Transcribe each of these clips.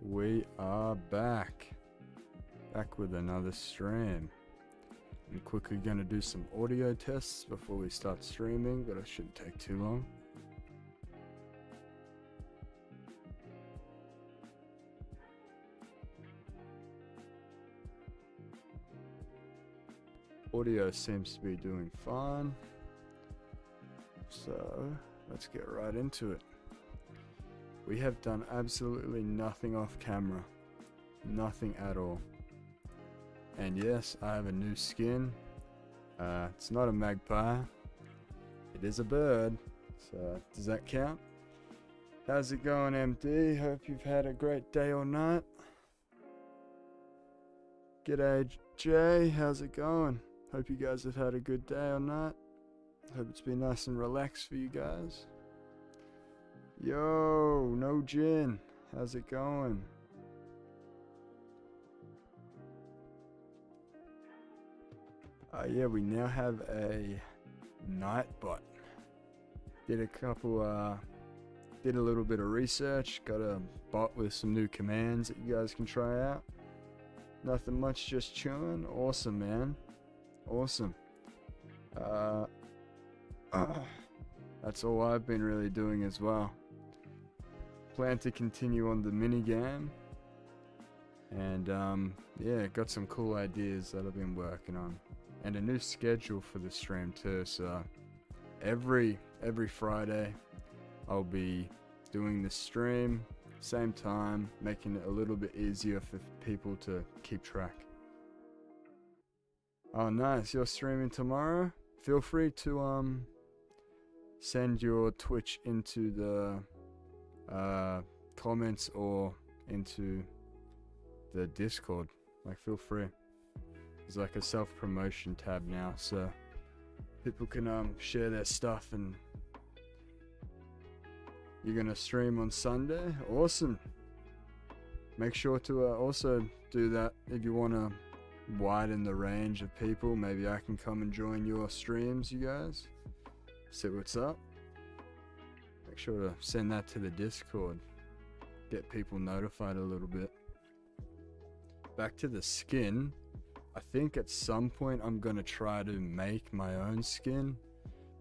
We are back with another stream. I'm quickly going to do some audio tests before we start streaming, but it shouldn't take too long. Audio seems to be doing fine, so let's get right into it. We have done absolutely nothing off camera, nothing at all. And yes, I have a new skin. It's not a magpie, it is a bird, so does that count? How's it going, MD? Hope you've had a great day or night. G'day Jay, how's it going? Hope you guys have had a good day or night. Hope it's been nice and relaxed for you guys. Yo, no Jin, how's it going? Yeah, we now have a Nightbot. Did a little bit of research, got a bot with some new commands that you guys can try out. Nothing much, just chilling. Awesome, man. Awesome. That's all I've been really doing as well. Plan to continue on the mini game, and yeah, got some cool ideas that I've been working on, and a new schedule for the stream too. So every Friday I'll be doing the stream same time, making it a little bit easier for people to keep track. Oh nice, you're streaming tomorrow? Feel free to send your Twitch into the comments or into the Discord. Like, feel free. There's like a self-promotion tab now, so people can share their stuff. And you're gonna stream on Sunday? Awesome. Make sure to also do that if you want to widen the range of people. Maybe I can come and join your streams, you guys. See what's up. Make sure to send that to the Discord. Get people notified a little bit. Back to the skin. I think at some point I'm going to try to make my own skin.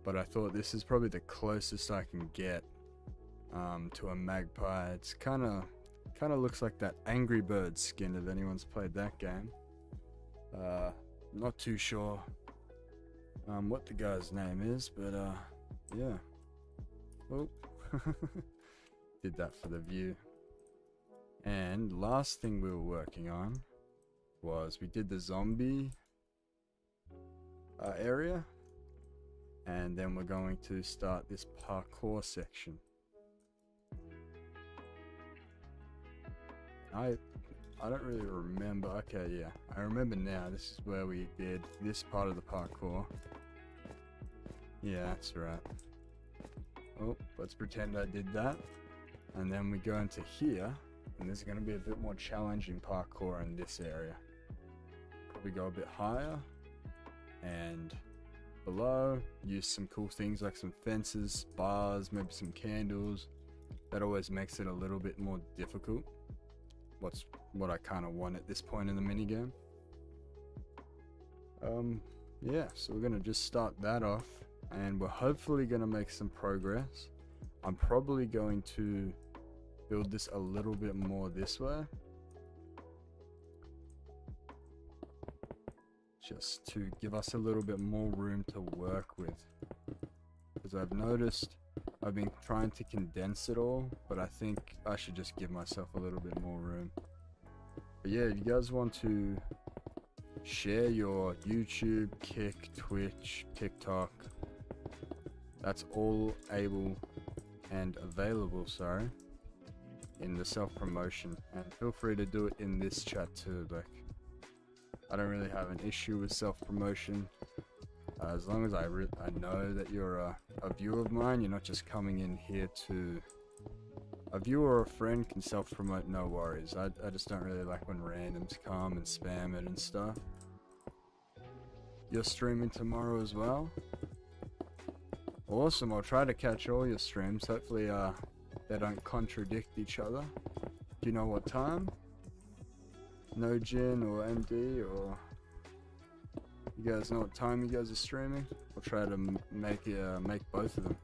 But I thought this is probably the closest I can get to a magpie. It's kind of looks like that Angry Birds skin, if anyone's played that game. Not too sure what the guy's name is, but yeah. Oh, did that for the view. And last thing we were working on was we did the zombie area, and then we're going to start this parkour section. I don't really remember. Okay, yeah, I remember now. This is where we did this part of the parkour. Yeah, that's right. Oh, let's pretend I did that. And then we go into here, and there's going to be a bit more challenging parkour in this area. Probably go a bit higher, and below, use some cool things like some fences, bars, maybe some candles. That always makes it a little bit more difficult. What I kind of want at this point in the minigame. Yeah, so we're going to just start that off, and we're hopefully going to make some progress. I'm probably going to build this a little bit more this way, just to give us a little bit more room to work with, because I've noticed I've been trying to condense it all, but I think I should just give myself a little bit more room. But yeah, if you guys want to share your YouTube, Kick, Twitch, TikTok, that's all able and available, sorry, in the self-promotion. And feel free to do it in this chat too. Like, I don't really have an issue with self-promotion. As long as I know that you're a viewer of mine, you're not just coming in here to... A viewer or a friend can self-promote, no worries. I just don't really like when randoms come and spam it and stuff. You're streaming tomorrow as well? Awesome, I'll try to catch all your streams. Hopefully they don't contradict each other. Do you know what time? No Gin or MD, or you guys know what time you guys are streaming? I'll try to make both of them.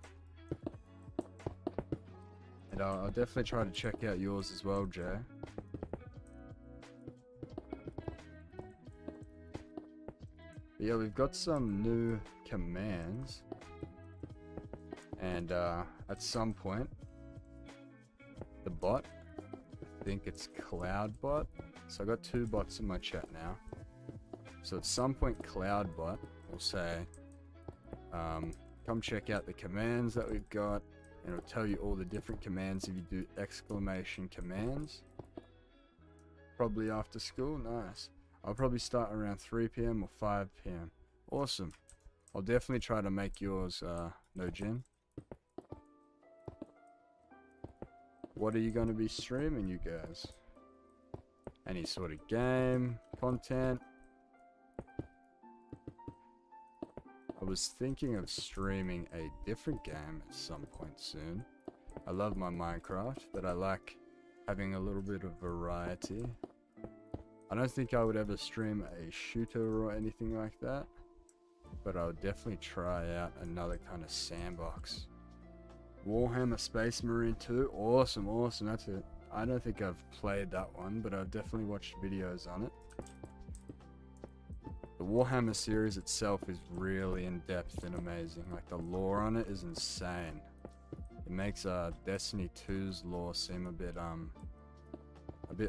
And I'll definitely try to check out yours as well, Jay. But yeah, we've got some new commands, and at some point, the bot, I think it's CloudBot. So I got 2 bots in my chat now. So at some point, CloudBot will say, come check out the commands that we've got, and it'll tell you all the different commands if you do exclamation commands. Probably after school. Nice. I'll probably start around 3 p.m. or 5 p.m. Awesome. I'll definitely try to make yours no Gin. What are you going to be streaming, you guys? Any sort of game, content? I was thinking of streaming a different game at some point soon. I love my Minecraft, but I like having a little bit of variety. I don't think I would ever stream a shooter or anything like that, but I would definitely try out another kind of sandbox. Warhammer Space Marine 2, awesome, awesome, that's it. I don't think I've played that one, but I've definitely watched videos on it. The Warhammer series itself is really in-depth and amazing. Like, the lore on it is insane. It makes Destiny 2's lore seem a bit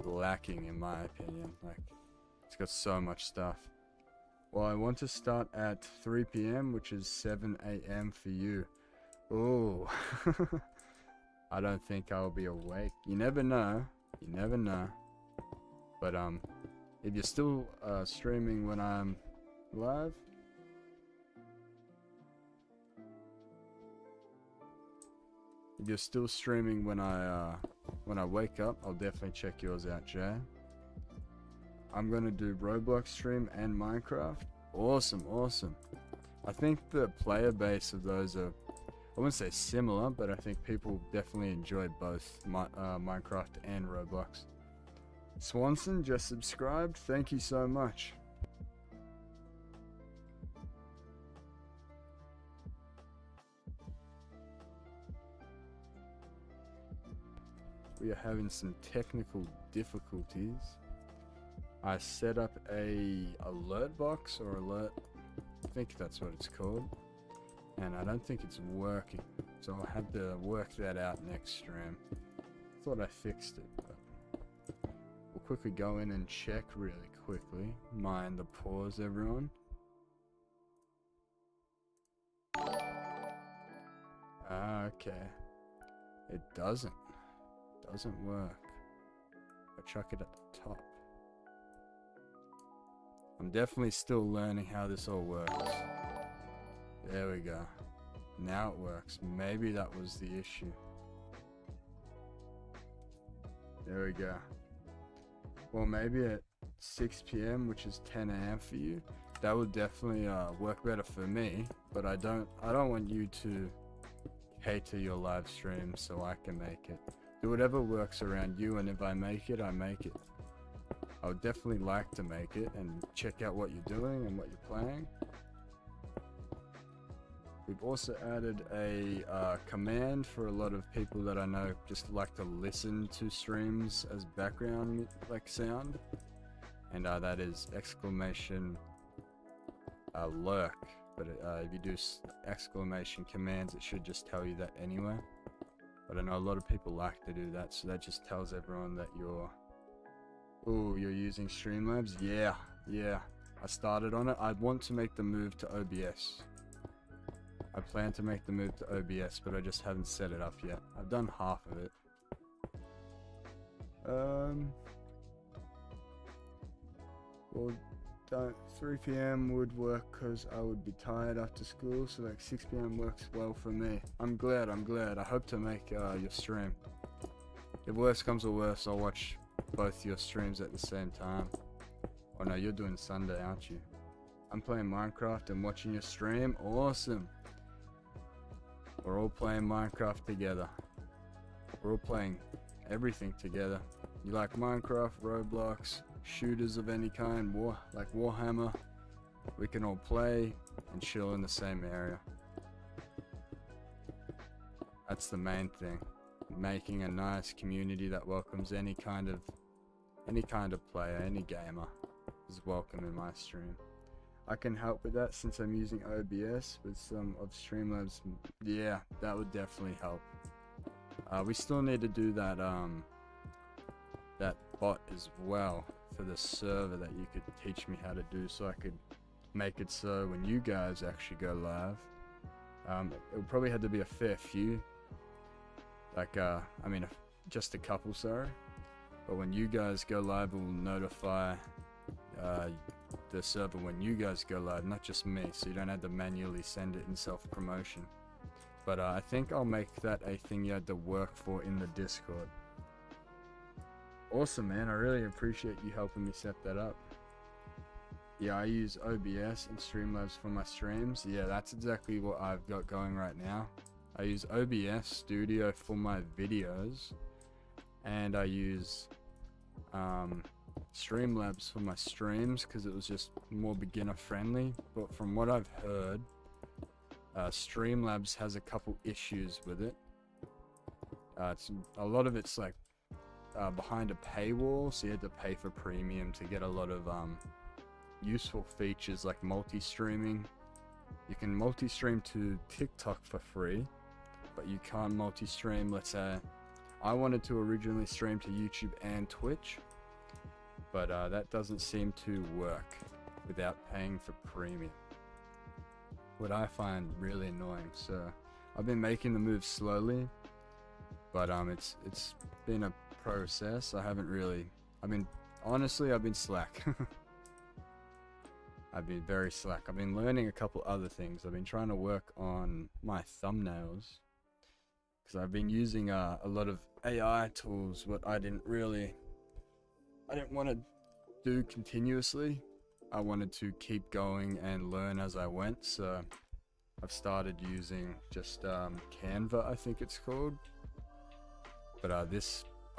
lacking in my opinion. Like, it's got so much stuff. Well, I want to start at 3 p.m, which is 7 a.m. for you. Ooh. I don't think I'll be awake. You never know. You never know. But if you're still streaming when I'm live, if you're still streaming when I wake up, I'll definitely check yours out, Jay. I'm gonna do Roblox stream and Minecraft. Awesome, awesome. I think the player base of those are, I wouldn't say similar, but I think people definitely enjoy both Minecraft and Roblox. Swanson just subscribed. Thank you so much. We are having some technical difficulties. I set up a alert box or alert, I think that's what it's called, and I don't think it's working, so I'll have to work that out next stream. Thought I fixed it, but we'll quickly go in and check really quickly. Mind the pause, everyone. Okay, it doesn't work. I chuck it at the top. I'm definitely still learning how this all works. There we go. Now it works. Maybe that was the issue. There we go. Well, maybe at 6 p.m, which is 10 a.m. for you, that would definitely work better for me. But I don't want you to cater your live stream so I can make it. Do whatever works around you, and if I make it, I make it. I would definitely like to make it and check out what you're doing and what you're playing. We've also added a command for a lot of people that I know just like to listen to streams as background sound, and that is exclamation lurk. But if you do exclamation commands, it should just tell you that anyway. But I know a lot of people like to do that, so that just tells everyone that you're using Streamlabs. Yeah, I started on it. I want to make the move to OBS. I plan to make the move to OBS, but I just haven't set it up yet. I've done half of it. Well, 3 p.m. would work because I would be tired after school, so like 6 p.m. works well for me. I'm glad. I hope to make your stream. If worse comes to worse, I'll watch both your streams at the same time. Oh no, you're doing Sunday, aren't you? I'm playing Minecraft and watching your stream. Awesome. We're all playing Minecraft together. We're all playing everything together. You like Minecraft, Roblox, shooters of any kind, like Warhammer, we can all play and chill in the same area. That's the main thing. Making a nice community that welcomes any kind of player, any gamer is welcome in my stream. I can help with that since I'm using OBS with some of Streamlabs. Yeah, that would definitely help. We still need to do that that bot as well for the server that you could teach me how to do, so I could make it so when you guys actually go live, it would probably have to be a fair few, like just a couple, sorry, but when you guys go live, it will notify the server when you guys go live, not just me, so you don't have to manually send it in self-promotion. But I think I'll make that a thing you had to work for in the Discord. Awesome, man. I really appreciate you helping me set that up. Yeah, I use OBS and Streamlabs for my streams. Yeah, that's exactly what I've got going right now. I use OBS Studio for my videos, and I use Streamlabs for my streams because it was just more beginner friendly. But from what I've heard, Streamlabs has a couple issues with it. A lot of it's like behind a paywall, so you had to pay for premium to get a lot of useful features like multi-streaming. You can multi-stream to TikTok for free, but you can't multi-stream. Let's say I wanted to originally stream to YouTube and Twitch, but that doesn't seem to work without paying for premium, what I find really annoying. So I've been making the move slowly, but it's been a process. I've been slack. I've been very slack. I've been learning a couple other things. I've been trying to work on my thumbnails because I've been using a lot of AI tools, what I didn't want to do continuously. I wanted to keep going and learn as I went, so I've started using just Canva, I think it's called. But I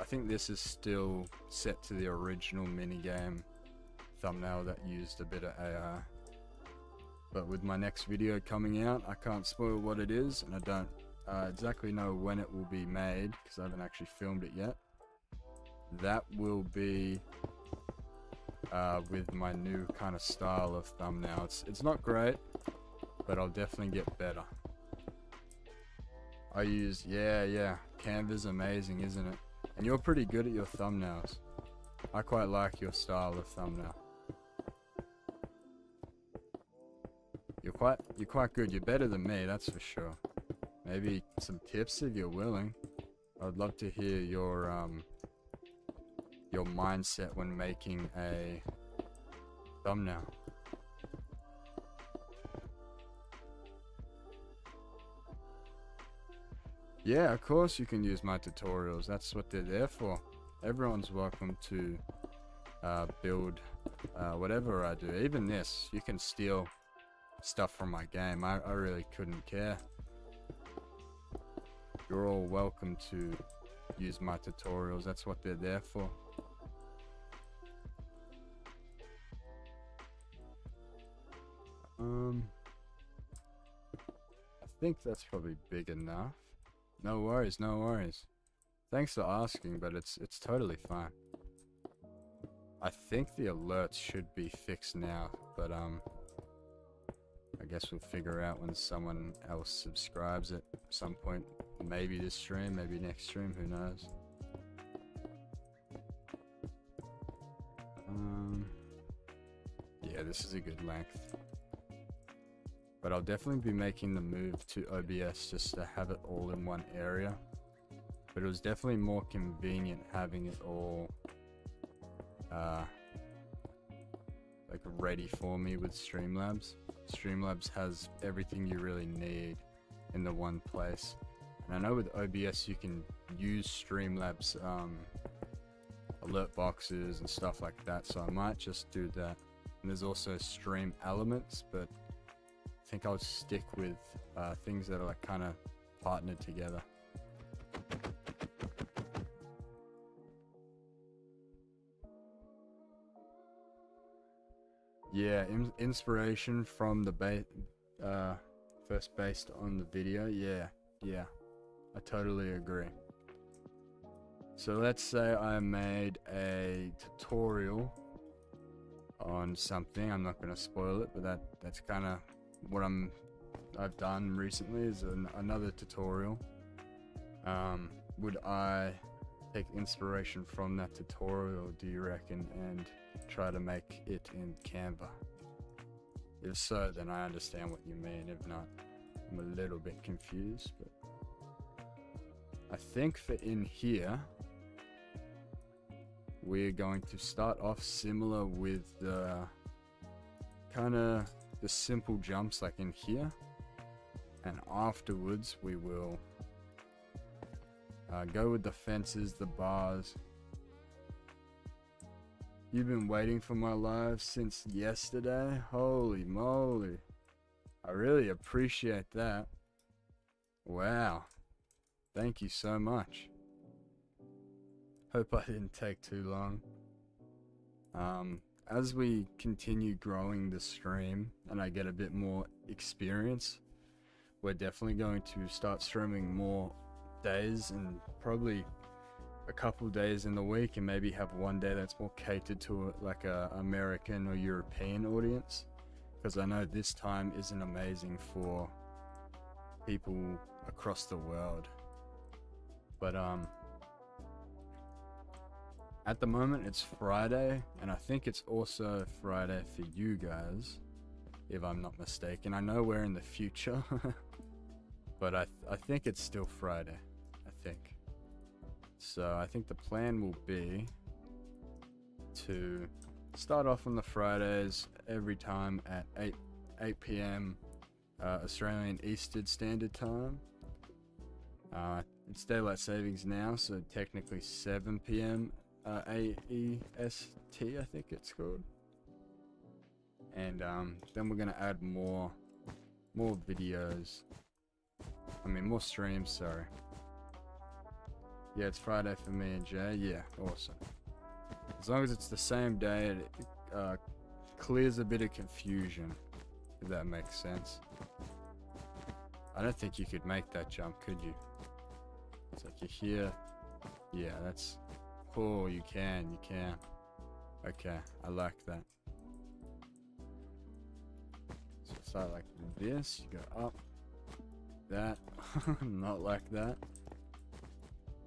think this is still set to the original minigame thumbnail that used a bit of AI. But with my next video coming out, I can't spoil what it is, and I don't exactly know when it will be made because I haven't actually filmed it yet. That will be with my new kind of style of thumbnail. It's not great, but I'll definitely get better. I use, yeah, Canva's amazing, isn't it? And you're pretty good at your thumbnails. I quite like your style of thumbnail. You're quite good. You're better than me, that's for sure. Maybe some tips if you're willing. I'd love to hear your mindset when making a thumbnail. Yeah, of course you can use my tutorials. That's what they're there for. Everyone's welcome to build whatever I do. Even this, you can steal stuff from my game. I really couldn't care. You're all welcome to use my tutorials. That's what they're there for. I think that's probably big enough. No worries, no worries. Thanks for asking, but it's totally fine. I think the alerts should be fixed now, but I guess we'll figure out when someone else subscribes at some point. Maybe this stream, maybe next stream, who knows. Yeah, this is a good length. But I'll definitely be making the move to OBS just to have it all in one area. But it was definitely more convenient having it all like ready for me with Streamlabs. Streamlabs has everything you really need in the one place. And I know with OBS you can use Streamlabs alert boxes and stuff like that, so I might just do that. And there's also Stream Elements, but I think I'll stick with things that are like kind of partnered together. Yeah, inspiration from the first based on the video. Yeah, I totally agree. So let's say I made a tutorial on something. I'm not going to spoil it, but that's kind of what I've done recently is another tutorial. Would I take inspiration from that tutorial, do you reckon, and try to make it in Canva? If so, then I understand what you mean. If not, I'm a little bit confused. But I think for in here, we're going to start off similar with the kind of the simple jumps like in here, and afterwards we will go with the fences, the bars. You've been waiting for my live since yesterday? Holy moly. I really appreciate that. Wow. Thank you so much. Hope I didn't take too long. As we continue growing the stream and I get a bit more experience, we're definitely going to start streaming more days, and probably a couple days in the week, and maybe have one day that's more catered to like a American or European audience, because I know this time isn't amazing for people across the world. But at the moment it's Friday, and I think it's also Friday for you guys, if I'm not mistaken. I know we're in the future, but I think it's still Friday, I think. So I think the plan will be to start off on the Fridays every time at 8 p.m. Australian Eastern Standard Time. It's daylight savings now, so technically 7 p.m. AEST, I think it's called. And then we're gonna add more videos. I mean, more streams, sorry. Yeah, it's Friday for me and Jay. Yeah, awesome. As long as it's the same day, it clears a bit of confusion, if that makes sense. I don't think you could make that jump, could you? It's like you're here. Yeah, that's... Oh, you can. Okay, I like that. So start like this, you go up. That. Not like that.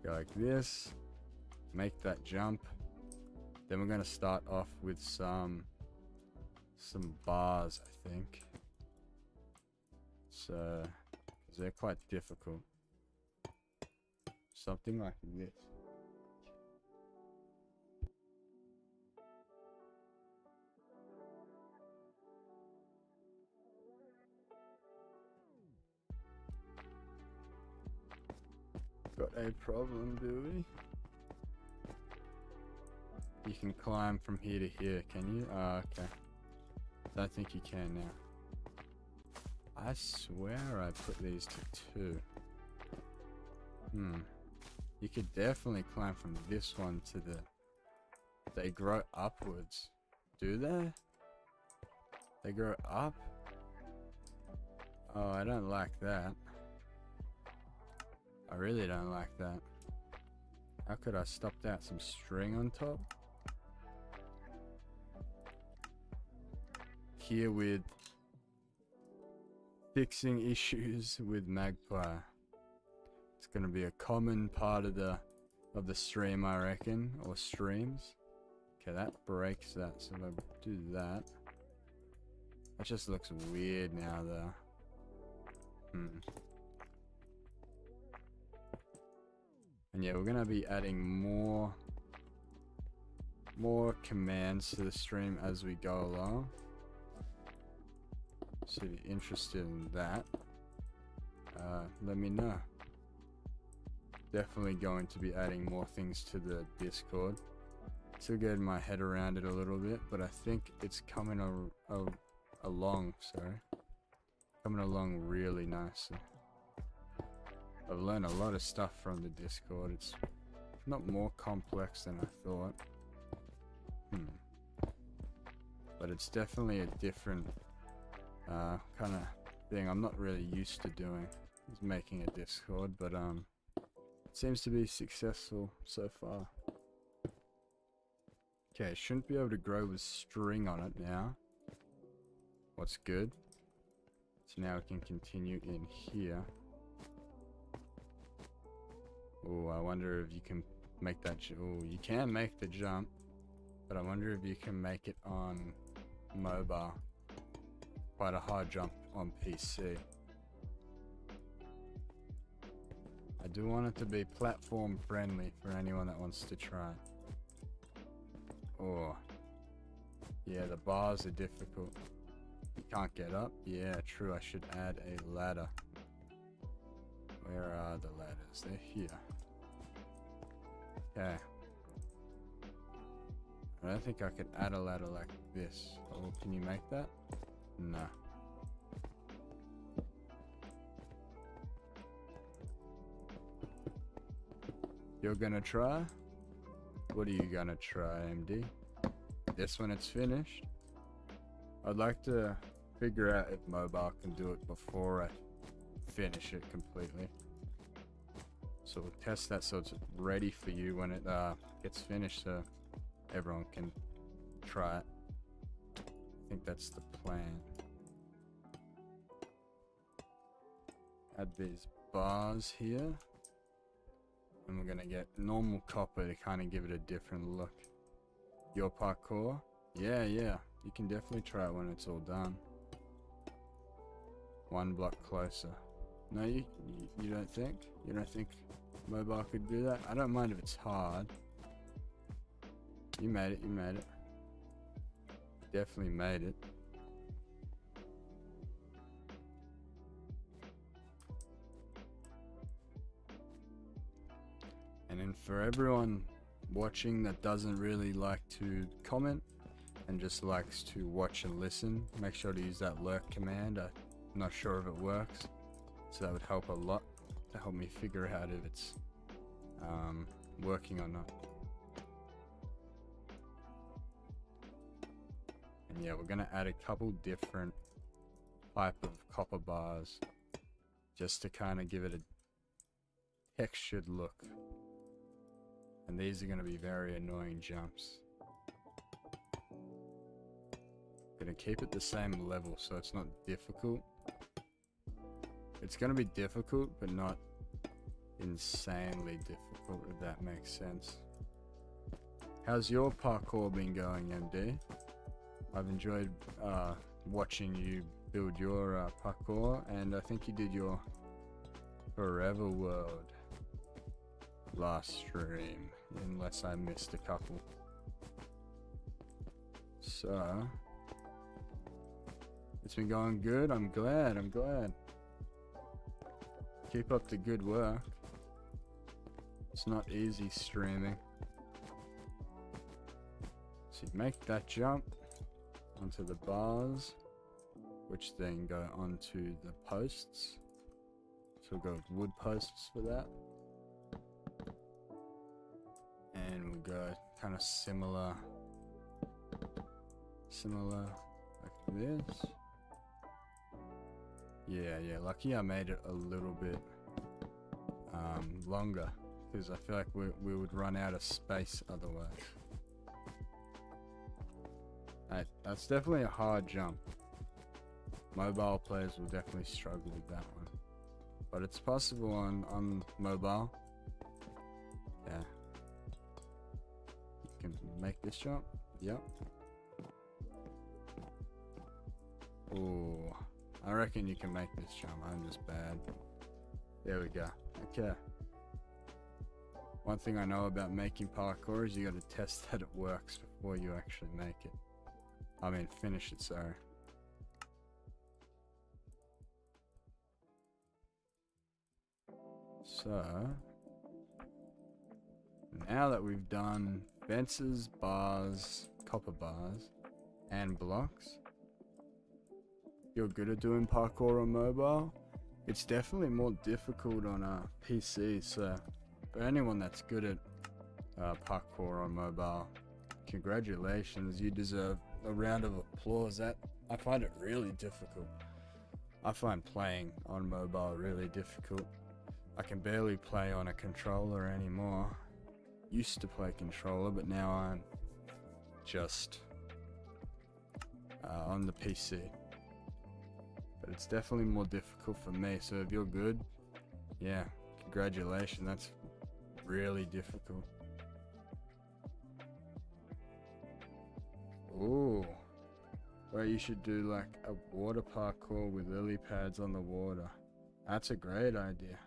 Go like this, make that jump. Then we're gonna start off with some bars, I think. So, 'cause they're quite difficult. Something like this. Got a problem, do we? You can climb from here to here, can you? Okay. Don't think you can now. I swear I put these to 2. You could definitely climb from this one to the... They grow upwards. Do they? They grow up? Oh, I don't like that. I really don't like that. How could I stop that? Some string on top? Here with fixing issues with Magpie. It's gonna be a common part of the stream, I reckon, or streams. Okay, that breaks that, so if I do that, that just looks weird now though. And yeah, we're gonna be adding more commands to the stream as we go along. So if you're interested in that, let me know. Definitely going to be adding more things to the Discord. Still getting my head around it a little bit, but I think it's coming along, sorry. Coming along really nicely. I've learned a lot of stuff from the Discord. It's not more complex than I thought. but it's definitely a different kind of thing I'm not really used to doing, is making a Discord, but it seems to be successful so far. Okay, shouldn't be able to grow with string on it now. What's good. So now we can continue in here. Oh, I wonder if you can make that. Oh, you can make the jump, but I wonder if you can make it on mobile. Quite a hard jump on PC. I do want it to be platform friendly for anyone that wants to try. Oh, yeah, the bars are difficult. You can't get up. Yeah, true. I should add a ladder. Where are the ladders? They're here. Okay. I don't think I could add a ladder like this. Oh, can you make that? No. You're gonna try? What are you gonna try, MD? This when it's finished? I'd like to figure out if mobile can do it before I finish it completely. So we'll test that so it's ready for you when it gets finished, so everyone can try it. I think that's the plan. Add these bars here. And we're gonna get normal copper to kind of give it a different look. Your parkour? Yeah, you can definitely try it when it's all done. One block closer. No, you don't think? You don't think mobile could do that? I don't mind if it's hard. You made it, you made it. Definitely made it. And then for everyone watching that doesn't really like to comment and just likes to watch and listen, make sure to use that lurk command. I'm not sure if it works, so that would help a lot to help me figure out if it's working or not. And yeah, we're gonna add a couple different type of copper bars just to kind of give it a textured look. And these are going to be very annoying jumps. Gonna keep it the same level so it's not difficult. It's going to be difficult, but not insanely difficult, if that makes sense. How's your parkour been going, MD? I've enjoyed watching you build your parkour, and I think you did your Forever World last stream, unless I missed a couple. So it's been going good. I'm glad. Keep up the good work. It's not easy streaming. So you make that jump onto the bars, which then go onto the posts. So we'll go with wood posts for that. And we'll go kind of similar like this. Yeah, lucky I made it a little bit longer, because I feel like we would run out of space otherwise. That's definitely a hard jump. Mobile players will definitely struggle with that one, but it's possible on mobile. Yeah, you can make this jump. Yep. Oh, I reckon you can make this jump. I'm just bad. There we go. Okay. One thing I know about making parkour is you got to test that it works before you actually make it. I mean, finish it, sorry. So, now that we've done fences, bars, copper bars, and blocks, you're good at doing parkour on mobile. It's definitely more difficult on a PC, so for anyone that's good at parkour on mobile, congratulations, you deserve a round of applause. That I find it really difficult. I find playing on mobile really difficult. I can barely play on a controller anymore. Used to play controller, but now I'm just on the PC. But it's definitely more difficult for me, so if you're good, yeah, congratulations, that's really difficult. Ooh. Well, you should do like a water parkour with lily pads on the water. That's a great idea.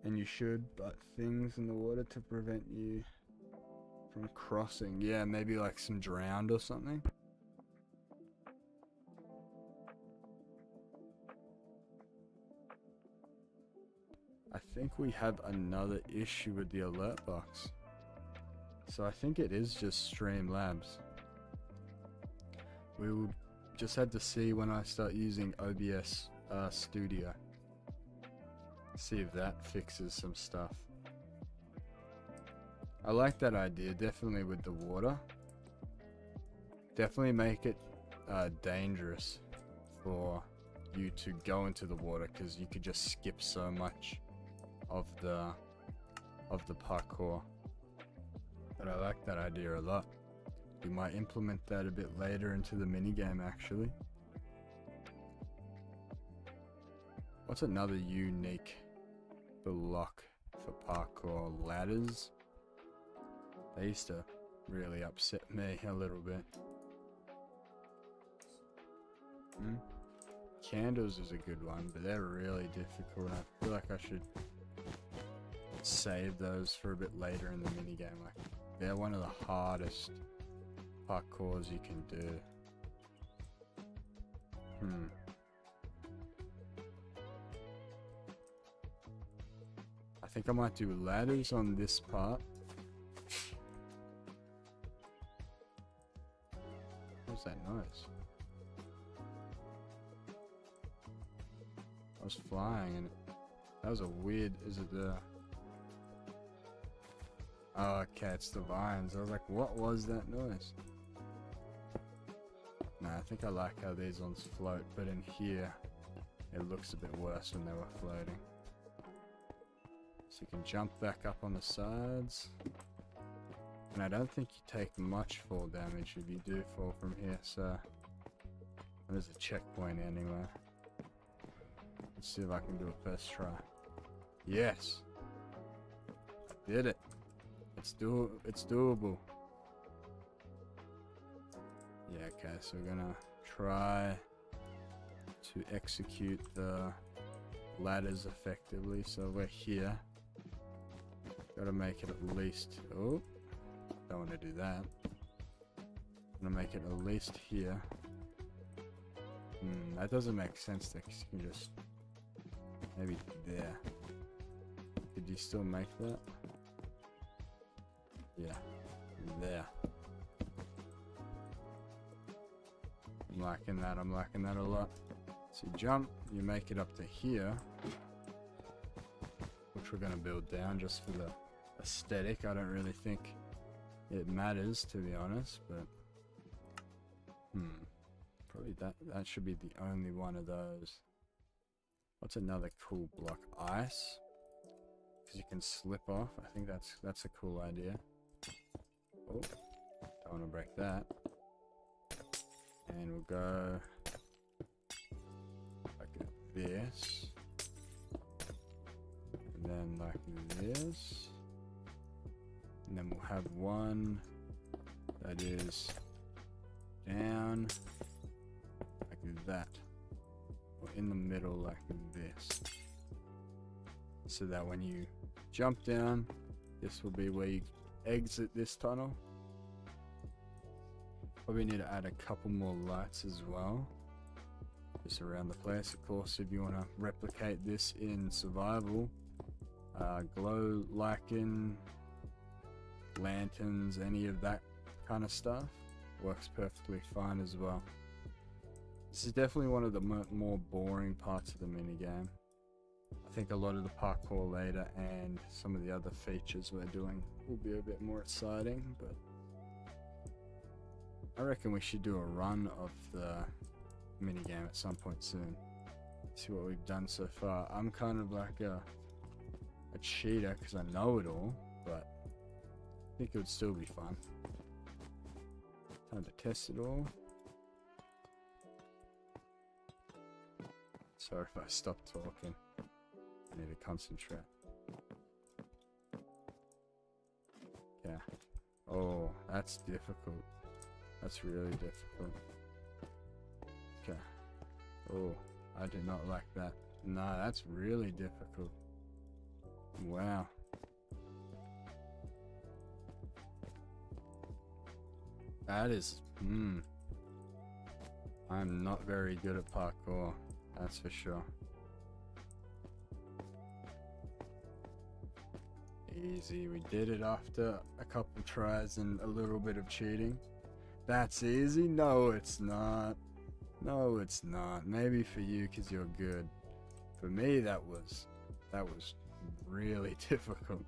And you should put things in the water to prevent you from crossing. Yeah, maybe like some drowned or something. I think we have another issue with the alert box. So I think it is just Streamlabs. We will just have to see when I start using OBS Studio. See if that fixes some stuff. I like that idea, definitely with the water. Definitely make it dangerous for you to go into the water, because you could just skip so much of the parkour. But I like that idea a lot. We might implement that a bit later into the minigame actually. What's another unique block for parkour? Ladders. They used to really upset me a little bit. Candles is a good one, but they're really difficult. I feel like I should save those for a bit later in the minigame. Like, they're one of the hardest parkours you can do. I think I might do ladders on this part. What's that noise? I was flying and that was a weird, is it the... Oh, okay, it's the vines. I was like, what was that noise? Nah, I think I like how these ones float, but in here, it looks a bit worse when they were floating. So you can jump back up on the sides. And I don't think you take much fall damage if you do fall from here, so... There's a checkpoint anyway. Let's see if I can do it first try. Yes! I did it! It's doable. Yeah, okay, so we're gonna try to execute the ladders effectively. So we're here. Gotta make it at least... Oh, don't want to do that. Gonna make it at least here. That doesn't make sense there, 'cause you can just... Maybe there. Did you still make that? Yeah, there. I'm liking that a lot. So you jump, you make it up to here, which we're gonna build down just for the aesthetic. I don't really think it matters, to be honest, but probably that should be the only one of those. What's another cool block? Ice, because you can slip off. I think that's a cool idea. Oh, don't want to break that. And we'll go like this, and then like this, and then we'll have one that is down like that, or in the middle like this, so that when you jump down, this will be where you exit this tunnel. Probably need to add a couple more lights as well, just around the place. Of course, if you want to replicate this in survival, glow licking, lanterns, any of that kind of stuff works perfectly fine as well. This is definitely one of the more boring parts of the minigame. I think a lot of the parkour later and some of the other features we're doing will be a bit more exciting, but I reckon we should do a run of the minigame at some point soon. See what we've done so far. I'm kind of like a cheater because I know it all, but I think it would still be fun. Time to test it all. Sorry if I stop talking. I need to concentrate. Yeah. Oh, that's difficult. That's really difficult. Okay. Oh, I do not like that. Nah, that's really difficult. Wow. That is, I'm not very good at parkour, that's for sure. Easy, we did it after a couple tries and a little bit of cheating. That's easy? No, it's not. No, it's not. Maybe for you because you're good. For me, that was really difficult.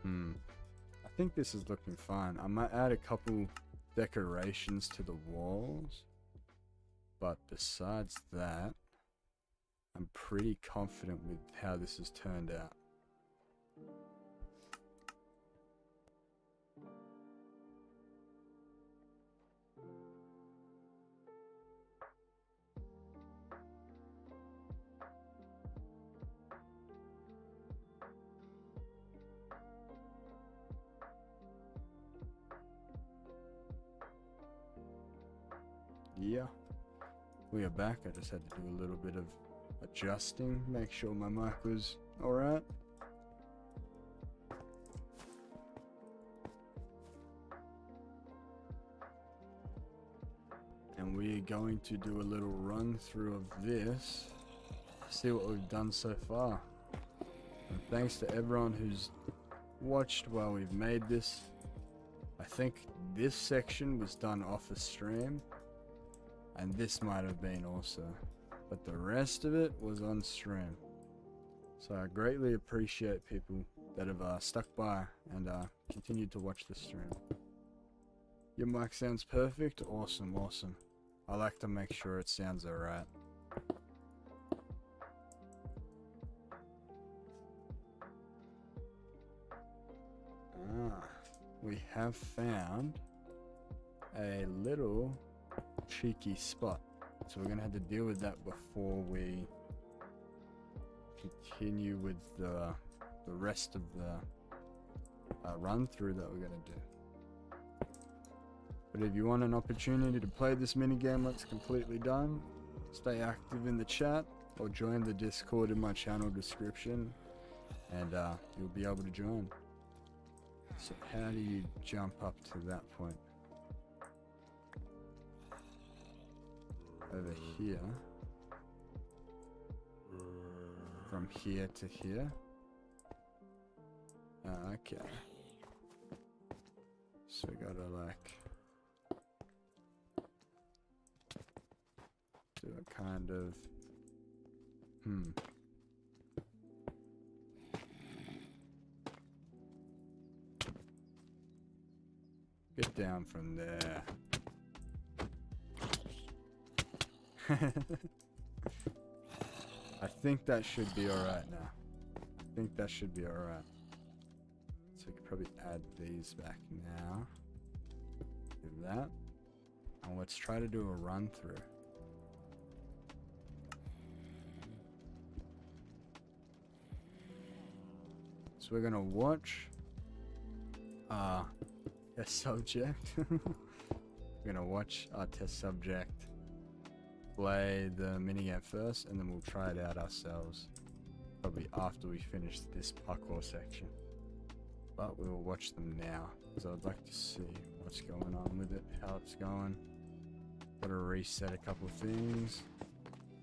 I think this is looking fine. I might add a couple decorations to the walls. But besides that, I'm pretty confident with how this has turned out. Yeah. We are back. I just had to do a little bit of adjusting, make sure my mic was alright. And we're going to do a little run through of this, see what we've done so far. And thanks to everyone who's watched while we've made this. I think this section was done off a stream. And this might have been also, but the rest of it was on stream. So I greatly appreciate people that have stuck by and continued to watch the stream. Your mic sounds perfect. Awesome, awesome. I like to make sure it sounds alright. We have found a little cheeky spot, so we're gonna have to deal with that before we continue with the rest of the run through that we're gonna do. But if you want an opportunity to play this minigame when it's completely done, stay active in the chat or join the Discord in my channel description, and you'll be able to join. So how do you jump up to that point? Over here, from here to here. Okay, so we gotta like do a kind of get down from there. I think that should be alright now. I think that should be alright. So we could probably add these back now. Do that. And let's try to do a run through. So we're gonna watch a subject. We're gonna watch our test subject play the minigame first, and then we'll try it out ourselves probably after we finish this parkour section. But we will watch them now because I'd like to see what's going on with it, how it's going. Gotta reset a couple of things.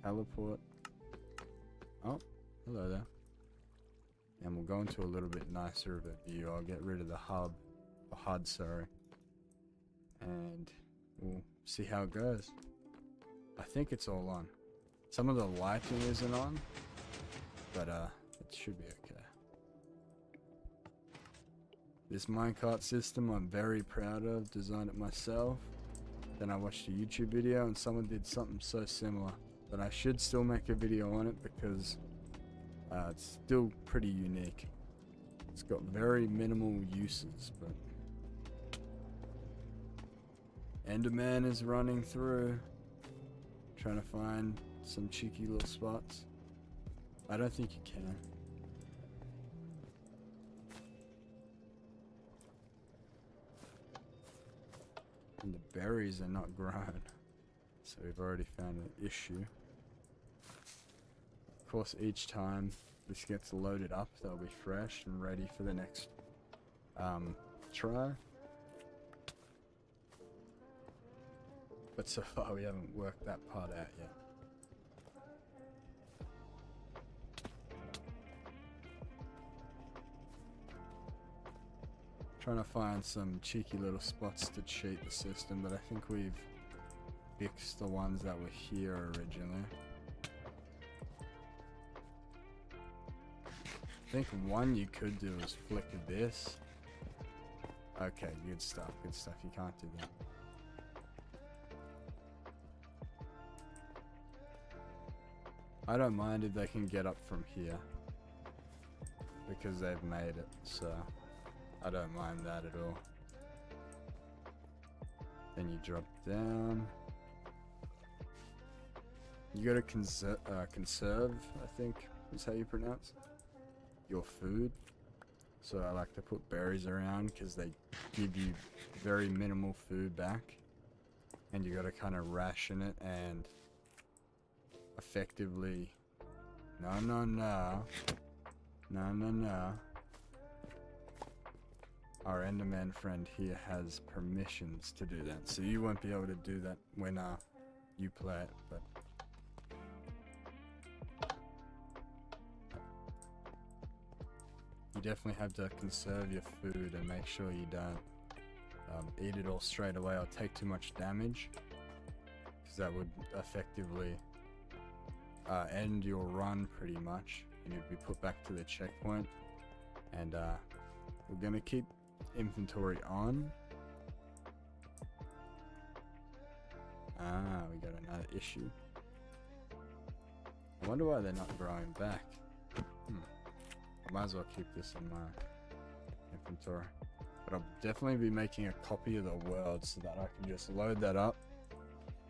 Teleport. Oh, hello there. And we'll go into a little bit nicer of a view. I'll get rid of the HUD, sorry. and we'll see how it goes. I think it's all on. Some of the lighting isn't on, but it should be okay. This minecart system I'm very proud of, designed it myself. Then I watched a YouTube video and someone did something so similar, but I should still make a video on it because it's still pretty unique. It's got very minimal uses, but Enderman is running through, trying to find some cheeky little spots. I don't think you can. And the berries are not grown, so we've already found an issue. Of course, each time this gets loaded up, they'll be fresh and ready for the next try. But so far we haven't worked that part out yet. Trying to find some cheeky little spots to cheat the system, but I think we've fixed the ones that were here originally. I think one you could do is flicker this. Okay, good stuff, good stuff. You can't do that. I don't mind if they can get up from here because they've made it, so I don't mind that at all. Then you drop down. You gotta conserve, I think is how you pronounce it, your food. So I like to put berries around because they give you very minimal food back. And you gotta kind of ration it and effectively... No. Our Enderman friend here has permissions to do that, so you won't be able to do that when you play it, but you definitely have to conserve your food and make sure you don't eat it all straight away or take too much damage, because that would effectively end your run pretty much, and you'd be put back to the checkpoint. And we're gonna keep inventory on. We got another issue. I wonder why they're not growing back. I might as well keep this in my inventory. But I'll definitely be making a copy of the world so that I can just load that up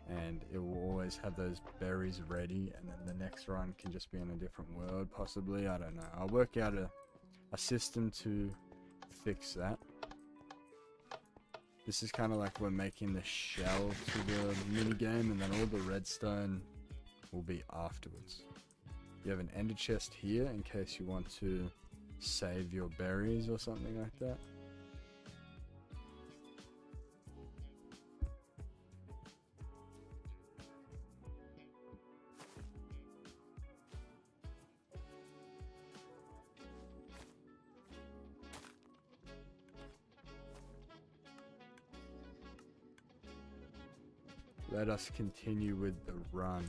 and it will always have those berries ready, and then the next run can just be in a different world possibly. I don't know. I'll work out a system to fix that. This is kind of like we're making the shell to the mini game, and then all the redstone will be afterwards. You have an ender chest here in case you want to save your berries or something like that. Let us continue with the run.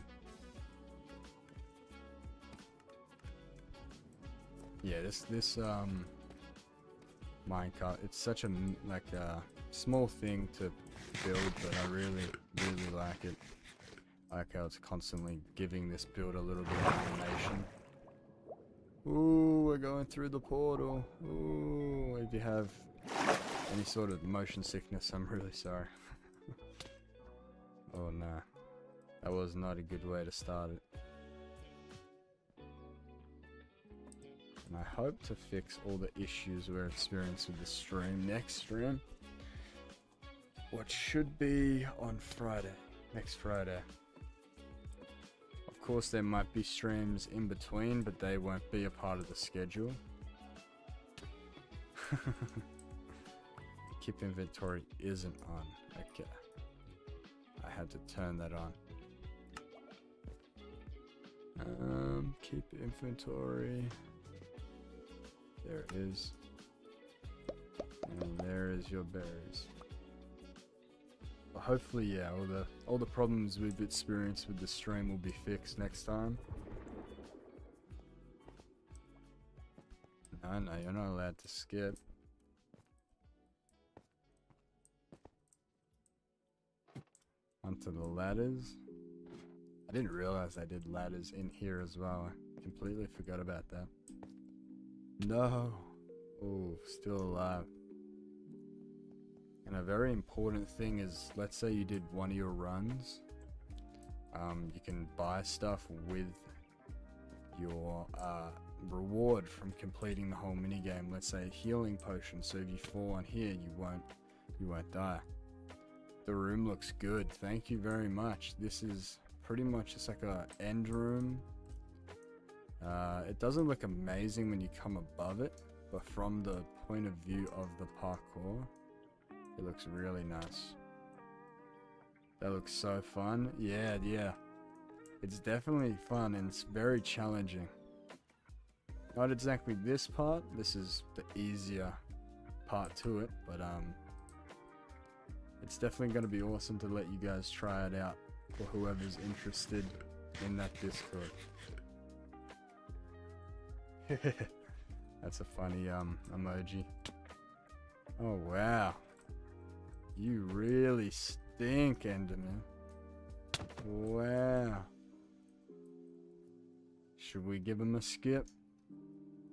Yeah, this minecart, it's such a small thing to build, but I really like it. I like how it's constantly giving this build a little bit of animation. Ooh, we're going through the portal. Ooh, if you have any sort of motion sickness, I'm really sorry. Oh nah, that was not a good way to start it. And I hope to fix all the issues we're experiencing with the stream next stream, what should be on Friday, next Friday. Of course there might be streams in between, but they won't be a part of the schedule. Keep inventory isn't on. Okay. I had to turn that on. Keep inventory. There it is. And there is your berries. hopefully, yeah, all the problems we've experienced with the stream will be fixed next time. No, you're not allowed to skip. Onto the ladders. I didn't realize I did ladders in here as well. I completely forgot about that. No. Oh, still alive. And a very important thing is, let's say you did one of your runs. You can buy stuff with your reward from completing the whole minigame. Let's say a healing potion. So if you fall on here, you won't die. The room looks good. Thank you very much. This is pretty much just like a end room. It doesn't look amazing when you come above it, but from the point of view of the parkour, it looks really nice. That looks so fun. Yeah. It's definitely fun and it's very challenging. Not exactly this part. This is the easier part to it, but it's definitely going to be awesome to let you guys try it out for whoever's interested in that Discord. That's a funny emoji. Oh wow. You really stink, Enderman. Wow. Should we give him a skip?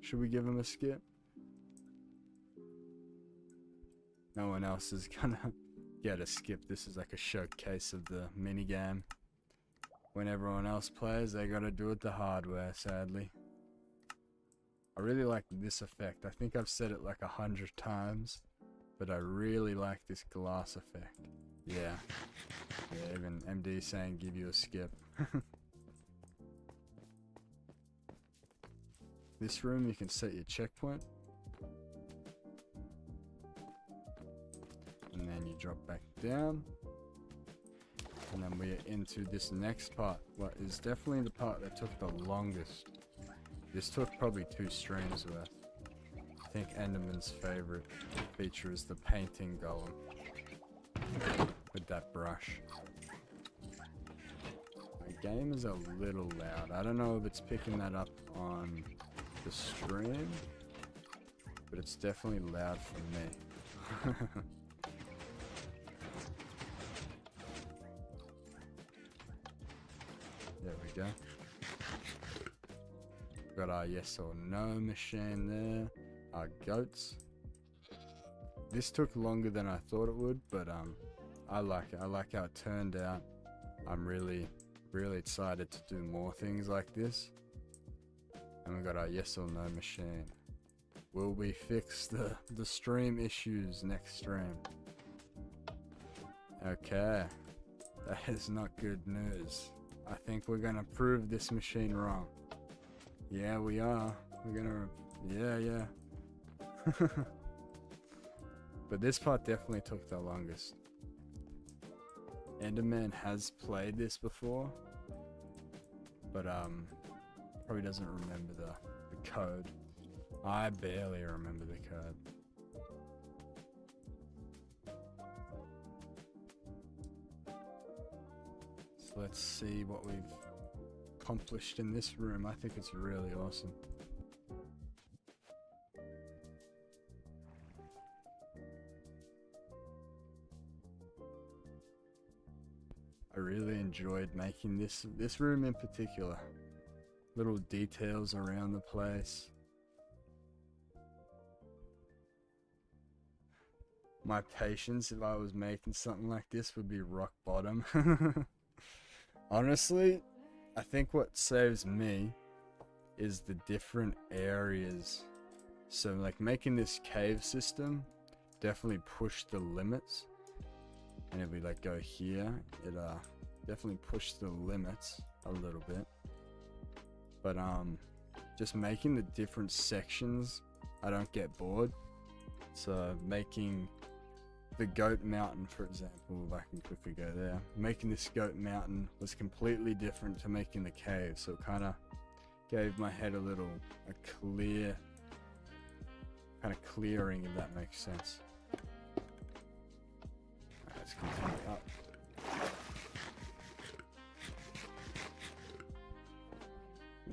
Should we give him a skip? No one else is gonna get a skip. This is like a showcase of the minigame. When everyone else plays, they gotta do it the hard way, sadly. I really like this effect. I think I've said it like 100 times, but I really like this glass effect. Yeah, even MD saying give you a skip. This room you can set your checkpoint. And then you drop back down. And then we're into this next part. What is definitely the part that took the longest. This took probably 2 streams worth. I think Enderman's favorite feature is the painting golem. With that brush. My game is a little loud. I don't know if it's picking that up on the stream, but it's definitely loud for me. There we go. Got our yes or no machine there. Our goats. This took longer than I thought it would, but I like it. I like how it turned out. I'm really excited to do more things like this. And we got our yes or no machine. Will we fix the stream issues next stream? Okay. That is not good news. I think we're gonna prove this machine wrong. Yeah, we are. We're gonna... Yeah. But this part definitely took the longest. Enderman has played this before, but probably doesn't remember the code. I barely remember the code. So let's see what we've accomplished in this room. I think it's really awesome. I really enjoyed making this room in particular. Little details around the place. My patience if I was making something like this would be rock bottom. Honestly, I think what saves me is the different areas. So like making this cave system definitely pushed the limits. And if we like go here, it definitely pushed the limits a little bit. But just making the different sections, I don't get bored. So making the goat mountain, for example, if I can quickly go there, making this goat mountain was completely different to making the cave. So it kind of gave my head a clear kind of clearing, if that makes sense. Let's continue up.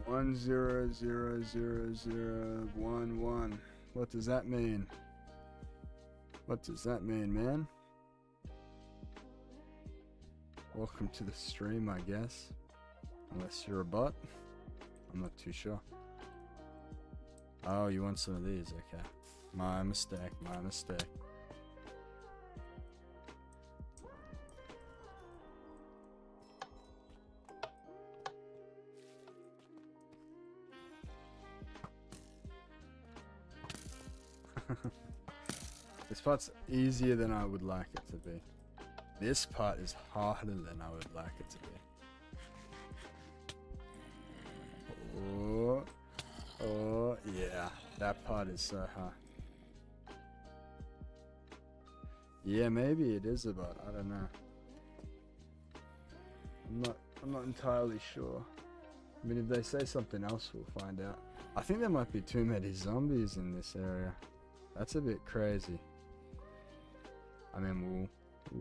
100011. What does that mean? What does that mean, man? Welcome to the stream, I guess. Unless you're a bot. I'm not too sure. Oh, you want some of these? Okay. My mistake, my mistake. This part's easier than I would like it to be. This part is harder than I would like it to be. Oh, yeah. That part is so hard. Yeah, maybe it is a bot. I don't know. I'm not entirely sure. I mean, if they say something else, we'll find out. I think there might be too many zombies in this area. That's a bit crazy. I mean, we'll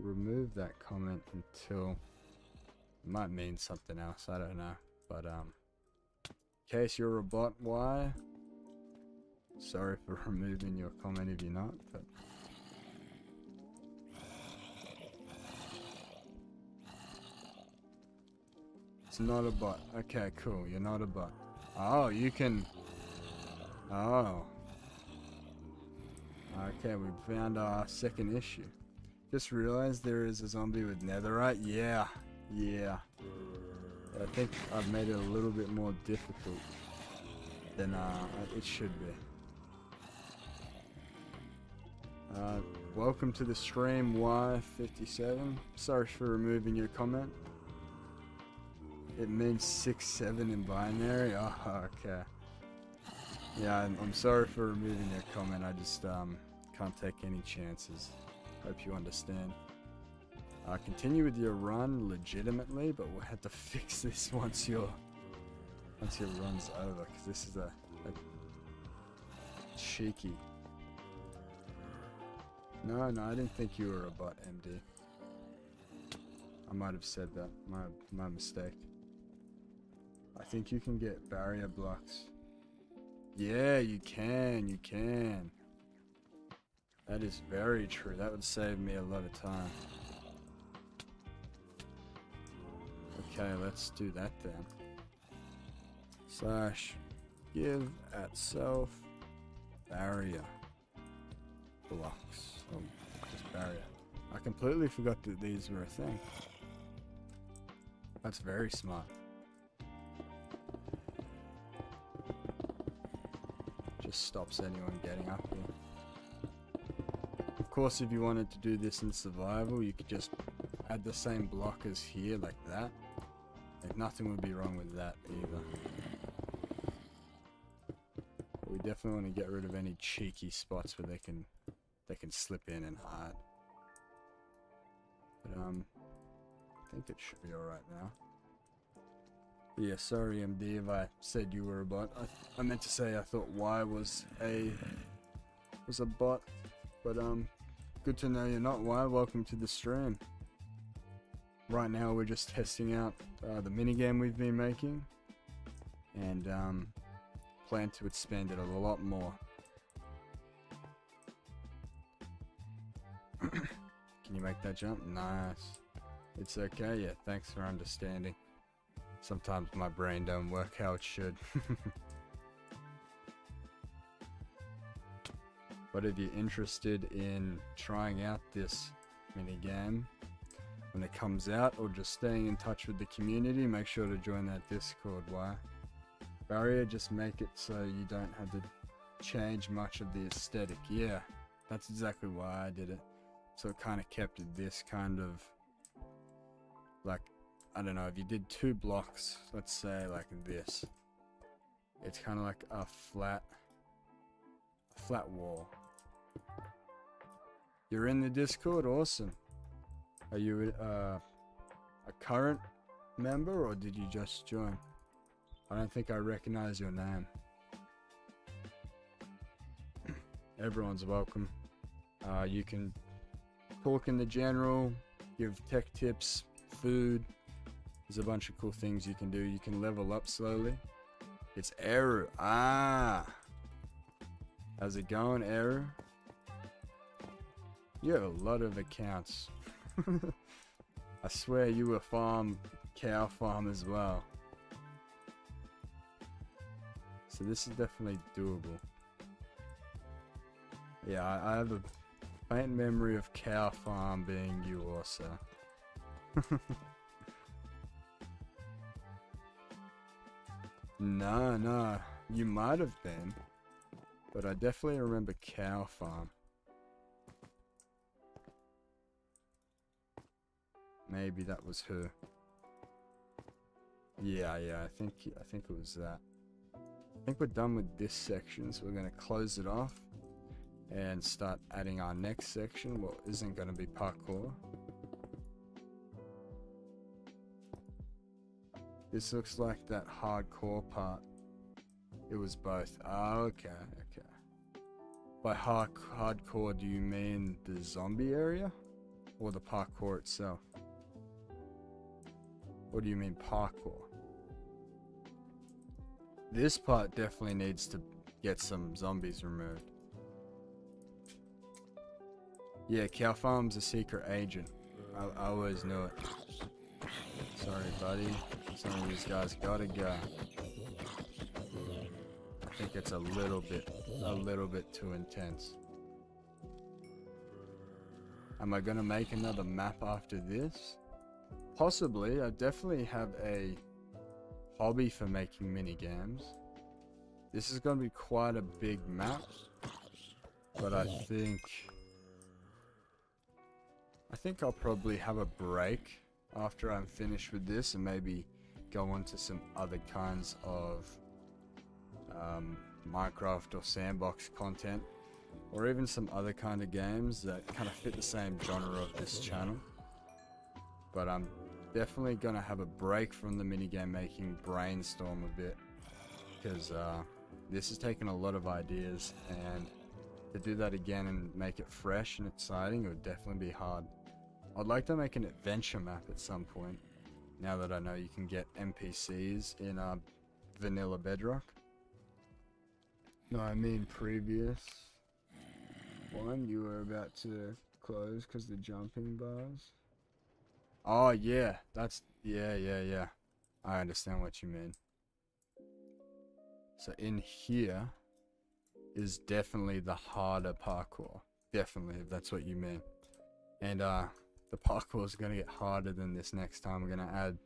remove that comment until it might mean something else. I don't know. But in case you're a bot, why? Sorry for removing your comment if you're not. But it's not a bot. Okay, cool. You're not a bot. Oh, you can. Oh. Okay, we found our second issue. Just realized there is a zombie with netherite. Yeah. I think I've made it a little bit more difficult than it should be. Welcome to the stream, Y57. Sorry for removing your comment. It means 6-7 in binary. Oh, okay. Yeah, I'm sorry for removing your comment. I just can't take any chances. Hope you understand. Continue with your run legitimately, but we'll have to fix this once your run's over, because this is a cheeky. No, I didn't think you were a bot, MD. I might have said that. My mistake. I think you can get barrier blocks. Yeah, you can. That is very true. That would save me a lot of time. Okay, let's do that then. / give at self barrier blocks. Oh, just barrier. I completely forgot that these were a thing. That's very smart. Just stops anyone getting up here. Of course, if you wanted to do this in survival, you could just add the same block as here, like that. Like, nothing would be wrong with that either. But we definitely want to get rid of any cheeky spots where they can slip in and hide. But I think it should be alright now. Yeah, sorry MD if I said you were a bot. I meant to say I thought Y was a bot, but good to know you're not. Y. Welcome to the stream. Right now we're just testing out the minigame we've been making, and plan to expand it a lot more. Can you make that jump? Nice. It's okay. Yeah, thanks for understanding. Sometimes my brain don't work how it should. But if you're interested in trying out this minigame when it comes out, or just staying in touch with the community, make sure to join that Discord. Why? Barrier, just make it so you don't have to change much of the aesthetic. Yeah, that's exactly why I did it. So it kind of kept it this kind of, like, I don't know, if you did 2 blocks, let's say like this, it's kind of like a flat wall. You're in the Discord? Awesome. Are you a current member, or did you just join? I don't think I recognize your name. Everyone's welcome. You can talk in the general, give tech tips, food. There's a bunch of cool things you can do. You can level up slowly. It's Eru. Ah. How's it going, Eru? You have a lot of accounts. I swear you were cow farm as well. So this is definitely doable. Yeah, I have a faint memory of cow farm being you also. No, you might have been, but I definitely remember cow farm. Maybe that was her. Yeah, I think it was that. I think we're done with this section, so we're gonna close it off and start adding our next section, what isn't gonna be parkour. This looks like that hardcore part. It was both. Oh, okay. By hardcore, do you mean the zombie area or the parkour itself? What do you mean parkour? This part definitely needs to get some zombies removed. Yeah, Cow Farm's a secret agent. I always knew it. Sorry, buddy. Some of these guys gotta go. I think it's a little bit too intense. Am I gonna make another map after this? Possibly. I definitely have a hobby for making minigames. This is gonna be quite a big map, but I think I'll probably have a break after I'm finished with this and maybe go on to some other kinds of Minecraft or sandbox content, or even some other kind of games that kind of fit the same genre of this channel. But I'm definitely gonna have a break from the minigame making, brainstorm a bit, because this has taken a lot of ideas, and to do that again and make it fresh and exciting, it would definitely be hard. I'd like to make an adventure map at some point, now that I know you can get NPCs in vanilla Bedrock. No, I mean previous one you were about to close because the jumping bars. Oh yeah, that's yeah. I understand what you mean. So in here is definitely the harder parkour. Definitely, if that's what you mean. And the parkour is gonna get harder than this next time. We're gonna add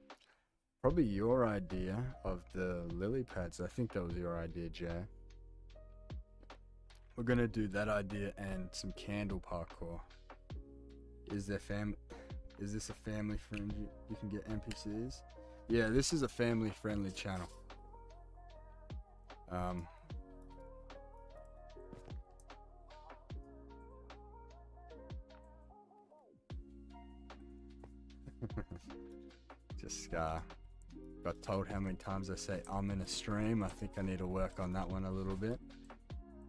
probably your idea of the lily pads. I think that was your idea, Jay. We're gonna do that idea and some candle parkour. Is this a family friendly? You can get NPCs. Yeah, this is a family friendly channel. Just got told how many times I say I'm in a stream. I think I need to work on that one a little bit.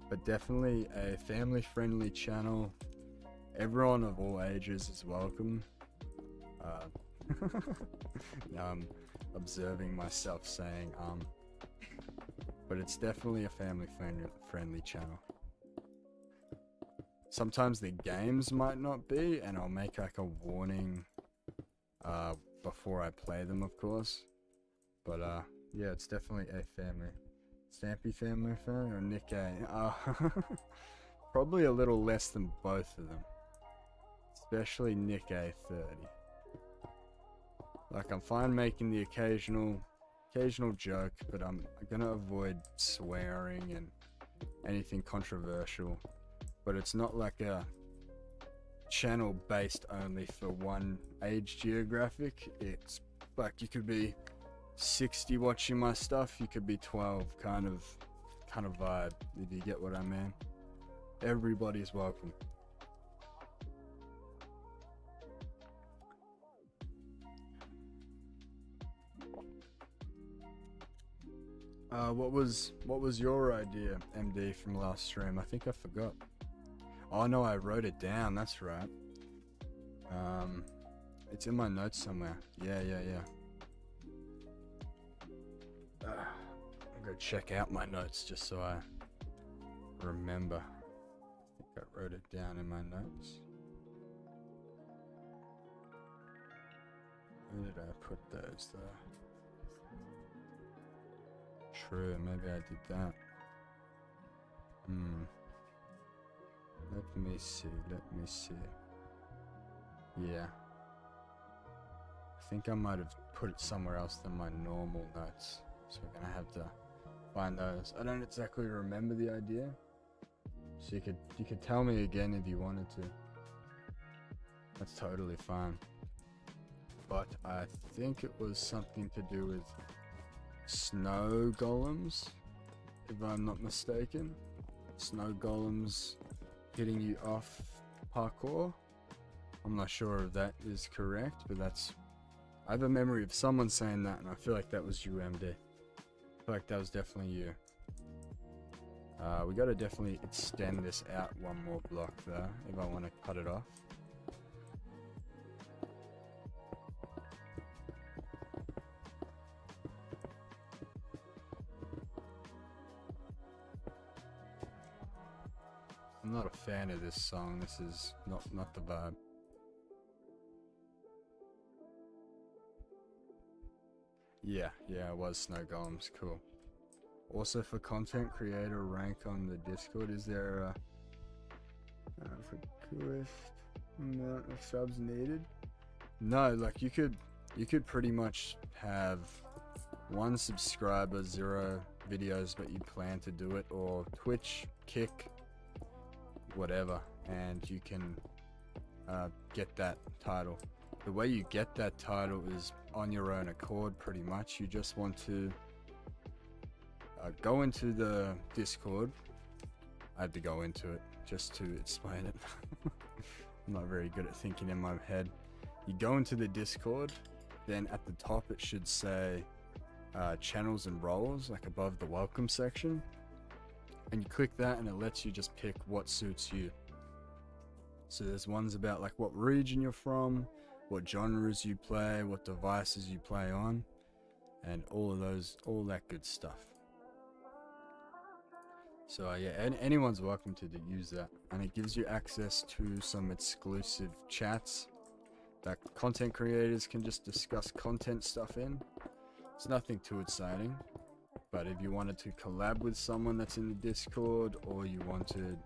But definitely a family friendly channel. Everyone of all ages is welcome. Now I'm observing myself saying but it's definitely a family friendly channel. Sometimes the games might not be, and I'll make like a warning before I play them, of course. But yeah, it's definitely a family. Stampy family fan or Nick A? Probably a little less than both of them. Especially Nick A30. Like, I'm fine making the occasional joke, but I'm gonna avoid swearing and anything controversial. But it's not like a channel based only for one age geographic. It's like you could be 60 watching my stuff, you could be 12, kind of vibe, if you get what I mean. Everybody's welcome. What was your idea, MD, from last stream? I think I forgot. Oh no, I wrote it down, that's right. It's in my notes somewhere. Yeah. go check out my notes just so I remember. I think I wrote it down in my notes. Where did I put those though? True, maybe I did that. Let me see. Yeah. I think I might have put it somewhere else than my normal notes. So we're gonna have to find those. I don't exactly remember the idea. So you could tell me again if you wanted to. That's totally fine. But I think it was something to do with snow golems, if I'm not mistaken. Snow golems hitting you off parkour. I'm not sure if that is correct, but that's... I have a memory of someone saying that, and I feel like that was you, MD. I feel like that was definitely you. We gotta definitely extend this out one more block though, if I want to cut it off. I'm not a fan of this song. This is not the vibe. Yeah, it was Snow Golems. Cool. Also, for content creator rank on the Discord, is there for coolest amount of subs needed? No, like you could pretty much have 1 subscriber, 0 videos, but you plan to do it, or Twitch, Kick, whatever, and you can get that title. The way you get that title is on your own accord, pretty much. You just want to go into the Discord. I had to go into it just to explain it. I'm not very good at thinking in my head. You go into the Discord, then at the top it should say channels and roles, like above the welcome section, and you click that and it lets you just pick what suits you. So there's ones about like what region you're from, what genres you play, what devices you play on, and all that good stuff. So yeah, anyone's welcome to use that, and it gives you access to some exclusive chats that content creators can just discuss content stuff in. It's nothing too exciting, but if you wanted to collab with someone that's in the Discord, or you wanted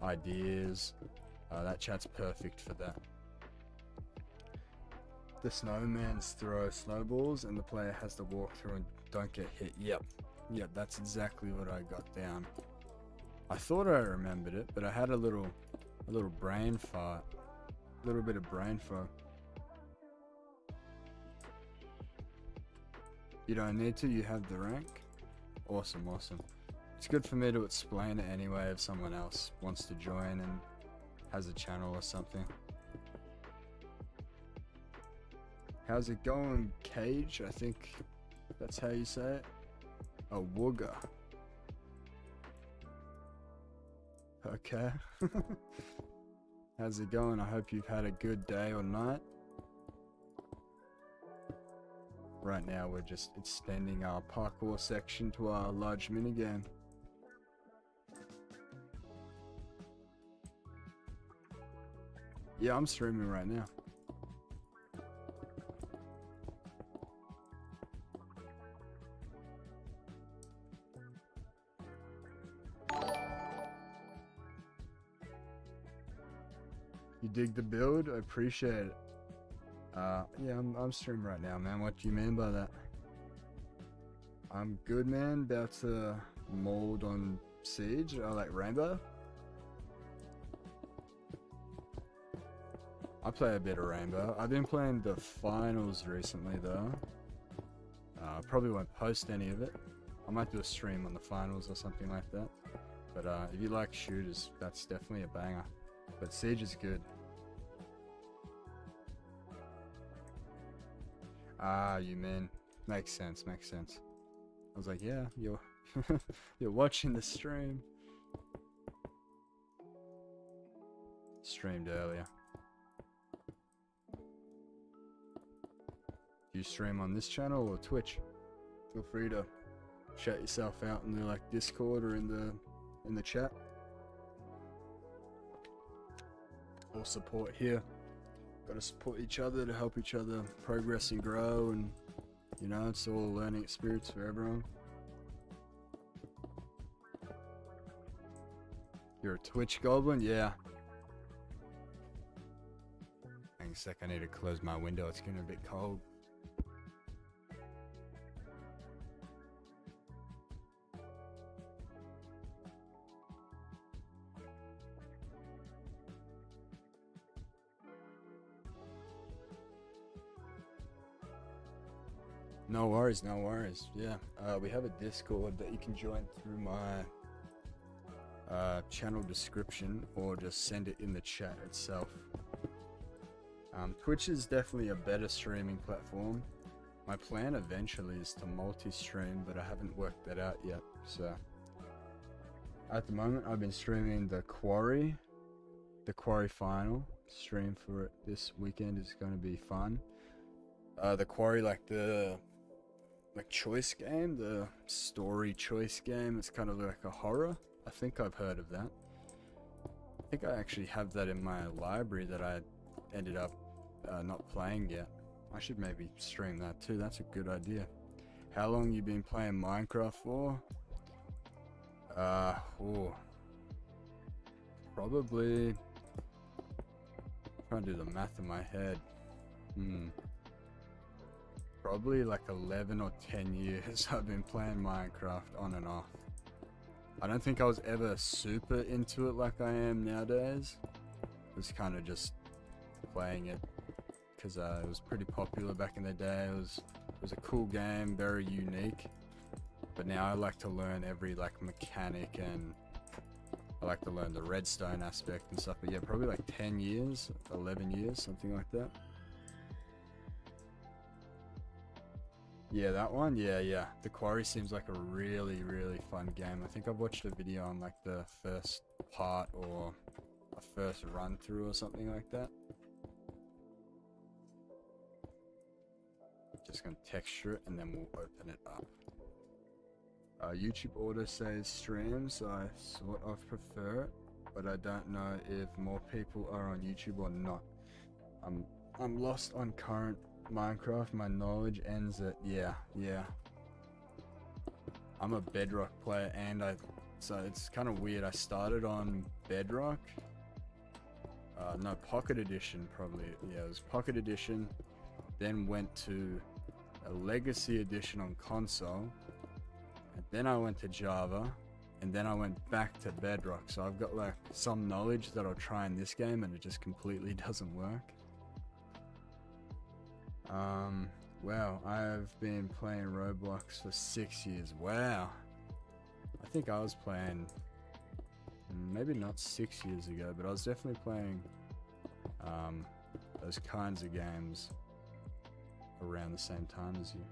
ideas, that chat's perfect for that. The snowmans throw snowballs and the player has to walk through and don't get hit. Yep, that's exactly what I got down. I thought I remembered it, but I had a little brain fart. A little bit of brain fog. You don't need to, you have the rank. Awesome. It's good for me to explain it anyway if someone else wants to join and has a channel or something. How's it going, Cage? I think that's how you say it. A wooga. Okay. How's it going? I hope you've had a good day or night. Right now we're just extending our parkour section to our large minigame. Yeah, I'm streaming right now. You dig the build? I appreciate it. Yeah, I'm streaming right now, man. What do you mean by that? I'm good, man. About to mold on Siege. I like Rainbow. I play a bit of Rainbow. I've been playing the finals recently, though. Probably won't post any of it. I might do a stream on the finals or something like that. But if you like shooters, that's definitely a banger. But Siege is good. Ah, you mean. Makes sense. I was like, yeah, you're watching the stream. Streamed earlier. Do you stream on this channel or Twitch? Feel free to shout yourself out in the like Discord or in the chat. Or support here. Got to support each other to help each other progress and grow, and you know, it's all a learning experience for everyone. You're a Twitch goblin? Yeah. Hang a sec, I need to close my window, it's getting a bit cold. No worries, no worries. Yeah, we have a Discord that you can join through my channel description, or just send it in the chat itself. Twitch is definitely a better streaming platform. My plan eventually is to multi-stream, but I haven't worked that out yet. So at the moment, I've been streaming the Quarry final stream for it this weekend. Is going to be fun. The Quarry, like the choice game, the story choice game. It's kind of like a horror. I think I've heard of that. I think I actually have that in my library that I ended up not playing yet. I should maybe stream that too. That's a good idea. How long you been playing Minecraft for? Probably. Trying to do the math in my head. Probably like 11 or 10 years I've been playing Minecraft on and off. I don't think I was ever super into it like I am nowadays. It was kind of just playing it because it was pretty popular back in the day. It was a cool game, very unique. But now I like to learn every like mechanic, and I like to learn the redstone aspect and stuff. But yeah, probably like 10 years, 11 years, something like that. Yeah, that one? Yeah. The Quarry seems like a really, really fun game. I think I've watched a video on like the first part or a first run through or something like that. Just gonna texture it and then we'll open it up. YouTube auto saves streams, so I sort of prefer it, but I don't know if more people are on YouTube or not. I'm lost on current Minecraft. My knowledge ends at yeah. I'm a Bedrock player, and so it's kind of weird. I started on Bedrock. No, Pocket Edition probably. Yeah, it was Pocket Edition. Then went to a Legacy Edition on console, and then I went to Java, and then I went back to Bedrock. So I've got like some knowledge that I'll try in this game, and it just completely doesn't work. Well, I've been playing Roblox for 6 years. Wow. I think I was playing, maybe not 6 years ago, but I was definitely playing those kinds of games around the same time as you.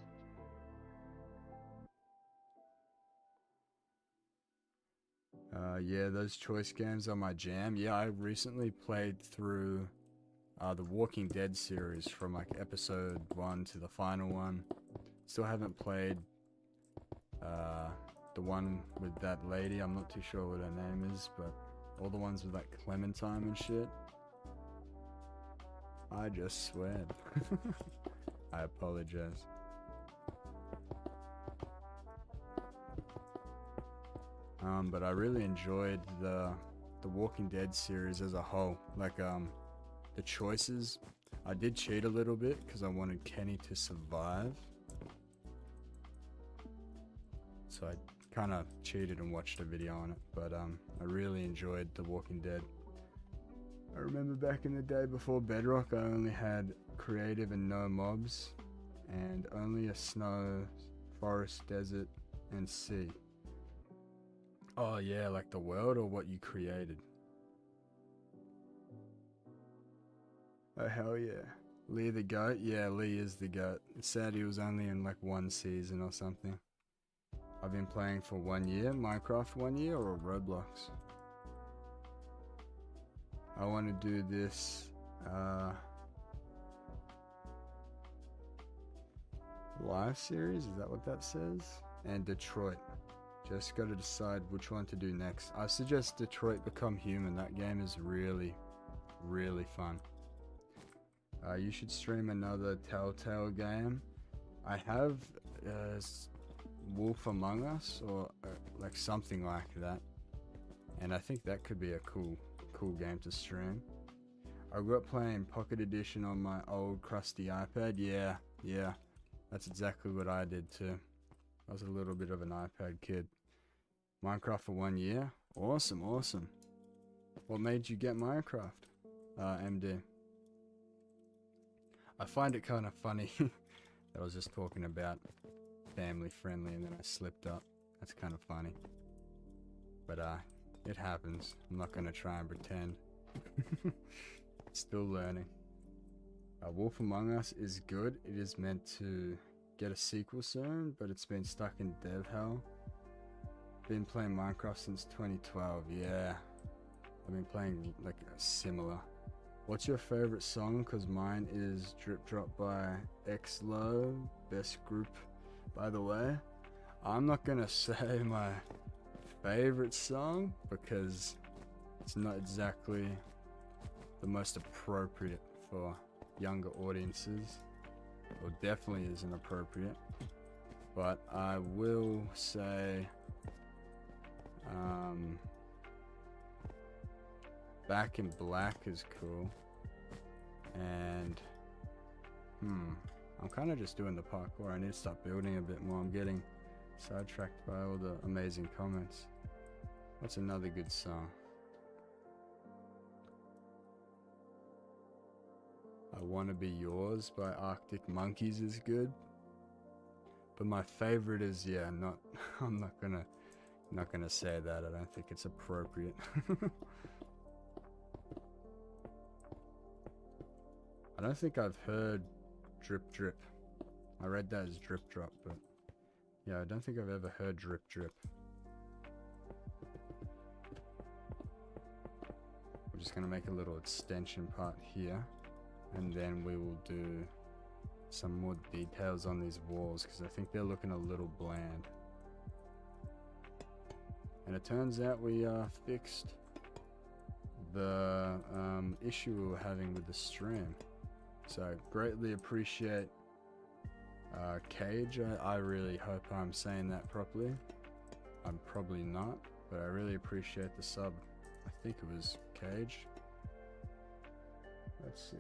Yeah, those choice games are my jam. Yeah, I recently played through the Walking Dead series from like episode 1 to the final one. Still haven't played the one with that lady. I'm not too sure what her name is, but all the ones with like Clementine and shit. I just swear. I apologize. But I really enjoyed the Walking Dead series as a whole. Like the choices, I did cheat a little bit because I wanted Kenny to survive, so I kind of cheated and watched a video on it. But I really enjoyed The Walking Dead. I remember back in the day before Bedrock, I only had creative and no mobs, and only a snow, forest, desert, and sea. Oh yeah, like the world or what you created. Oh hell yeah. Lee the goat? Yeah, Lee is the goat. It's sad he was only in like one season or something. I've been playing for 1 year, Minecraft 1 year, or Roblox. I want to do this live series, is that what that says? and Detroit. Just got to decide which one to do next. I suggest Detroit Become Human. That game is really, really fun. You should stream another Telltale game. I have Wolf Among Us, or like something like that, and I think that could be a cool game to stream. I grew up playing Pocket Edition on my old crusty iPad. Yeah, that's exactly what I did too. I was a little bit of an iPad kid. Minecraft for 1 year. Awesome. What made you get Minecraft, MD? I find it kind of funny that I was just talking about family friendly and then I slipped up. That's kind of funny. But it happens. I'm not going to try and pretend. Still learning. Wolf Among Us is good. It is meant to get a sequel soon, but it's been stuck in dev hell. Been playing Minecraft since 2012. Yeah, I've been playing like a similar. What's your favorite song? Cause mine is Drip Drop by XLO. Best group, by the way. I'm not gonna say my favorite song because it's not exactly the most appropriate for younger audiences, or definitely isn't appropriate. But I will say Back in Black is cool, and I'm kind of just doing the parkour. I need to start building a bit more. I'm getting sidetracked by all the amazing comments. What's another good song? I Wanna Be Yours by Arctic Monkeys is good, but my favorite is not I'm not gonna say that. I don't think it's appropriate. I don't think I've heard Drip Drip. I read that as Drip Drop, but yeah, I don't think I've ever heard Drip Drip. We're just gonna make a little extension part here, and then we will do some more details on these walls because I think they're looking a little bland. And it turns out we fixed the issue we were having with the stream. So I greatly appreciate Cage. I really hope I'm saying that properly. I'm probably not, but I really appreciate the sub. I think it was Cage. Let's see.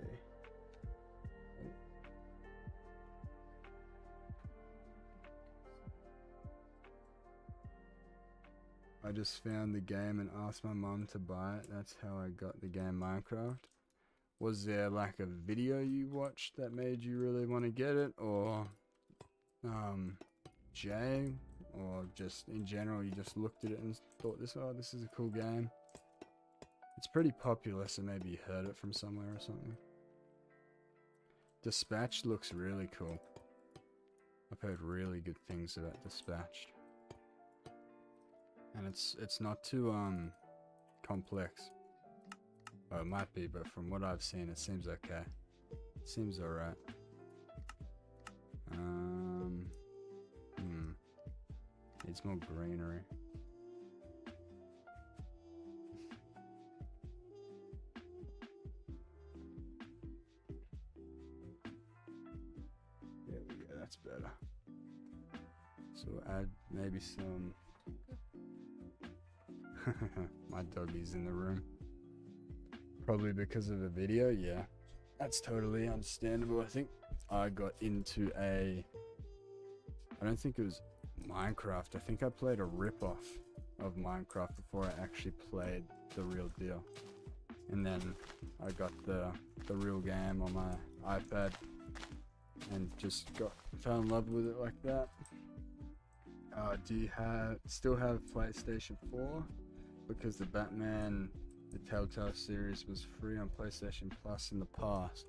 I just found the game and asked my mom to buy it. That's how I got the game Minecraft. Was there like a video you watched that made you really want to get it, or Jay, or just in general you just looked at it and thought this is a cool game? It's pretty popular, so maybe you heard it from somewhere or something. Dispatched looks really cool. I've heard really good things about Dispatched. And it's not too complex. Well, it might be, but from what I've seen, it seems okay. It seems alright. Needs more greenery. There we go, that's better. So we'll add maybe some... My doggy's in the room. Probably because of the video, yeah. That's totally understandable. I think I got into I don't think it was Minecraft. I think I played a rip-off of Minecraft before I actually played the real deal. And then I got the real game on my iPad and just fell in love with it like that. Do you still have PlayStation 4? Because the Batman, the Telltale series was free on PlayStation Plus in the past.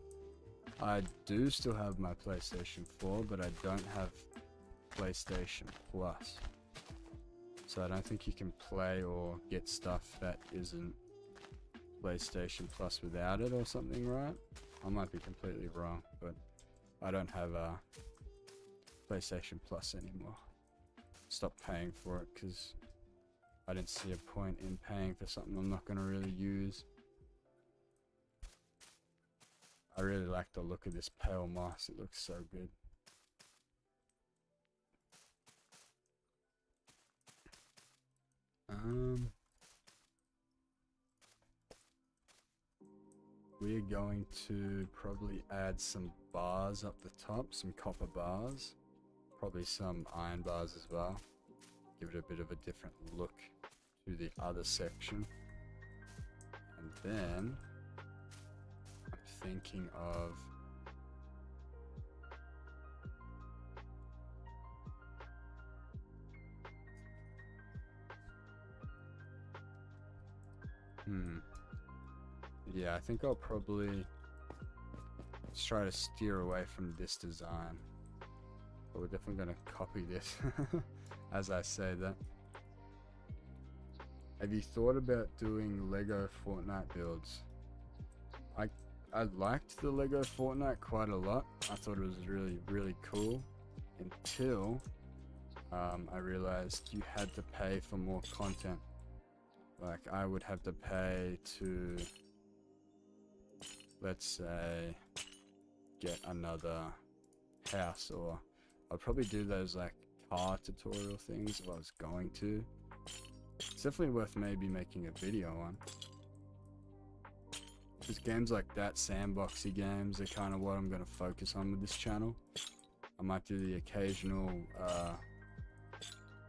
I do still have my PlayStation 4, but I don't have PlayStation Plus. So I don't think you can play or get stuff that isn't PlayStation Plus without it or something, right? I might be completely wrong, but I don't have a PlayStation Plus anymore. stop paying for it because I didn't see a point in paying for something I'm not going to really use. I really like the look of this pale moss. It looks so good. We're going to probably add some bars up the top, some copper bars, probably some iron bars as well. Give it a bit of a different look to the other section. And then I'm thinking of yeah, I think I'll probably try to steer away from this design. But we're definitely going to copy this as I say that. Have you thought about doing Lego Fortnite builds? I liked the Lego Fortnite quite a lot. I thought it was really cool until I realized you had to pay for more content. Like I would have to pay to, let's say, get another house, or I'd probably do those like car tutorial things if I was going to. It's definitely worth maybe making a video on. Because games like that, sandboxy games, are kind of what I'm going to focus on with this channel. I might do the occasional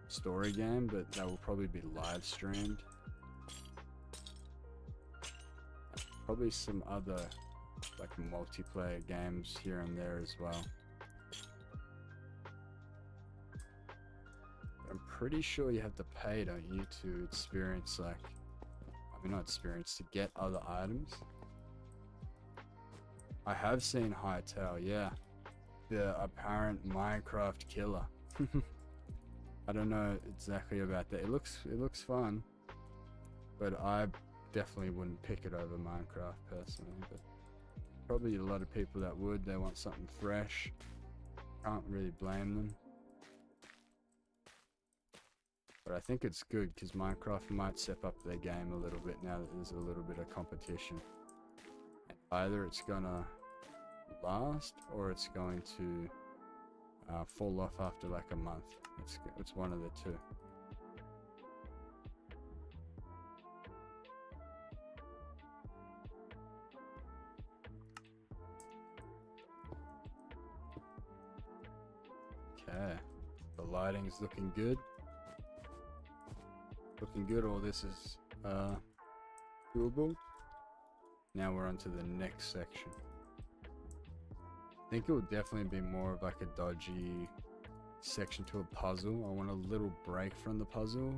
story game, but that will probably be live streamed. Probably some other like multiplayer games here and there as well. I'm pretty sure you have to pay, don't you, to experience like, I mean not experience, to get other items. I have seen Hytale, yeah. The apparent Minecraft killer. I don't know exactly about that. It looks fun, but I definitely wouldn't pick it over Minecraft personally. But probably a lot of people that would. They want something fresh. Can't really blame them. But I think it's good because Minecraft might step up their game a little bit now that there's a little bit of competition. Either it's gonna last or it's going to fall off after like a month. It's one of the two. Okay, the lighting is looking good. All this is doable. Now we're on to the next section. I think it would definitely be more of like a dodgy section to a puzzle. I want a little break from the puzzle.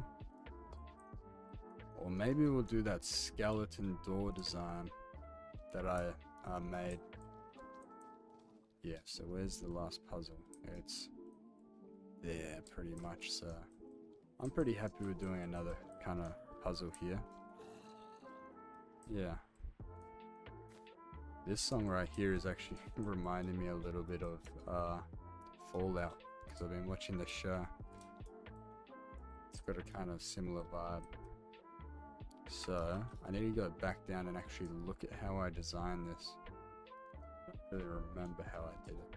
Or maybe we'll do that skeleton door design that I made. Yeah, so where's the last puzzle? It's there pretty much, so I'm pretty happy with doing another kind of puzzle here. Yeah. This song right here is actually reminding me a little bit of Fallout, because I've been watching the show. It's got a kind of similar vibe. So, I need to go back down and actually look at how I designed this. I don't really remember how I did it.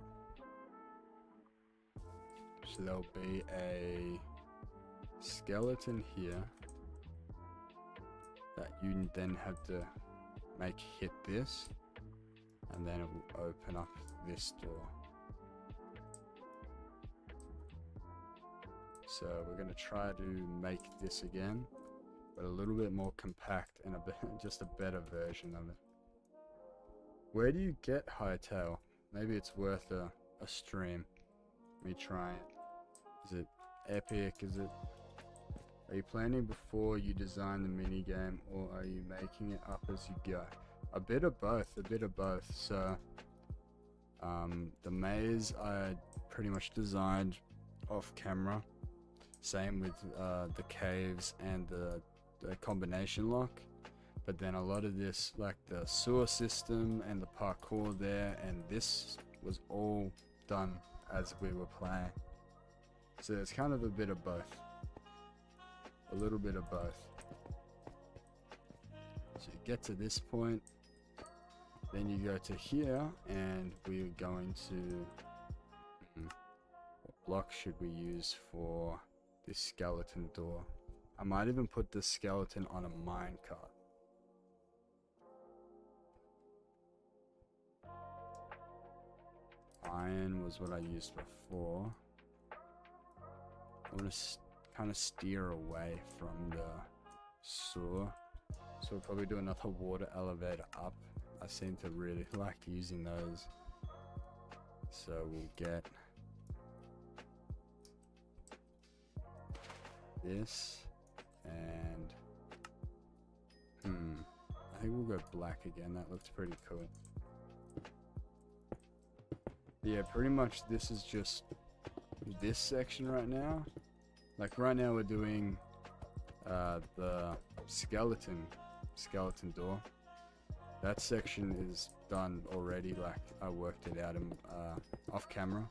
So there'll be a skeleton here that you then have to make hit this, and then it will open up this door. So we're going to try to make this again, but a little bit more compact and just a better version of it. Where do you get Hytale? Maybe it's worth a stream. Me try it. Is it epic? Are you planning before you design the mini game, or are you making it up as you go? A bit of both. So the maze I pretty much designed off camera. Same with the caves and the combination lock. But then a lot of this, like the sewer system and the parkour there, and this was all done as we were playing. So it's kind of a bit of both. A little bit of both. So you get to this point, then you go to here, and we're going to... what block should we use for this skeleton door? I might even put the skeleton on a minecart. Iron was what I used before. I want to kind of steer away from the sewer. So we'll probably do another water elevator up. I seem to really like using those. So we'll get this and I think we'll go black again. That looks pretty cool. Yeah, pretty much this is just this section right now. Like right now we're doing the skeleton door. That section is done already, like I worked it out in, off camera.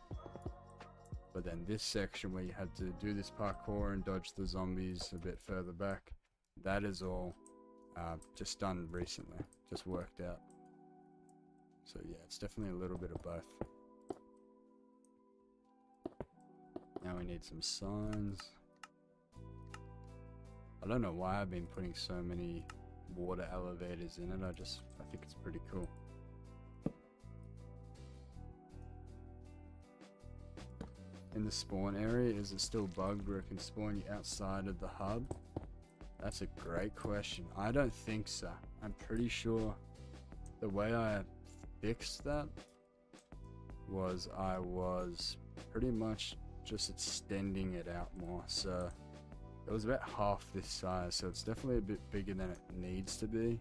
But then this section where you had to do this parkour and dodge the zombies a bit further back, that is all just done recently, just worked out. So yeah, it's definitely a little bit of both. Now we need some signs. I don't know why I've been putting so many water elevators in it. I think it's pretty cool. In the spawn area, is it still bugged where it can spawn you outside of the hub? That's a great question. I don't think so. I'm pretty sure the way I fixed that was I was pretty much just extending it out more. So it was about half this size, so it's definitely a bit bigger than it needs to be.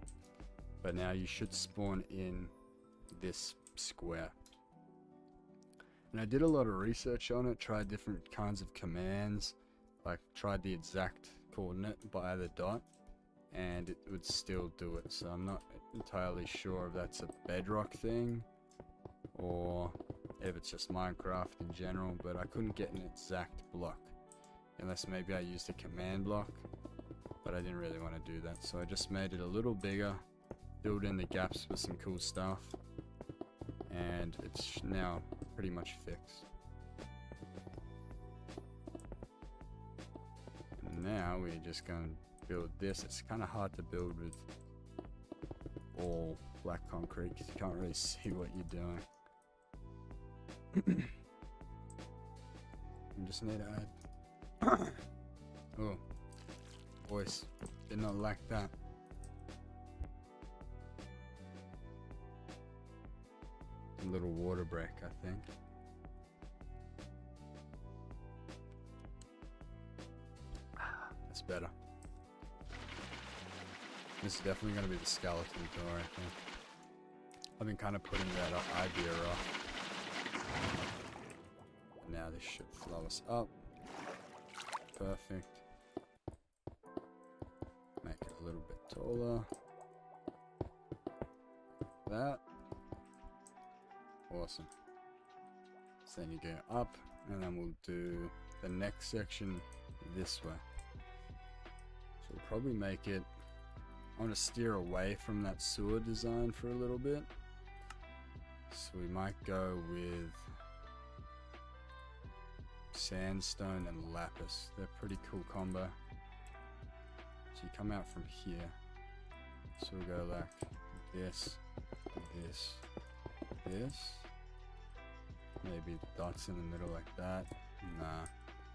But now you should spawn in this square. And I did a lot of research on it, tried different kinds of commands, like tried the exact coordinate by the dot, and it would still do it. So I'm not entirely sure if that's a Bedrock thing or if it's just Minecraft in general, but I couldn't get an exact block. Unless maybe I used a command block, but I didn't really want to do that. So I just made it a little bigger, filled in the gaps with some cool stuff, and it's now pretty much fixed. Now we're just going to build this. It's kind of hard to build with all black concrete because you can't really see what you're doing. You just need to add oh, voice did not like that. A little water break, I think. That's better. This is definitely going to be the skeleton door, I think. I've been kind of putting that idea off. Now this should flow us up. Perfect. Make it a little bit taller. That. Awesome. So then you go up, and then we'll do the next section this way. So we'll probably make it... I want to steer away from that sewer design for a little bit. So we might go with sandstone and lapis. They're a pretty cool combo. So you come out from here. So we'll go like this, this, this. Maybe dots in the middle like that. Nah.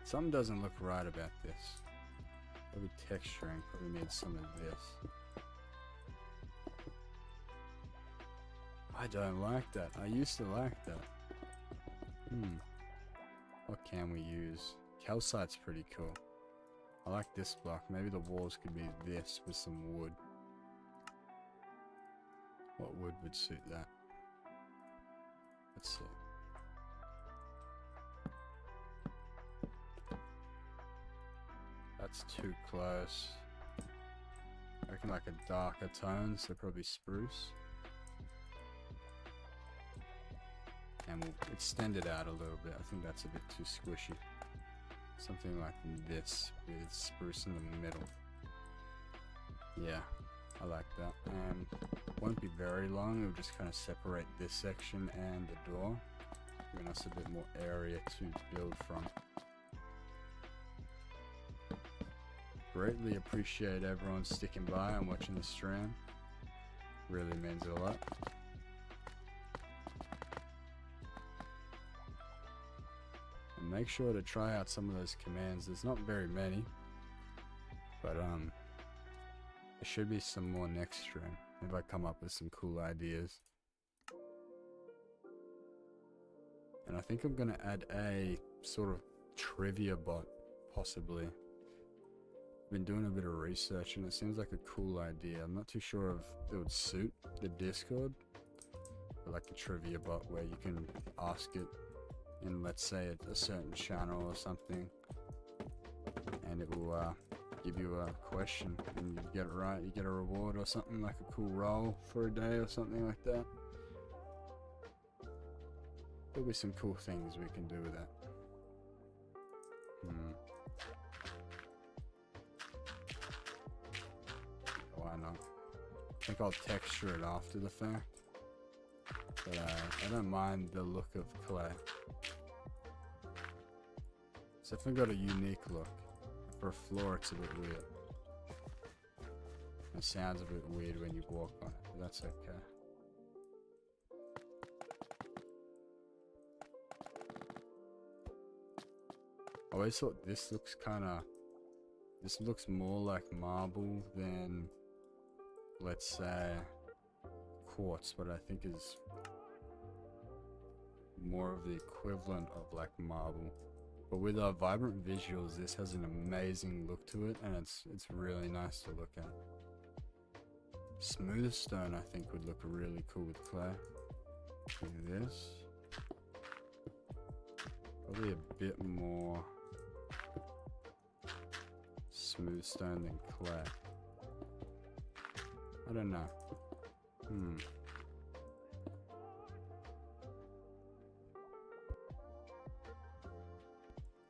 Something doesn't look right about this. Probably texturing. Probably need some of this. I don't like that. I used to like that. What can we use? Calcite's pretty cool. I like this block. Maybe the walls could be this with some wood. What wood would suit that? Let's see. That's too close. I reckon like a darker tone, so probably spruce. And we'll extend it out a little bit. I think that's a bit too squishy. something like this with spruce in the middle. Yeah, I like that. And won't be very long. It'll just kind of separate this section and the door, giving us a bit more area to build from. Greatly appreciate everyone sticking by and watching the stream. Really means a lot. And make sure to try out some of those commands. There's not very many, but there should be some more next stream if I come up with some cool ideas. And I think I'm gonna add a sort of trivia bot, possibly. Been doing a bit of research and it seems like a cool idea. I'm not too sure if it would suit the Discord, but like a trivia bot where you can ask it in, let's say, a certain channel or something, and it will give you a question, and you get it right, you get a reward or something, like a cool role for a day or something like that. There'll be some cool things we can do with that. Why not? I think I'll texture it after the fact, but I don't mind the look of clay. It's definitely got a unique look. For a floor, it's a bit weird. It sounds a bit weird when you walk on it, but that's okay. I always thought this looks this looks more like marble than, let's say, quartz, but I think is more of the equivalent of like marble. But with our vibrant visuals, this has an amazing look to it, and it's really nice to look at. Smooth stone, I think, would look really cool with clay. Like this. Probably a bit more smooth stone than clay. I don't know.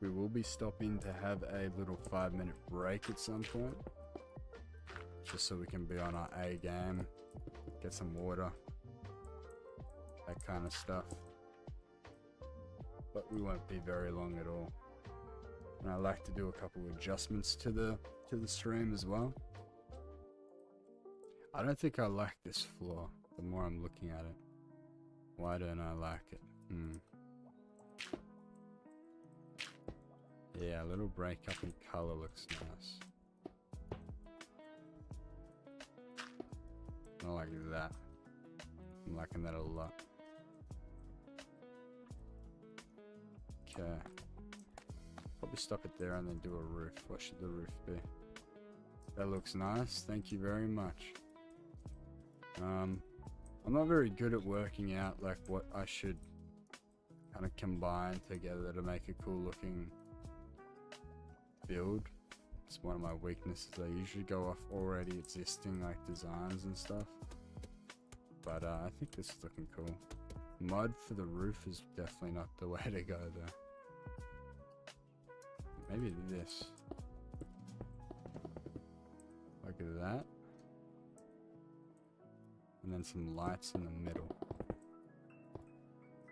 We will be stopping to have a little 5-minute break at some point, just so we can be on our A game, get some water, that kind of stuff. But we won't be very long at all. And I like to do a couple of adjustments to the stream as well. I don't think I like this floor the more I'm looking at it. Why don't I like it? Yeah, a little breakup in color looks nice. Not like that. I'm liking that a lot. Okay. Probably stop it there and then do a roof. What should the roof be? That looks nice. Thank you very much. I'm not very good at working out like what I should kind of combine together to make a cool looking build. It's one of my weaknesses. I usually go off already existing like designs and stuff, but I think this is looking cool. Mud for the roof is definitely not the way to go though. Maybe this, like that, and then some lights in the middle.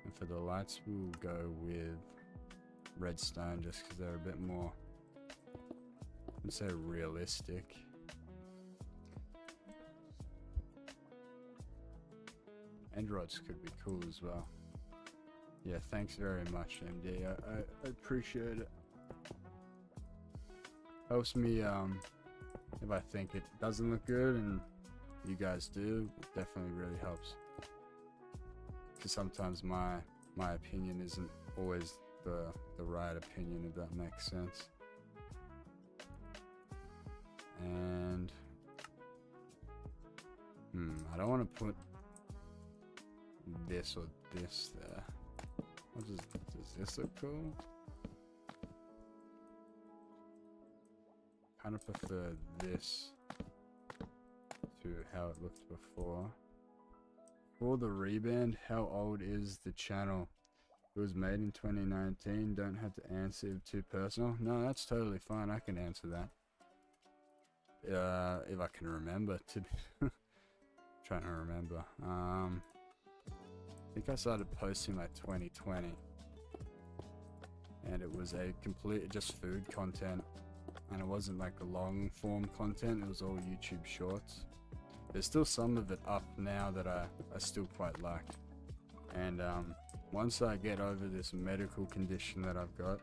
And for the lights we'll go with redstone just because they're a bit more, I'd say, realistic. End rods could be cool as well. Yeah, thanks very much, MD. I appreciate it. Helps me if I think it doesn't look good and you guys do. It definitely really helps. Because sometimes my opinion isn't always the right opinion, if that makes sense. And I don't want to put this or this there. Does this look cool? Kind of prefer this to how it looked before. For the reband, how old is the channel? It was made in 2019. Don't have to answer if too personal. No, that's totally fine. I can answer that. If I can remember to be trying to remember. I think I started posting like 2020. And it was a complete just food content. And it wasn't like a long form content, it was all YouTube shorts. There's still some of it up now that I still quite like. And once I get over this medical condition that I've got,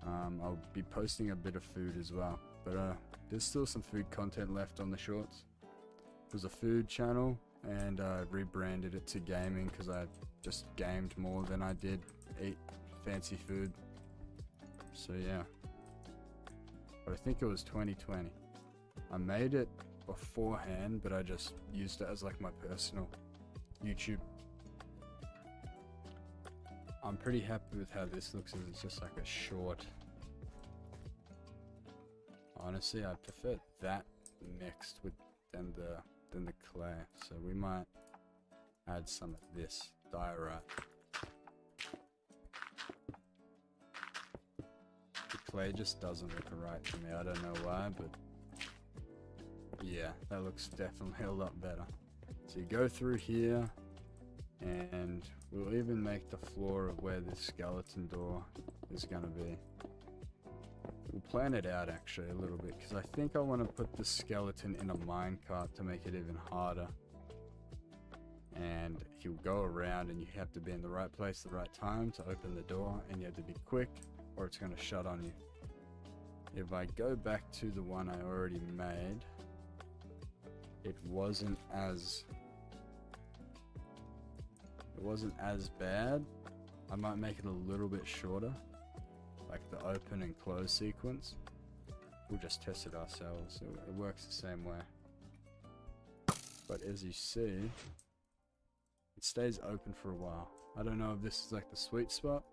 I'll be posting a bit of food as well. But there's still some food content left on the shorts. It was a food channel and I rebranded it to gaming because I just gamed more than I did eat fancy food. So yeah. But I think it was 2020. I made it beforehand, but I just used it as like my personal YouTube. I'm pretty happy with how this looks, as it's just like a short. Honestly, I prefer that mixed with than the clay. So we might add some of this diorite. The clay just doesn't look right to me. I don't know why, but yeah, that looks definitely a lot better. So you go through here, and we'll even make the floor of where this skeleton door is gonna be. We'll plan it out actually a little bit, because I think I want to put the skeleton in a minecart to make it even harder. And he'll go around and you have to be in the right place at the right time to open the door, and you have to be quick or it's going to shut on you. If I go back to the one I already made, it wasn't as bad. I might make it a little bit shorter, like the open and close sequence. We'll just test it ourselves. It works the same way. But as you see, it stays open for a while. I don't know if this is like the sweet spot.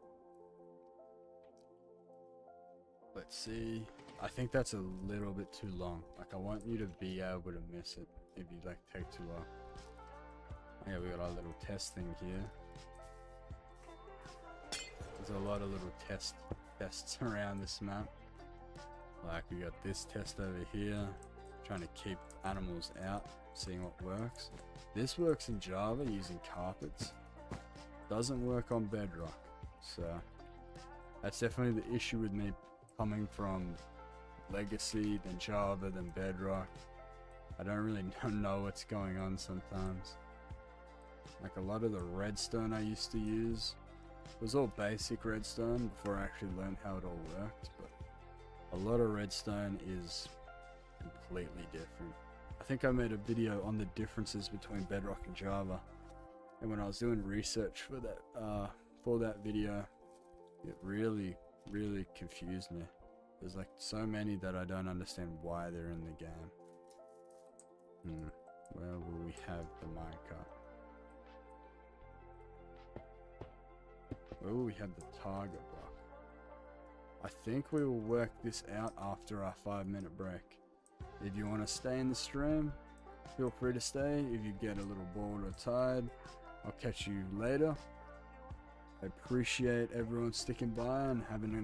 Let's see. I think that's a little bit too long. Like, I want you to be able to miss it if you like take too long. Yeah, we got our little test thing here. There's a lot of little tests around this map. Like, we got this test over here, trying to keep animals out, seeing what works. This works in Java using carpets. Doesn't work on Bedrock. So that's definitely the issue with me coming from Legacy, then Java, then Bedrock. I don't really know what's going on sometimes. Like, a lot of the redstone I used to use was all basic redstone before I actually learned how it all worked, but a lot of redstone is completely different. I think I made a video on the differences between Bedrock and Java, and when I was doing research for that video, it really confused me. There's like so many that I don't understand why they're in the game. Where will we have the minecart? Where will we have the target block? I think we will work this out after our 5-minute break. If you want to stay in the stream, feel free to stay. If you get a little bored or tired, I'll catch you later. I appreciate everyone sticking by and having a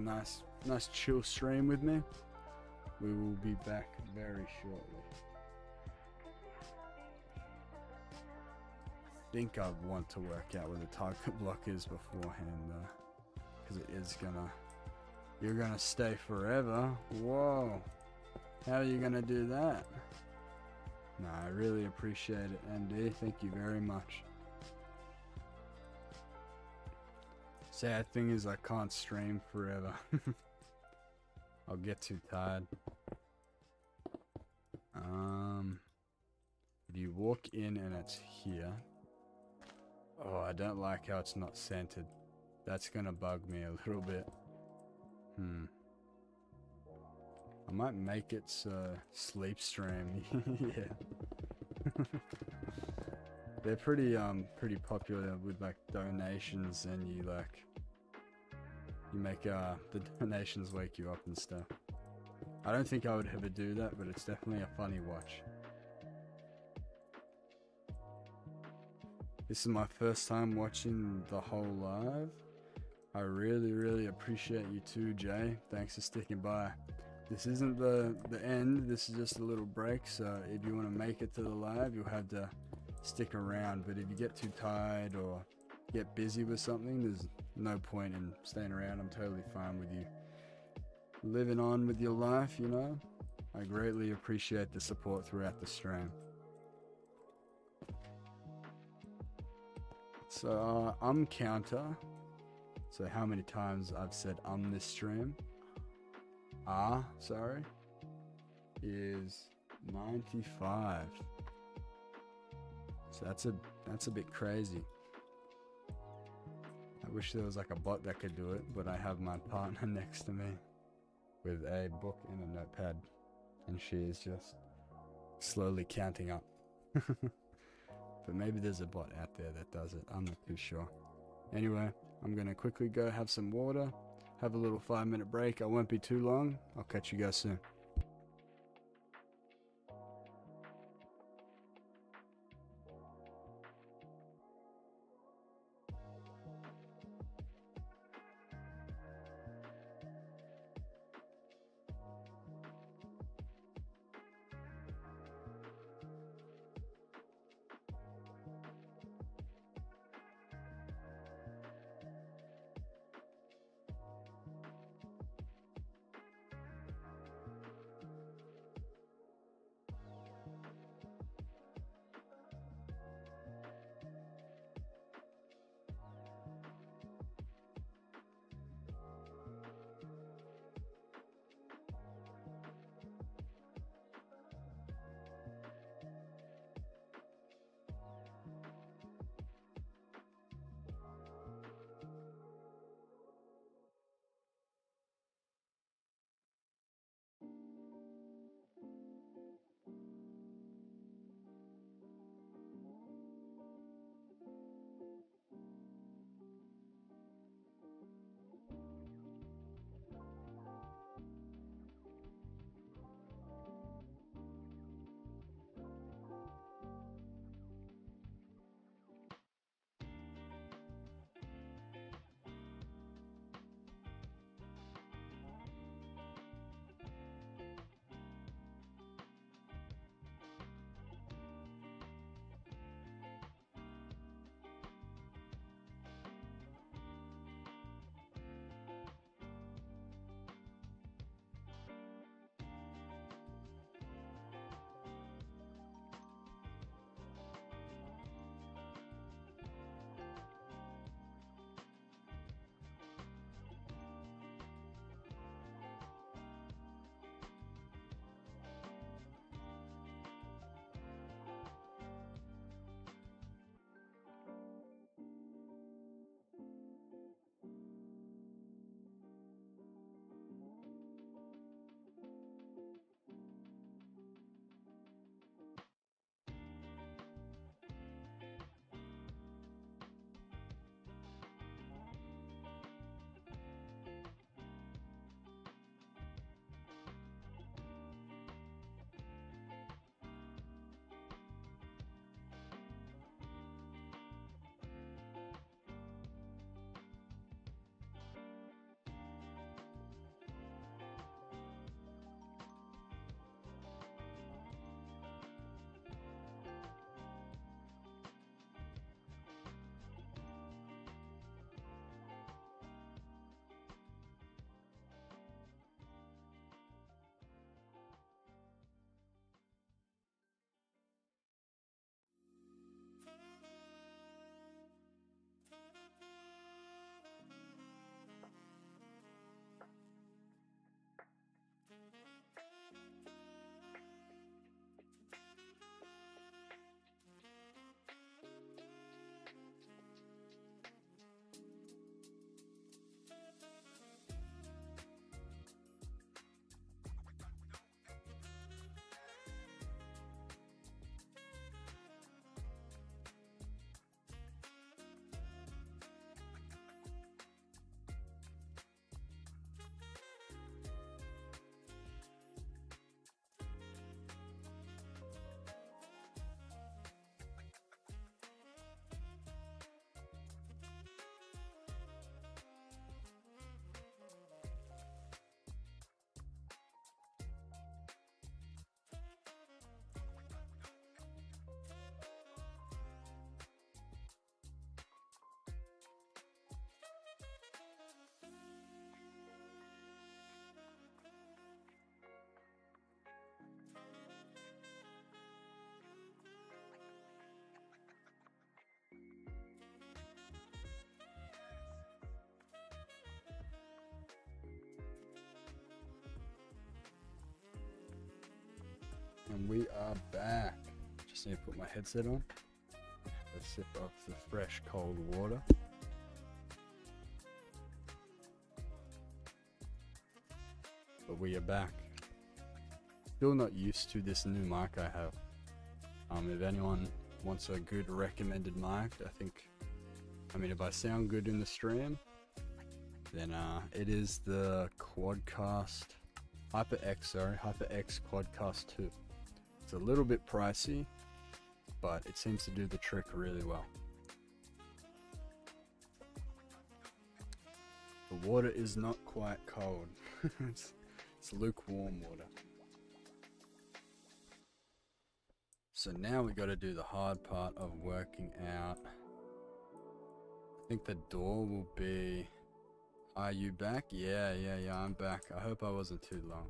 nice chill stream with me. We will be back very shortly. I think I want to work out where the target block is beforehand though, because it is you're gonna stay forever. Whoa, how are you gonna do that? No, I really appreciate it, ND. Thank you very much. Sad thing is I can't stream forever. I'll get too tired. If you walk in and it's here. Oh, I don't like how it's not centered. That's gonna bug me a little bit. I might make it so sleep stream. Yeah. They're pretty popular with like donations, and you make the donations wake you up and stuff. I don't think I would ever do that, but it's definitely a funny watch. This is my first time watching the whole live. I really appreciate you too, Jay. Thanks for sticking by. This isn't the end, this is just a little break, so if you want to make it to the live, you'll have to stick around. But if you get too tired or get busy with something, there's no point in staying around. I'm totally fine with you living on with your life, you know. I greatly appreciate the support throughout the stream. So counter. So how many times I've said this stream? Sorry, is 95. So that's a bit crazy. I wish there was like a bot that could do it, but I have my partner next to me with a book and a notepad, and she is just slowly counting up. But maybe there's a bot out there that does it. I'm not too sure. Anyway, I'm gonna quickly go have some water, have a little 5-minute break. I won't be too long. I'll catch you guys soon. And we are back. Just need to put my headset on. A sip of the fresh cold water. But we are back. Still not used to this new mic I have. If anyone wants a good recommended mic, if I sound good in the stream, then it is the Quadcast HyperX Quadcast 2. It's a little bit pricey, but it seems to do the trick really well. The water is not quite cold. it's lukewarm water. So now we got to do the hard part of working out. I think the door will be... Are you back? Yeah, I'm back. I hope I wasn't too long.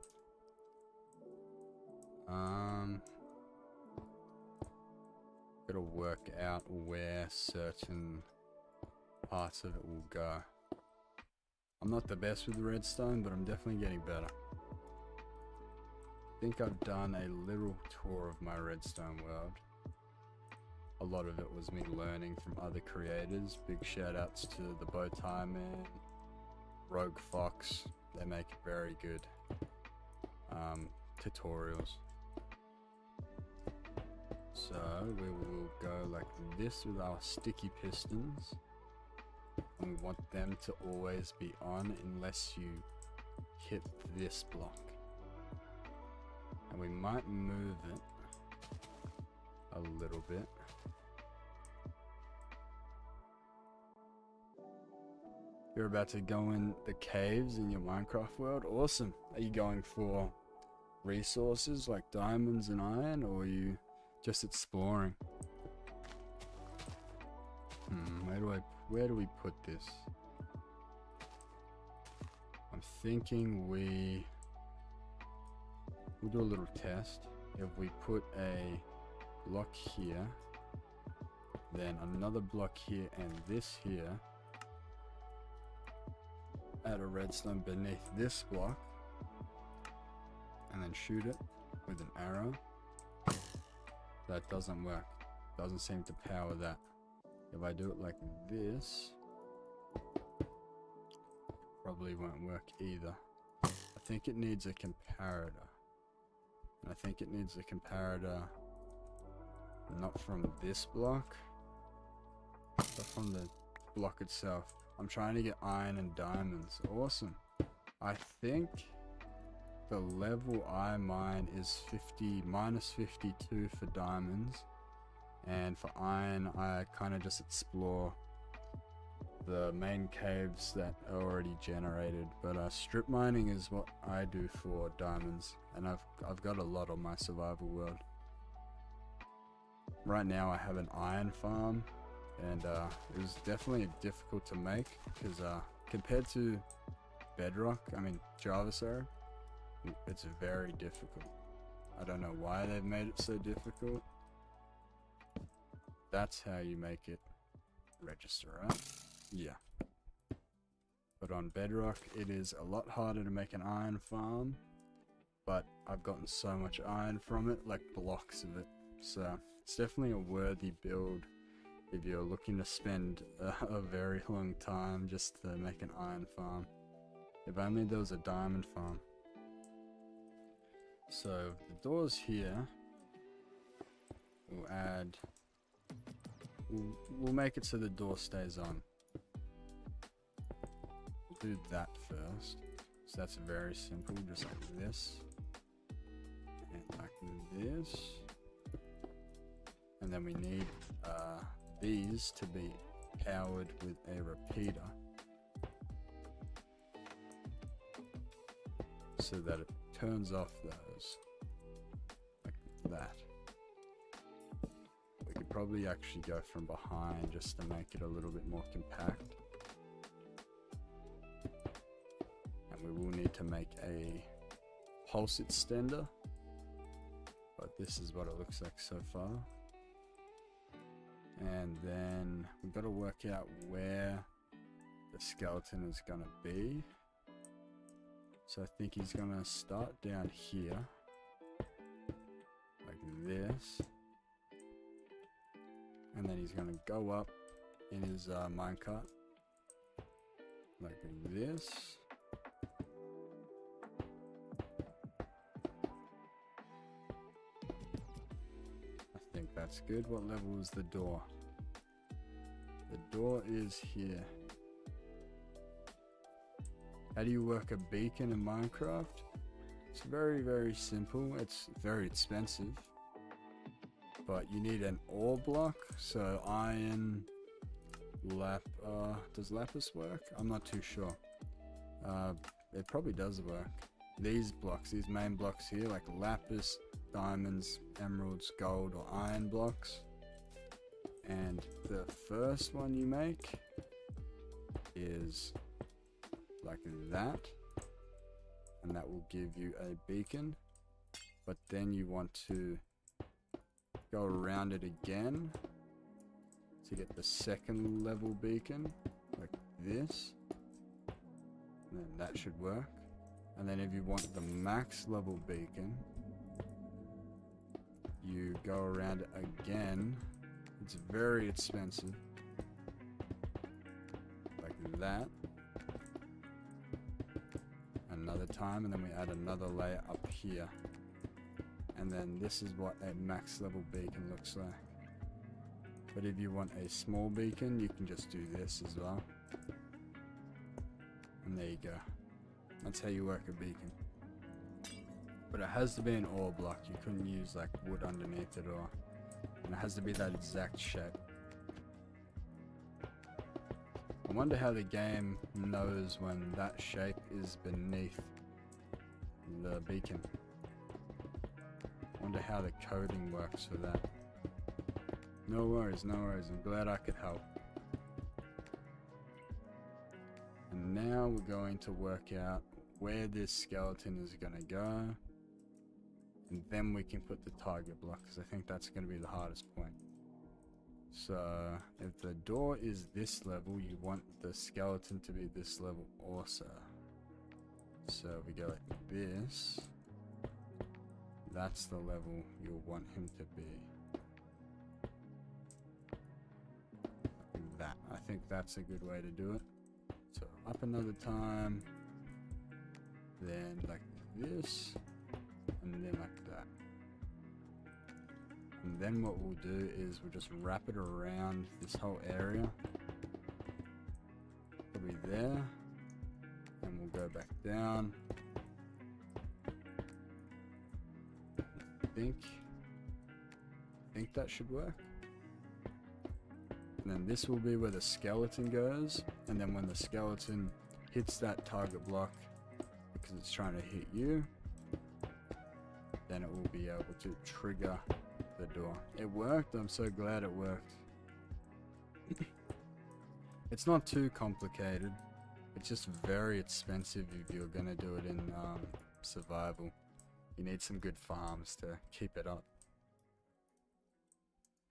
Gotta work out where certain parts of it will go. I'm not the best with redstone, but I'm definitely getting better. I think I've done a little tour of my redstone world. A lot of it was me learning from other creators. Big shout outs to the Bowtie Man, Rogue Fox. They make very good tutorials. So we will go like this with our sticky pistons, and we want them to always be on unless you hit this block. And we might move it a little bit. You're about to go in the caves in your Minecraft world? Awesome. Are you going for resources like diamonds and iron, or are you just exploring? Where do we put this? I'm thinking we'll do a little test. If we put a block here, then another block here, and this here, add a redstone beneath this block, and then shoot it with an arrow. That doesn't work. Doesn't seem to power that. If I do it like this, probably won't work either. I think it needs a comparator. And I think it needs a comparator not from this block, but from the block itself. I'm trying to get iron and diamonds. Awesome. I think the level I mine is minus 52 for diamonds, and for iron I kind of just explore the main caves that are already generated. But strip mining is what I do for diamonds, and I've got a lot on my survival world. Right now I have an iron farm, and it was definitely difficult to make because compared to Java, sorry, it's very difficult. I don't know why they've made it so difficult. That's how you make it register, right? Yeah. But on Bedrock, it is a lot harder to make an iron farm, but I've gotten so much iron from it, like blocks of it. So it's definitely a worthy build if you're looking to spend a very long time just to make an iron farm. If only there was a diamond farm. So the doors here, we'll make it so the door stays on. Do that first. So that's very simple, just like this. And like this. And then we need these to be powered with a repeater, so that it turns off those like that. We could probably actually go from behind just to make it a little bit more compact. And we will need to make a pulse extender, but this is what it looks like so far. And then we've got to work out where the skeleton is going to be. So I think he's going to start down here, this. And then he's gonna go up in his minecart like this. I think that's good. What level is the door? The door is here. How do you work a beacon in Minecraft? It's very, very simple. It's very expensive, but you need an ore block. So iron, does lapis work? I'm not too sure. It probably does work. These blocks, these main blocks here, like lapis, diamonds, emeralds, gold, or iron blocks. And the first one you make is like that, and that will give you a beacon. But then you want to go around it again to get the second level beacon, like this, and then that should work. And then if you want the max level beacon, you go around it again. It's very expensive, like that. Another time, and then we add another layer up here, and then this is what a max level beacon looks like. But if you want a small beacon, you can just do this as well, and there you go. That's how you work a beacon. But it has to be an ore block. You couldn't use like wood underneath it, or and it has to be that exact shape. I wonder how the game knows when that shape is beneath the beacon. I wonder how the coding works for that. No worries, no worries. I'm glad I could help. And now we're going to work out where this skeleton is going to go. And then we can put the target block, because I think that's going to be the hardest point. So if the door is this level, you want the skeleton to be this level also. So we go like this. That's the level you'll want him to be. Like that. I think that's a good way to do it. So up another time. Then like this. And then like that. And then what we'll do is we'll just wrap it around this whole area. Probably there. And we'll go back down. I think that should work. And then this will be where the skeleton goes. And then when the skeleton hits that target block, because it's trying to hit you, then it will be able to trigger the door. It worked. I'm so glad it worked. It's not too complicated. It's just very expensive if you're gonna do it in survival. You need some good farms to keep it up.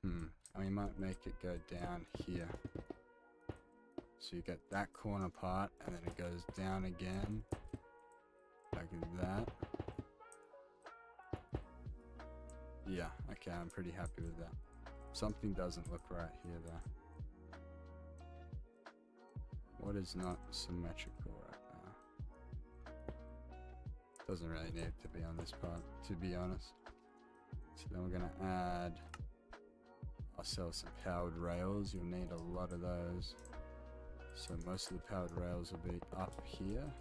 And we might make it go down here. So you get that corner part, and then it goes down again, like that. Yeah, okay, I'm pretty happy with that. Something doesn't look right here though. What is not symmetrical right now? Doesn't really need to be on this part, to be honest. So then we're gonna add ourselves some powered rails. You'll need a lot of those. So most of the powered rails will be up here.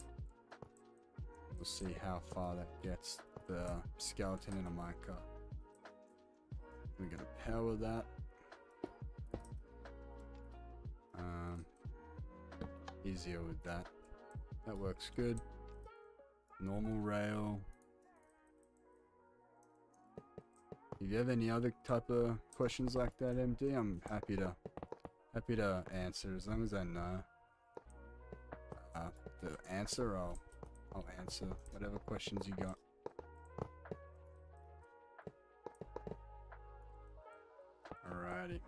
We'll see how far that gets the skeleton in a minecart. We're gonna power that. Easier with that. That works good. Normal rail. If you have any other type of questions like that, MD, I'm happy to answer as long as I know the answer. I'll answer whatever questions you got. Alrighty.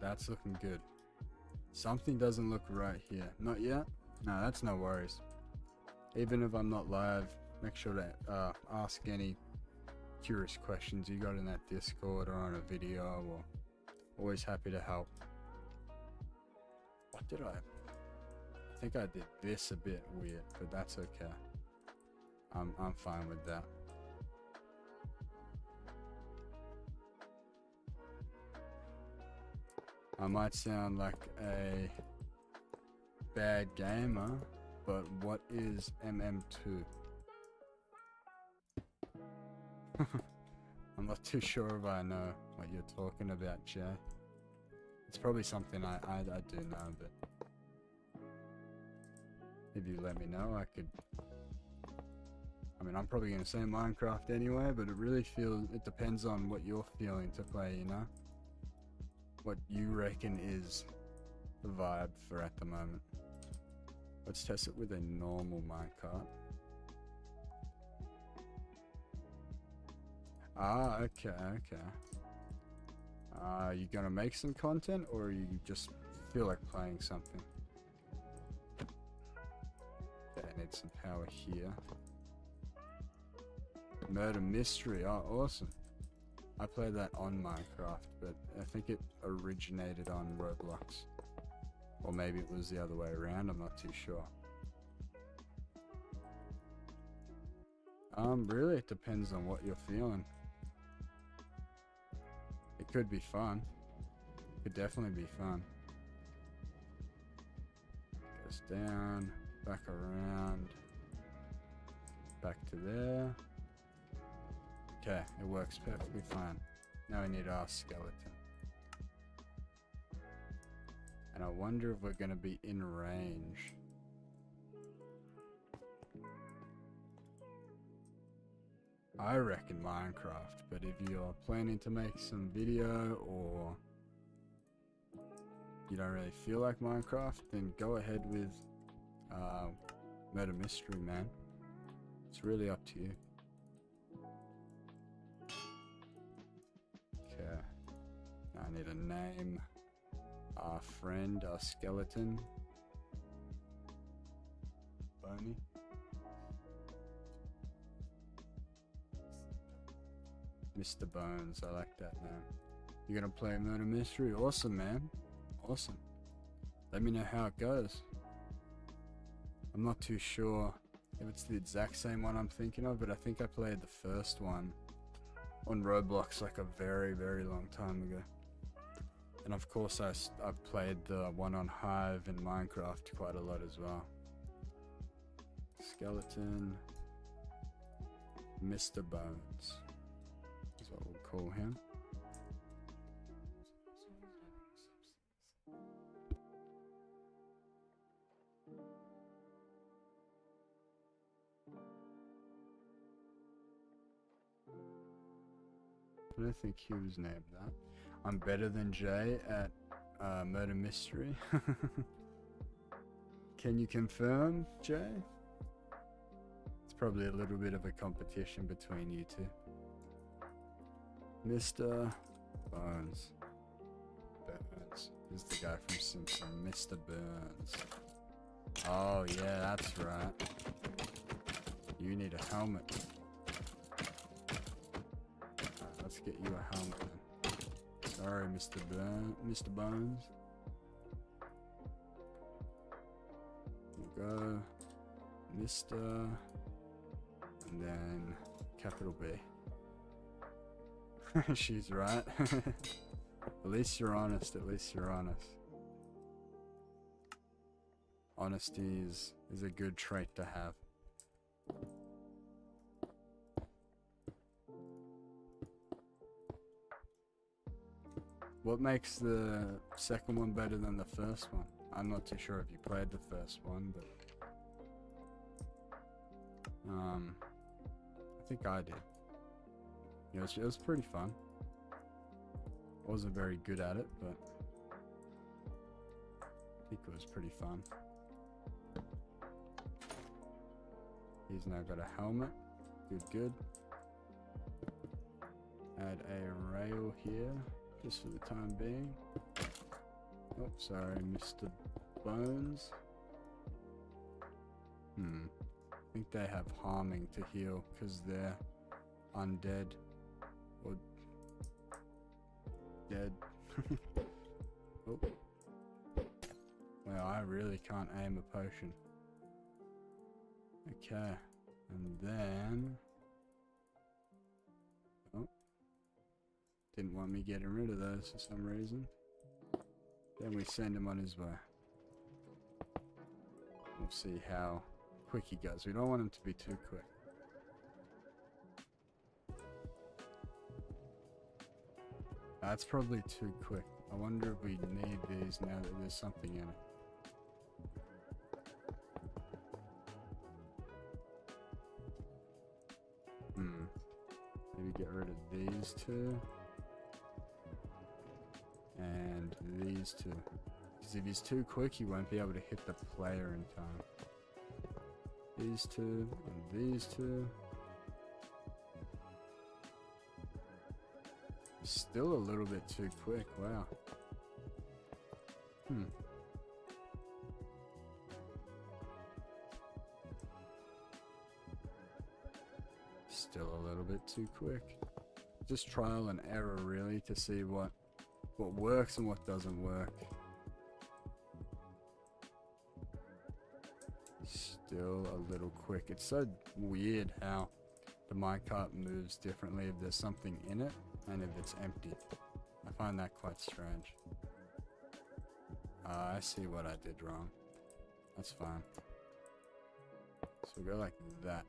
That's looking good. Something doesn't look right here. Not yet? No, that's no worries. Even if I'm not live make sure to ask any curious questions you got in that Discord or on a video, or always happy to help. What did I think I did this a bit weird, but that's okay. I'm fine with that. I might sound like a bad gamer, but what is MM2? I'm not too sure if I know what you're talking about, Jay. It's probably something I do know, but if you let me know, I could. I mean, I'm probably gonna say Minecraft anyway, but it depends on what you're feeling to play, you know? What you reckon is the vibe for at the moment. Let's test it with a normal minecart. Ah, okay. You gonna make some content, or you just feel like playing something? Okay, I need some power here. Murder Mystery, oh awesome. I played that on Minecraft, but I think it originated on Roblox. Or maybe it was the other way around, I'm not too sure. Really it depends on what you're feeling. It could be fun. It could definitely be fun. Goes down, back around, back to there. Okay, it works perfectly fine. Now we need our skeleton. And I wonder if we're going to be in range. I reckon Minecraft, but if you're planning to make some video or you don't really feel like Minecraft, then go ahead with Murder Mystery, man. It's really up to you. Okay, I need a name. Our friend, our skeleton. Boney. Mr. Bones, I like that name. You're gonna play Murder Mystery? Awesome, man. Awesome. Let me know how it goes. I'm not too sure if it's the exact same one I'm thinking of, but I think I played the first one on Roblox like a very, very long time ago. And of course I've played the one on Hive in Minecraft quite a lot as well. Skeleton. Mr. Bones is what we'll call him. I don't think he was named that. I'm better than Jay at Murder Mystery. Can you confirm, Jay? It's probably a little bit of a competition between you two. Mr. Bones. Burns. This is the guy from Simpson. Mr. Burns. Oh yeah, that's right. You need a helmet. Let's get you a helmet then. Sorry, Mr. Bones. We'll go Mr. and then capital B. She's right. At least you're honest, at least you're honest. Honesty is a good trait to have. What makes the second one better than the first one? I'm not too sure if you played the first one, but I think I did. It was pretty fun. I wasn't very good at it, but I think it was pretty fun. He's now got a helmet. Good. Add a rail here, just for the time being. Oh, sorry, Mr. Bones. think they have harming to heal because they're undead or dead. Oh. Well, I really can't aim a potion. Okay, and then... Oh. Didn't want me getting rid of those for some reason. Then we send him on his way. We'll see how quick he goes. We don't want him to be too quick. That's probably too quick. I wonder if we need these now that there's something in it. Maybe get rid of these two. And these two. Because if he's too quick, he won't be able to hit the player in time. These two and these two. Still a little bit too quick, wow. Still a little bit too quick. Just trial and error really to see what works and what doesn't work. Still a little quick. It's so weird how the minecart moves differently if there's something in it and if it's empty. I find that quite strange. I see what I did wrong. That's fine. So we go like that.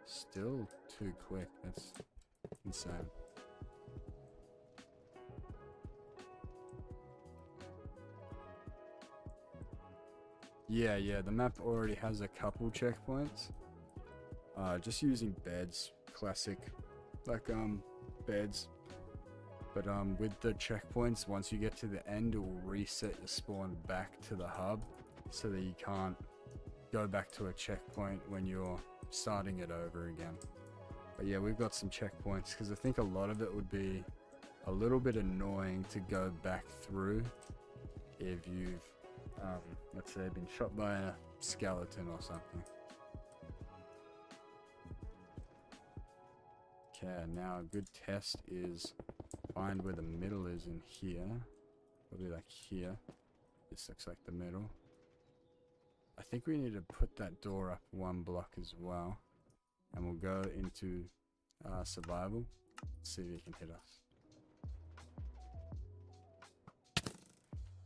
Still too quick. That's insane. Yeah, the map already has a couple checkpoints. Just using beds, classic, like beds. But with the checkpoints, once you get to the end, it will reset your spawn back to the hub, so that you can't go back to a checkpoint when you're starting it over again. But yeah, we've got some checkpoints because I think a lot of it would be a little bit annoying to go back through if you've let's say been shot by a skeleton or something. Okay, now a good test is find where the middle is in here. Probably like here. This looks like the middle. I think we need to put that door up one block as well. And we'll go into survival. See if he can hit us.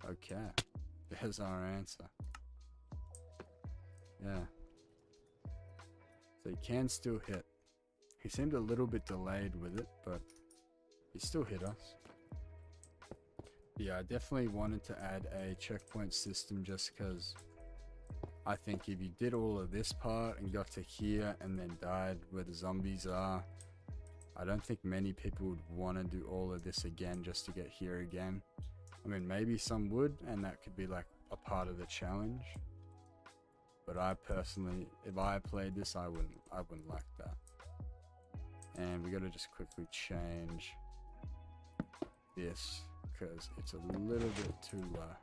Okay. There's our answer. Yeah. So he can still hit. He seemed a little bit delayed with it, but he still hit us. Yeah, I definitely wanted to add a checkpoint system just because I think if you did all of this part and got to here and then died where the zombies are, I don't think many people would want to do all of this again just to get here again. I mean, maybe some would, and that could be like a part of the challenge. But I personally, if I played this, I wouldn't like that. And we gotta just quickly change this because it's a little bit too low.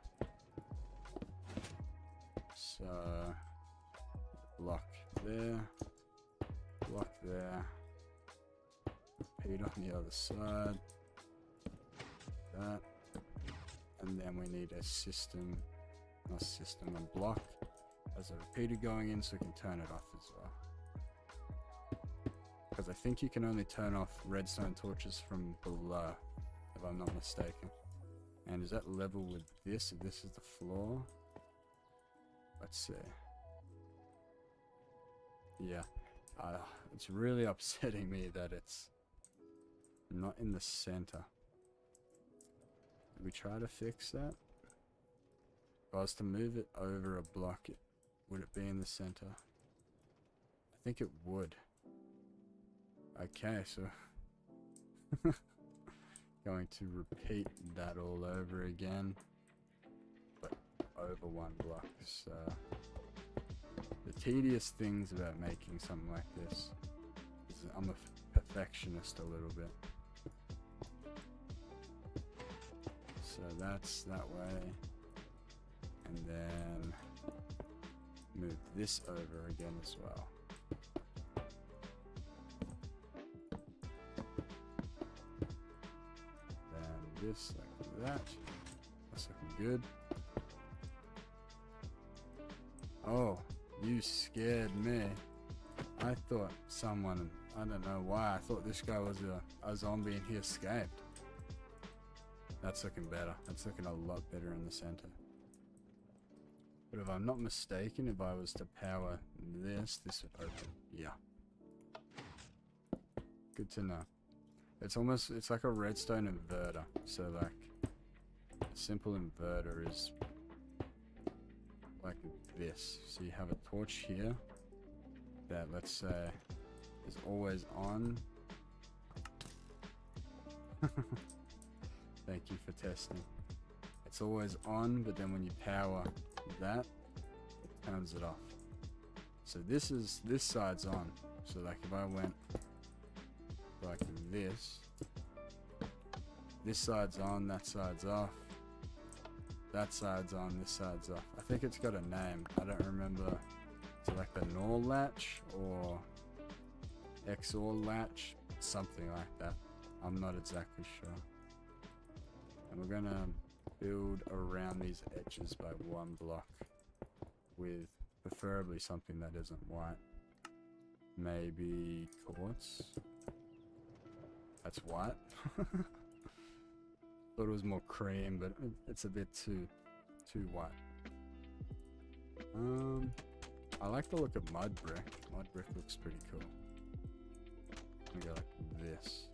So block there, block there, repeat on the other side, that, and then we need a system, not system, a block as a repeater going in so we can turn it off as well. Because I think you can only turn off redstone torches from below, if I'm not mistaken. And is that level with this, if this is the floor? Let's see. Yeah, it's really upsetting me that it's not in the center. Did we try to fix that? If I was to move it over a block, would it be in the center? I think it would. Okay, so going to repeat that all over again, but over one block. So the tedious things about making something like this is I'm a perfectionist a little bit. So that's that way, and then move this over again as well. And this like that. That's looking good. Oh, you scared me. I thought someone, I don't know why, I thought this guy was a zombie and he escaped. That's looking better. That's looking a lot better in the center. But if I'm not mistaken, if I was to power this would open. Yeah. Good to know. It's like a redstone inverter. So like, a simple inverter is like this. So you have a torch here that, let's say, is always on. Thank you for testing. It's always on, but then when you power that, it turns it off. So this side's on. So like if I went like this side's on, that side's off. That side's on, this side's off. I think it's got a name. I don't remember. Is it like the NOR latch or XOR latch? Something like that. I'm not exactly sure. And we're gonna build around these edges by one block with preferably something that isn't white. Maybe quartz. That's white. Thought it was more cream, but it's a bit too white. I like the look of mud brick. Mud brick looks pretty cool. We go like this.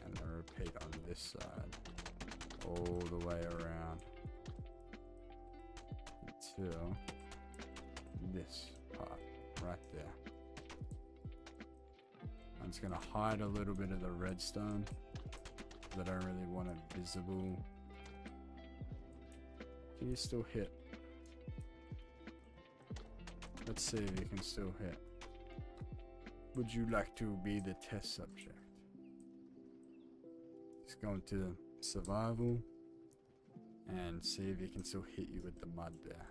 And then repeat on this side. All the way around. Until this part right there. I'm just gonna hide a little bit of the redstone because I don't really want it visible. Can you still hit? Let's see if you can still hit. Would you like to be the test subject? Just go into survival and see if he can still hit you with the mud there.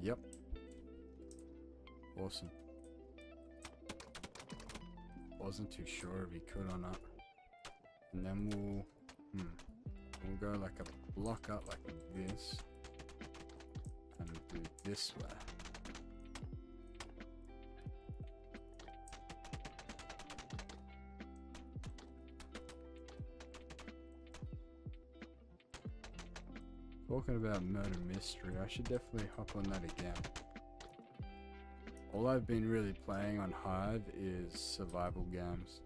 Yep. Awesome. Wasn't too sure if he could or not. And then we'll go like a block up like this and do this way. Talking about murder mystery, I should definitely hop on that again. All I've been really playing on Hive is survival games.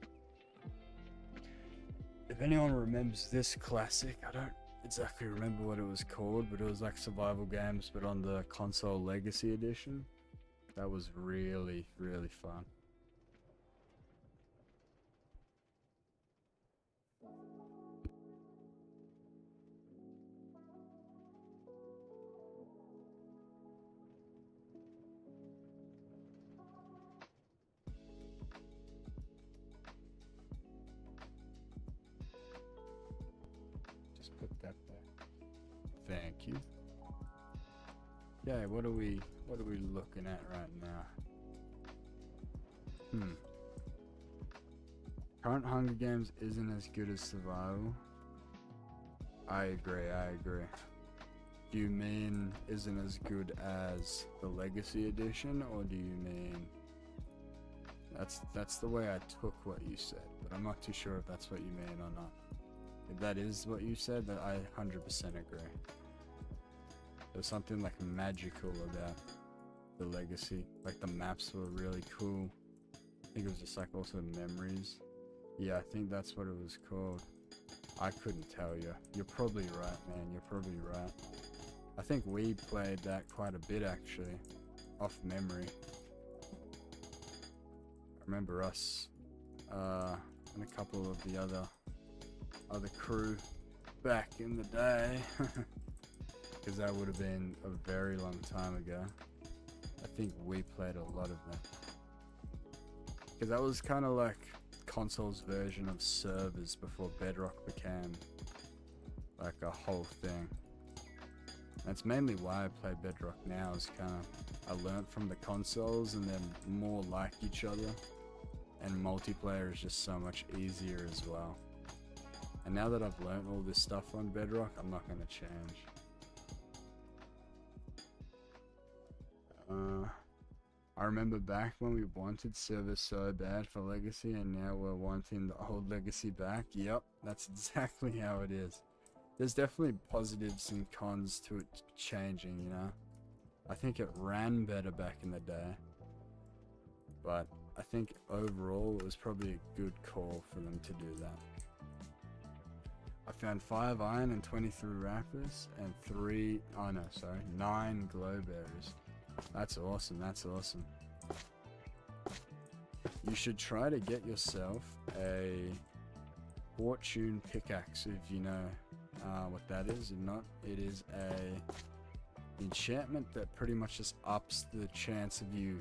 If anyone remembers this classic, I don't exactly remember what it was called, but it was like survival games, but on the console Legacy Edition. That was really, really fun. Put that there. Thank you. Okay, what are we looking at right now? Current Hunger Games isn't as good as survival. I agree. Do you mean isn't as good as the Legacy Edition, or do you mean that's the way I took what you said, but I'm not too sure if that's what you mean or not. If that is what you said, then I 100% agree. There's something like magical about the Legacy. Like the maps were really cool. I think it was just like also memories. Yeah, I think that's what it was called. I couldn't tell you. You're probably right, man. You're probably right. I think we played that quite a bit actually, off memory. I remember us and a couple of the other crew back in the day, because that would have been a very long time ago. I think we played a lot of that, because that was kind of like console's version of servers before Bedrock became like a whole thing. That's mainly why I play Bedrock now, is kind of, I learned from the consoles and they're more like each other, and multiplayer is just so much easier as well. And now that I've learned all this stuff on Bedrock, I'm not going to change. I remember back when we wanted servers so bad for Legacy, and now we're wanting the old Legacy back. Yep, that's exactly how it is. There's definitely positives and cons to it changing, you know. I think it ran better back in the day, but I think overall it was probably a good call for them to do that. I found 5 iron and 23 wrappers and 9 glow berries. That's awesome, that's awesome. You should try to get yourself a fortune pickaxe if you know what that is. If not, it is a enchantment that pretty much just ups the chance of you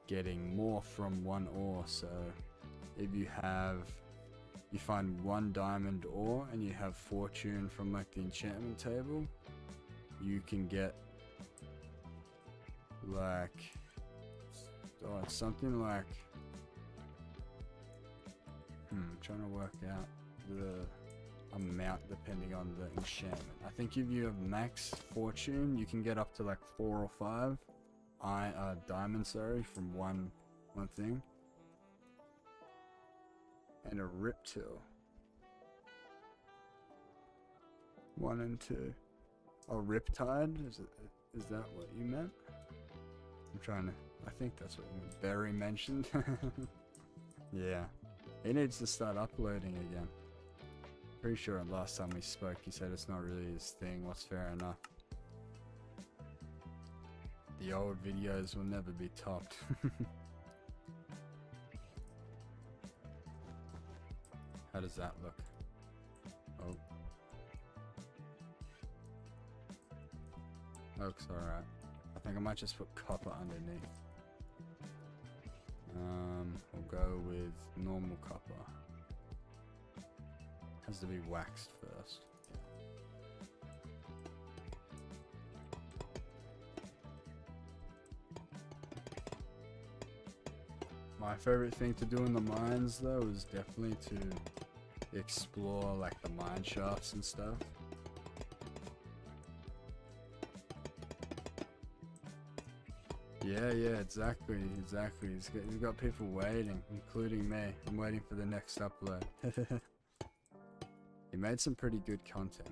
getting more from one ore. So if you find 1 diamond ore and you have fortune from like the enchantment table, you can get like, oh, it's something like, I'm trying to work out the amount depending on the enchantment. I think if you have max fortune, you can get up to like 4 or 5 diamonds, sorry, from one thing. And a riptil. 1 and 2. Oh, riptide? Is that what you meant? I think that's what you meant. Barry mentioned. Yeah. He needs to start uploading again. Pretty sure last time we spoke he said it's not really his thing. What's fair enough. The old videos will never be topped. How does that look? Oh. Looks alright. I think I might just put copper underneath. We'll go with normal copper. Has to be waxed first. My favorite thing to do in the mines though is definitely to explore like the mine shafts and stuff. Yeah, exactly. He's got people waiting, including me. I'm waiting for the next upload. He made some pretty good content.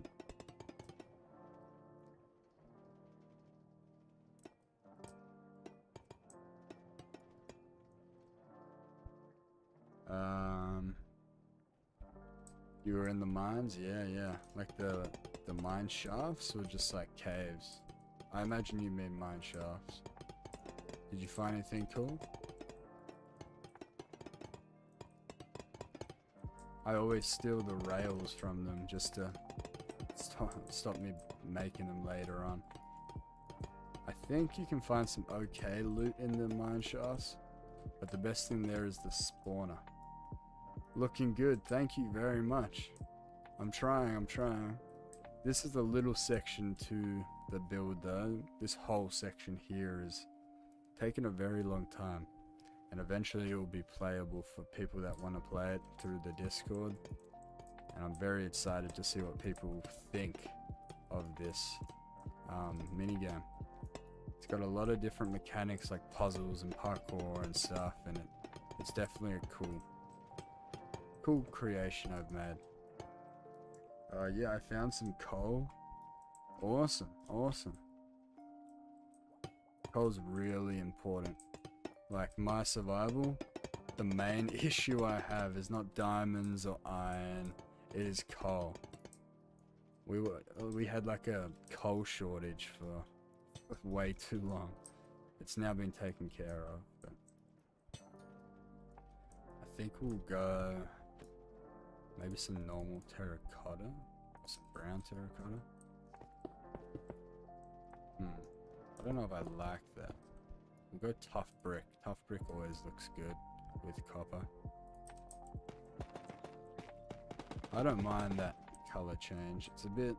You were in the mines? Yeah. Like the mine shafts or just like caves? I imagine you mean mine shafts. Did you find anything cool? I always steal the rails from them just to stop me making them later on. I think you can find some okay loot in the mine shafts, but the best thing there is the spawner. Looking good, thank you very much. I'm trying. This is a little section to the build though. This whole section here is taking a very long time, and eventually it will be playable for people that want to play it through the Discord, and I'm very excited to see what people think of this minigame. It's got a lot of different mechanics like puzzles and parkour and stuff, and it's definitely a cool creation I've made. Yeah, I found some coal. Awesome. Coal's really important. Like my survival, the main issue I have is not diamonds or iron, it is coal. We had like a coal shortage for way too long. It's now been taken care of, but I think we'll go maybe some normal terracotta, some brown terracotta. I don't know if I like that. We'll go tough brick. Tough brick always looks good with copper. I don't mind that color change. It's a bit,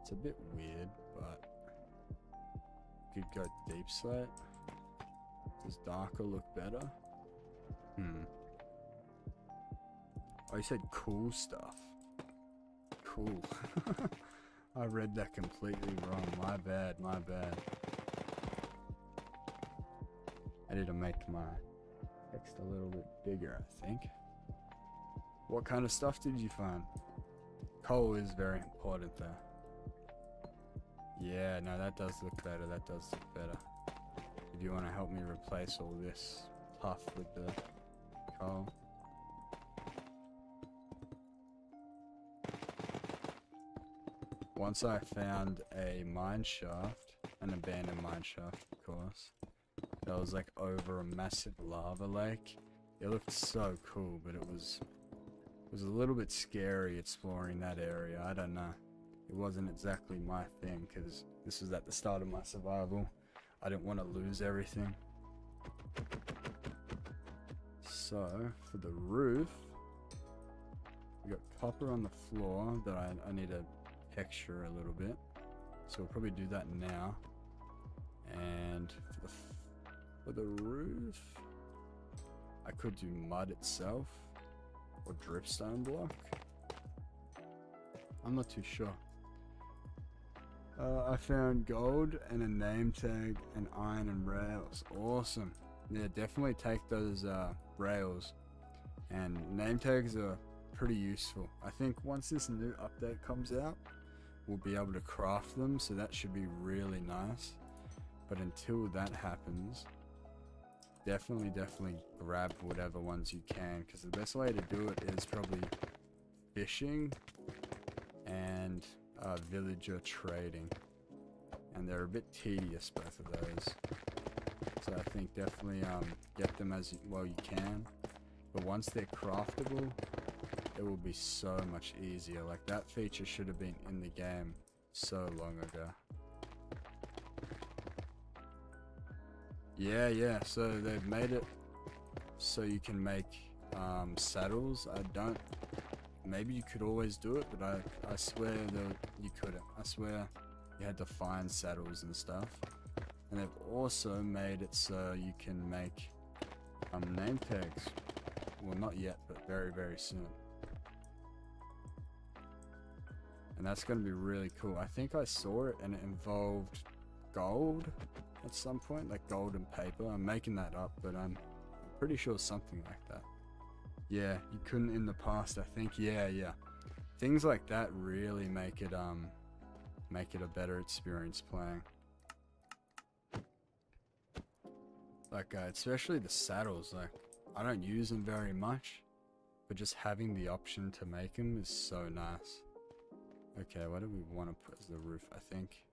it's a bit weird, but could go deep slate. Does darker look better? Oh, you said cool stuff. Cool. I read that completely wrong. My bad, my bad. I need to make my text a little bit bigger, I think. What kind of stuff did you find? Coal is very important there. Yeah, no, that does look better. That does look better. If you want to help me replace all this puff with the coal. Once I found a mine shaft, an abandoned mine shaft, of course, that was like over a massive lava lake. It looked so cool, but it was a little bit scary exploring that area. I don't know. It wasn't exactly my thing because this was at the start of my survival. I didn't want to lose everything. So for the roof, we got copper on the floor that I need to texture a little bit. So we'll probably do that now. And for the roof, I could do mud itself or dripstone block. I'm not too sure. I found gold and a name tag and iron and rails. Awesome. Yeah, definitely take those rails, and name tags are pretty useful. I think once this new update comes out, we'll be able to craft them, so that should be really nice. But until that happens, definitely grab whatever ones you can, because the best way to do it is probably fishing and villager trading, and they're a bit tedious, both of those. So I think definitely get them as well you can, but once they're craftable, it will be so much easier. Like, that feature should have been in the game so long ago. Yeah, so they've made it so you can make saddles. Maybe you could always do it, but I swear that you couldn't. I swear you had to find saddles and stuff. And they've also made it so you can make name tags. Well, not yet, but very soon. And that's going to be really cool. I think I saw it and it involved gold at some point, like gold and paper. I'm making that up, but I'm pretty sure something like that. Yeah, you couldn't in the past, I think. Yeah. Things like that really make it a better experience playing. Like especially the saddles. Like, I don't use them very much, but just having the option to make them is so nice. Okay, what do we want to put as the roof? I think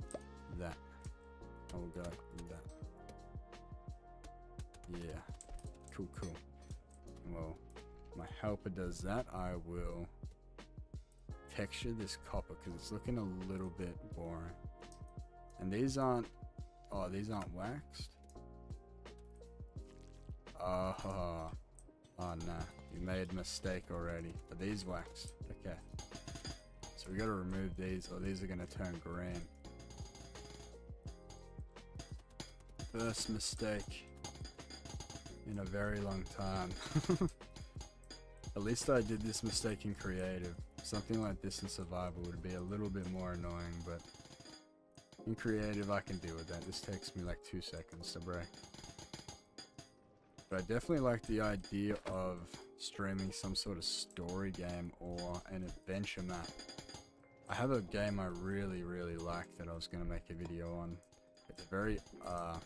that. I will go with that. Yeah, cool. Well, my helper does that. I will texture this copper because it's looking a little bit boring. And these aren't waxed. Oh no, you made a mistake already. Are these waxed? Okay. So we gotta remove these, or these are gonna turn green. First mistake in a very long time. At least I did this mistake in creative. Something like this in survival would be a little bit more annoying, but in creative I can deal with that. This takes me like 2 seconds to break. But I definitely like the idea of streaming some sort of story game or an adventure map. I have a game I really like that I was going to make a video on. It's very, I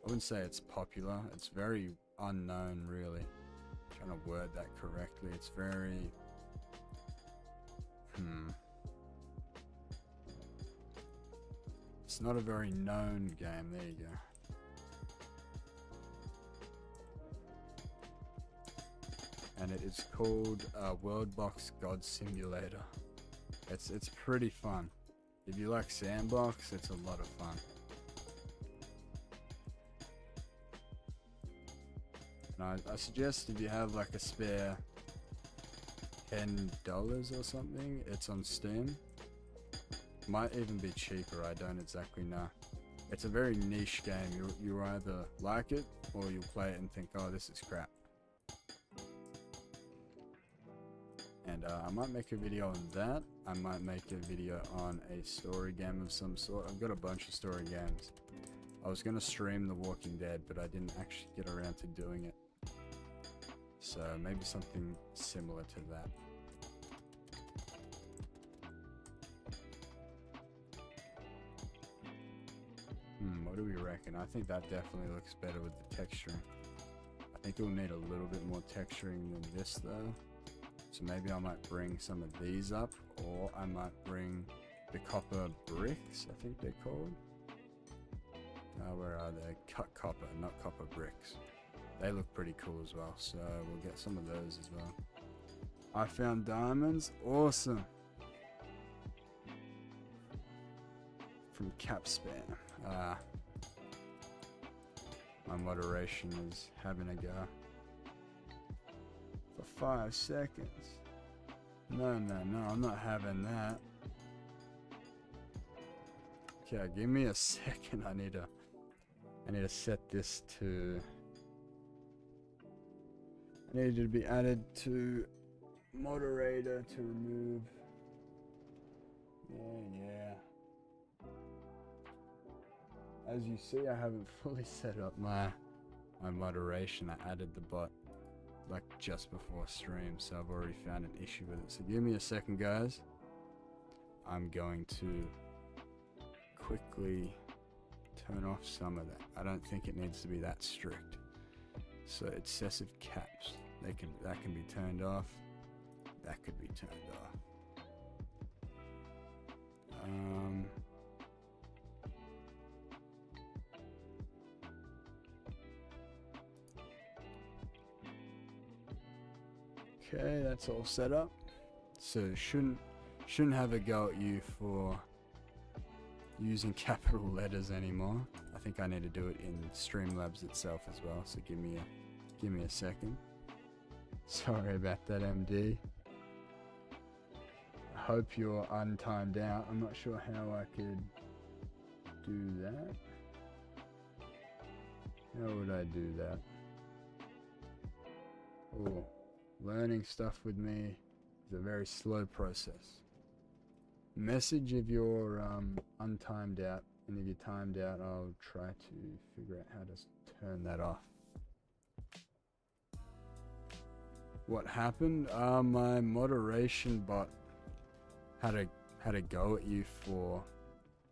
wouldn't say it's popular, it's very unknown really. I'm trying to word that correctly. It's very, it's not a very known game, there you go. And it is called Worldbox God Simulator. It's pretty fun. If you like sandbox, it's a lot of fun. And I suggest if you have like a spare $10 or something, it's on Steam. Might even be cheaper, I don't exactly know. It's a very niche game. You either like it or you'll play it and think, oh, this is crap. And I might make a video on that. I might make a video on a story game of some sort. I've got a bunch of story games. I was going to stream The Walking Dead, but I didn't actually get around to doing it. So maybe something similar to that. What do we reckon? I think that definitely looks better with the texturing. I think it'll need a little bit more texturing than this though. So maybe I might bring some of these up, or I might bring the copper bricks, I think they're called. Where are they? Cut copper, not copper bricks. They look pretty cool as well, so we'll get some of those as well. I found diamonds, awesome. From Capspam. My moderation is having a go. For 5 seconds. No, I'm not having that. Okay, give me a second. I need to set this to. I need it to be added to moderator to remove. Yeah. As you see, I haven't fully set up my moderation. I added the bot like just before stream, so I've already found an issue with it. So give me a second, guys. I'm going to quickly turn off some of that. I don't think it needs to be that strict. So excessive caps, that can be turned off. That could be turned off. Okay, that's all set up. So shouldn't have a go at you for using capital letters anymore. I think I need to do it in Streamlabs itself as well. So give me a second. Sorry about that, MD. I hope you're untimed out. I'm not sure how I could do that. How would I do that? Oh. Learning stuff with me is a very slow process. Message if you're untimed out, and if you're timed out, I'll try to figure out how to turn that off. What happened? My moderation bot had a go at you for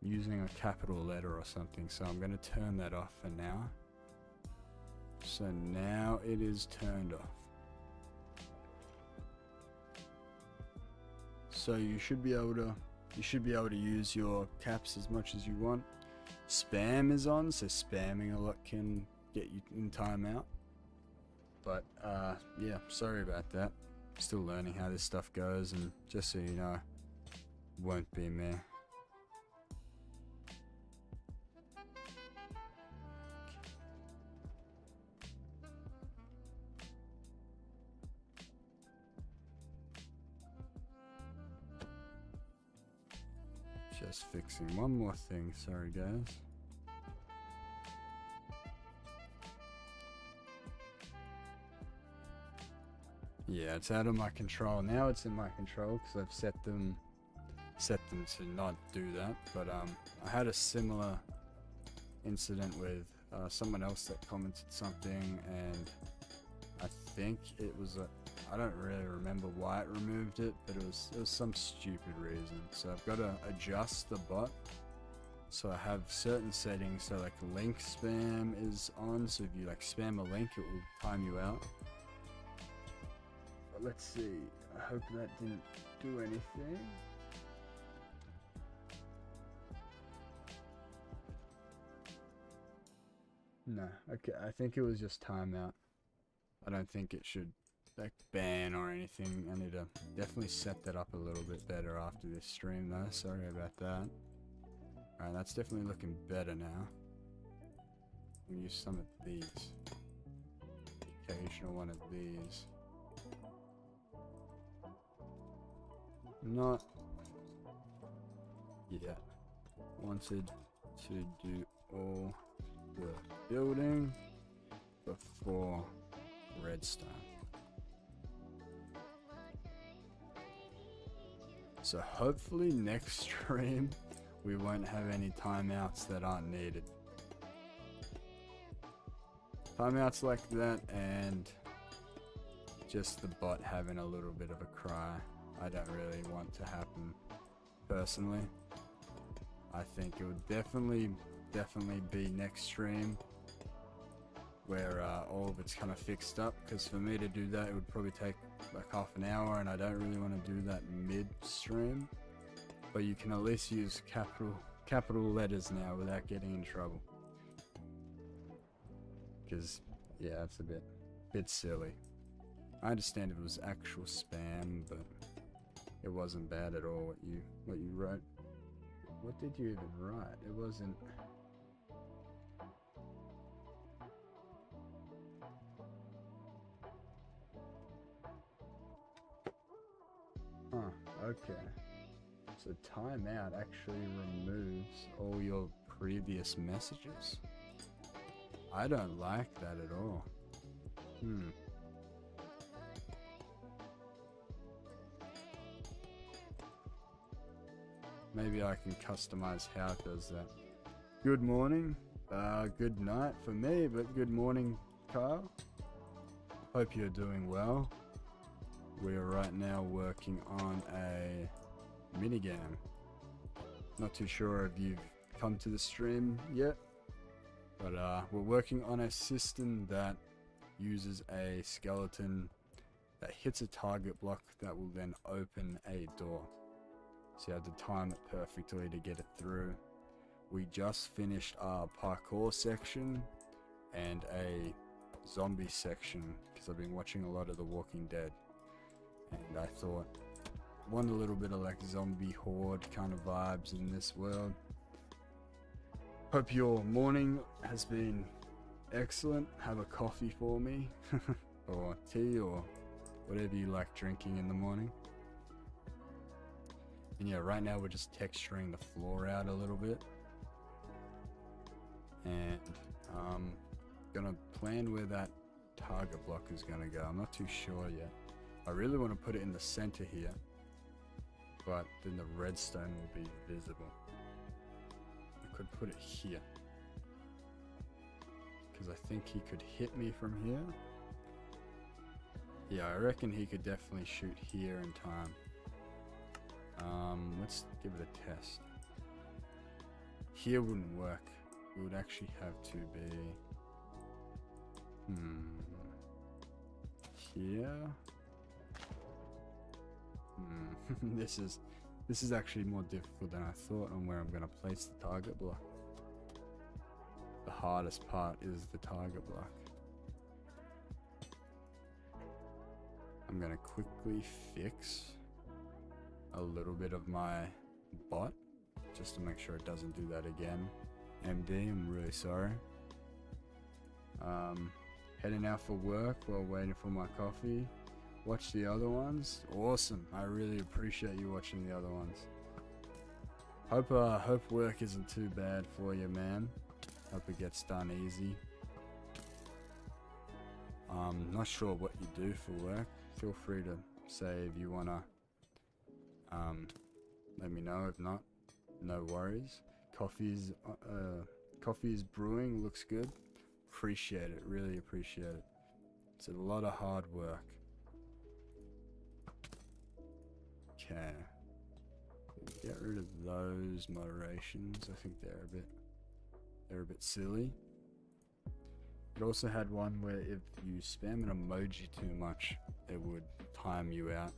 using a capital letter or something, so I'm going to turn that off for now. So now it is turned off. So you should be able to use your caps as much as you want. Spam is on, so spamming a lot can get you in timeout. But yeah, sorry about that. Still learning how this stuff goes, and just so you know, won't be me. Just fixing one more thing, sorry guys. Yeah, it's out of my control. Now it's in my control because I've set them to not do that. But I had a similar incident with someone else that commented something, and I think it was I don't really remember why it removed it, but it was some stupid reason. So I've got to adjust the bot. So I have certain settings, so like link spam is on, so if you like spam a link, it will time you out. But let's see, I hope that didn't do anything. No, okay, I think it was just timeout. I don't think it should like ban or anything. I need to definitely set that up a little bit better after this stream though, sorry about that. Alright, that's definitely looking better now. We'll use some of these. occasional one of these. Not yet. Wanted to do all the building before redstone. So hopefully next stream we won't have any timeouts that aren't needed. Timeouts like that and just the bot having a little bit of a cry. I don't really want to happen personally. I think it would definitely be next stream where all of it's kind of fixed up, because for me to do that it would probably take like half an hour, and I don't really want to do that mid-stream. But you can at least use capital letters now without getting in trouble. Because yeah, it's a bit silly. I understand if it was actual spam, but it wasn't bad at all what you wrote. What did you even write? It wasn't. Huh, okay. So timeout actually removes all your previous messages. I don't like that at all. Maybe I can customize how it does that. Good morning. Good night for me, but good morning, Kyle. Hope you're doing well. We are right now working on a minigame. Not too sure if you've come to the stream yet, but we're working on a system that uses a skeleton that hits a target block that will then open a door. So you have to time it perfectly to get it through. We just finished our parkour section and a zombie section, because I've been watching a lot of The Walking Dead, and I thought, want a little bit of like zombie horde kind of vibes in this world. Hope your morning has been excellent. Have a coffee for me or tea or whatever you like drinking in the morning. And yeah, right now we're just texturing the floor out a little bit, and gonna plan where that target block is gonna go. I'm not too sure yet. I really want to put it in the center here, but then the redstone will be visible. I could put it here, because I think he could hit me from here. Yeah, I reckon he could definitely shoot here in time. Let's give it a test. Here wouldn't work. It would actually have to be here. This is actually more difficult than I thought on where I'm gonna place the target block. The hardest part is the target block. I'm gonna quickly fix a little bit of my bot just to make sure it doesn't do that again. MD, I'm really sorry. Heading out for work while waiting for my coffee. Watch the other ones. Awesome. I really appreciate you watching the other ones. Hope work isn't too bad for you, man. Hope it gets done easy. Not sure what you do for work. Feel free to say if you wanna let me know. If not, no worries. Coffee's brewing, looks good. Appreciate it, really appreciate it. It's a lot of hard work. Okay, get rid of those moderations. I think they're a bit silly. It also had one where if you spam an emoji too much, it would time you out,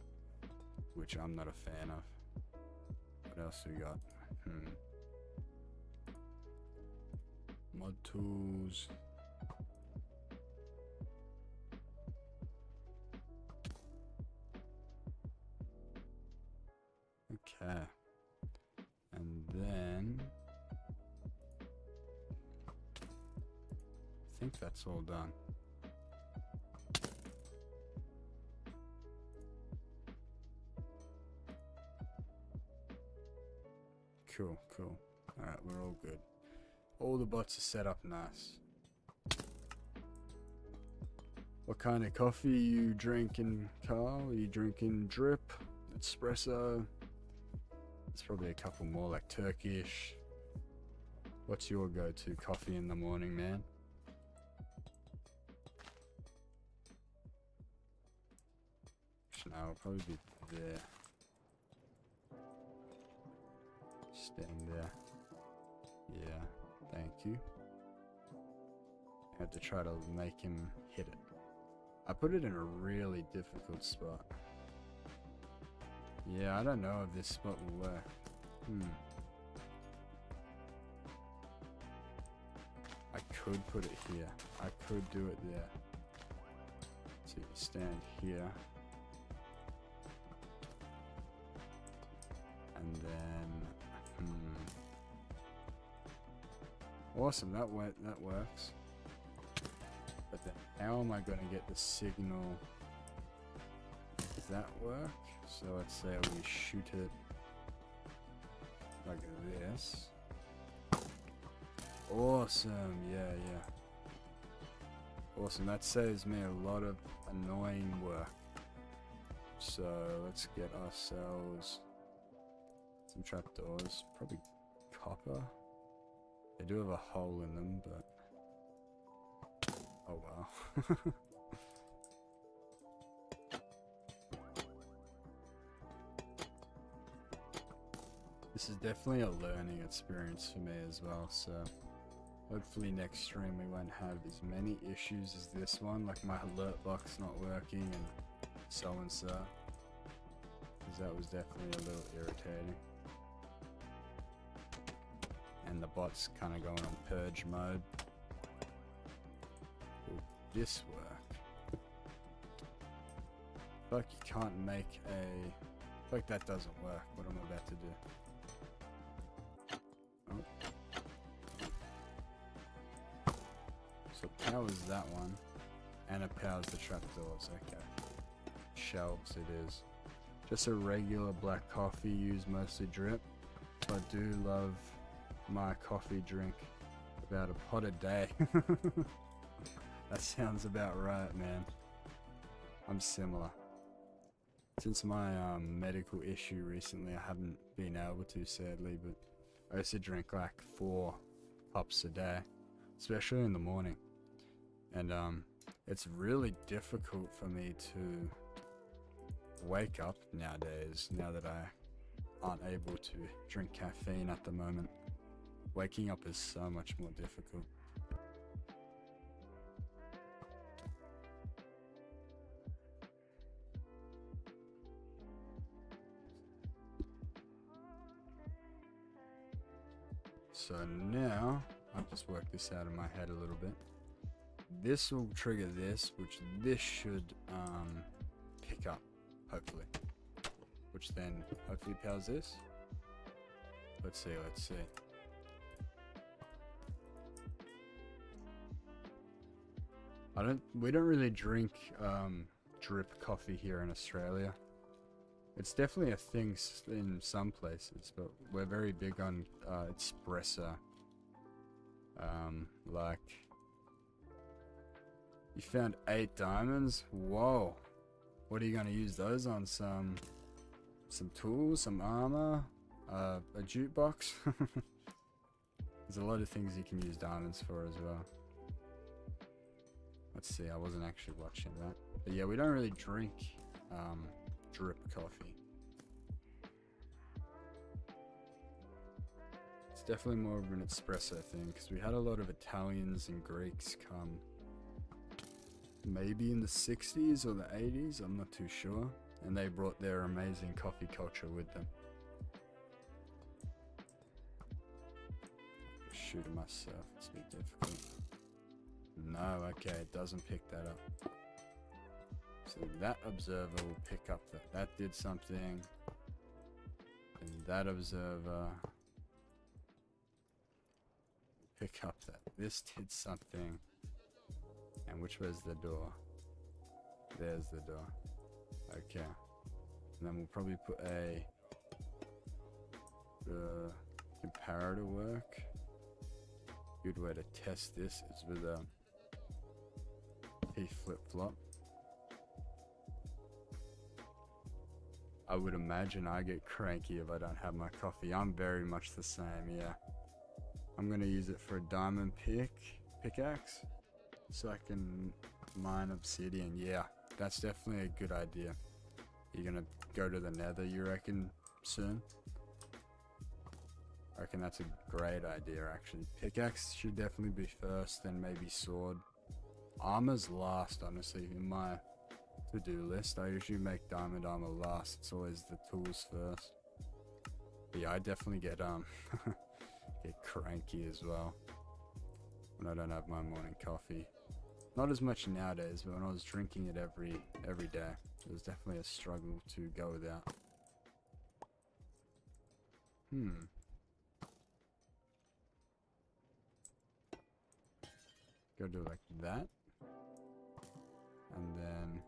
which I'm not a fan of. What else we got? Mod tools. Okay. And then I think that's all done. Cool, cool. Alright, we're all good. All the bots are set up nice. What kind of coffee you drinking, Carl? Are you drinking drip, espresso? There's probably a couple more like Turkish. What's your go-to coffee in the morning, man? No, I'll probably be there. Stand there. Yeah, thank you. I had to try to make him hit it. I put it in a really difficult spot. Yeah, I don't know if this spot will work. I could put it here. I could do it there. So you stand here. And then, awesome, that works. But then how am I going to get the signal? Does that work? So let's say we shoot it like this. Awesome, yeah. Awesome, that saves me a lot of annoying work. So let's get ourselves some trapdoors, probably copper. They do have a hole in them, but oh wow. This is definitely a learning experience for me as well, so hopefully next stream we won't have as many issues as this one, like my alert box not working and so. Because that was definitely a little irritating. And the bot's kind of going on purge mode. Will this work? Like you can't make a... like that doesn't work, what I'm about to do. Oh. So powers that one, and it powers the trapdoors, okay. Shelves it is. Just a regular black coffee, use mostly drip. So I do love my coffee drink about a pot a day. That sounds about right, man. I'm similar. Since my medical issue recently, I haven't been able to, sadly, but I used to drink like 4 pops a day, especially in the morning. And it's really difficult for me to wake up nowadays, now that I aren't able to drink caffeine at the moment. Waking up is so much more difficult. So now, I've just worked this out in my head a little bit. This will trigger this, which this should pick up, hopefully. Which then hopefully powers this. Let's see. We don't really drink drip coffee here in Australia. It's definitely a thing in some places, but we're very big on espresso. Like, you found 8 diamonds? Whoa! What are you gonna use those on? Some tools, some armor, a jukebox? There's a lot of things you can use diamonds for as well. Let's see, I wasn't actually watching that. But yeah, we don't really drink drip coffee. It's definitely more of an espresso thing, because we had a lot of Italians and Greeks come maybe in the 60s or the 80s, I'm not too sure, and they brought their amazing coffee culture with them. Shooting myself, it's a bit difficult. No, okay, it doesn't pick that up. So that observer will pick up that did something, and that observer pick up that this did something. And which way's the door? There's the door. Okay. And then we'll probably put a comparator work, good way to test this is with a P flip-flop. I would imagine I get cranky if I don't have my coffee. I'm very much the same, yeah. I'm gonna use it for a diamond pickaxe so I can mine obsidian. Yeah, that's definitely a good idea. You're gonna go to the nether, you reckon, soon? I reckon that's a great idea, actually. Pickaxe should definitely be first, then maybe sword. Armor's last, honestly, in my to-do list. I usually make diamond armor last. It's always the tools first. But yeah, I definitely get get cranky as well when I don't have my morning coffee. Not as much nowadays, but when I was drinking it every day, it was definitely a struggle to go without. Go do it like that. And then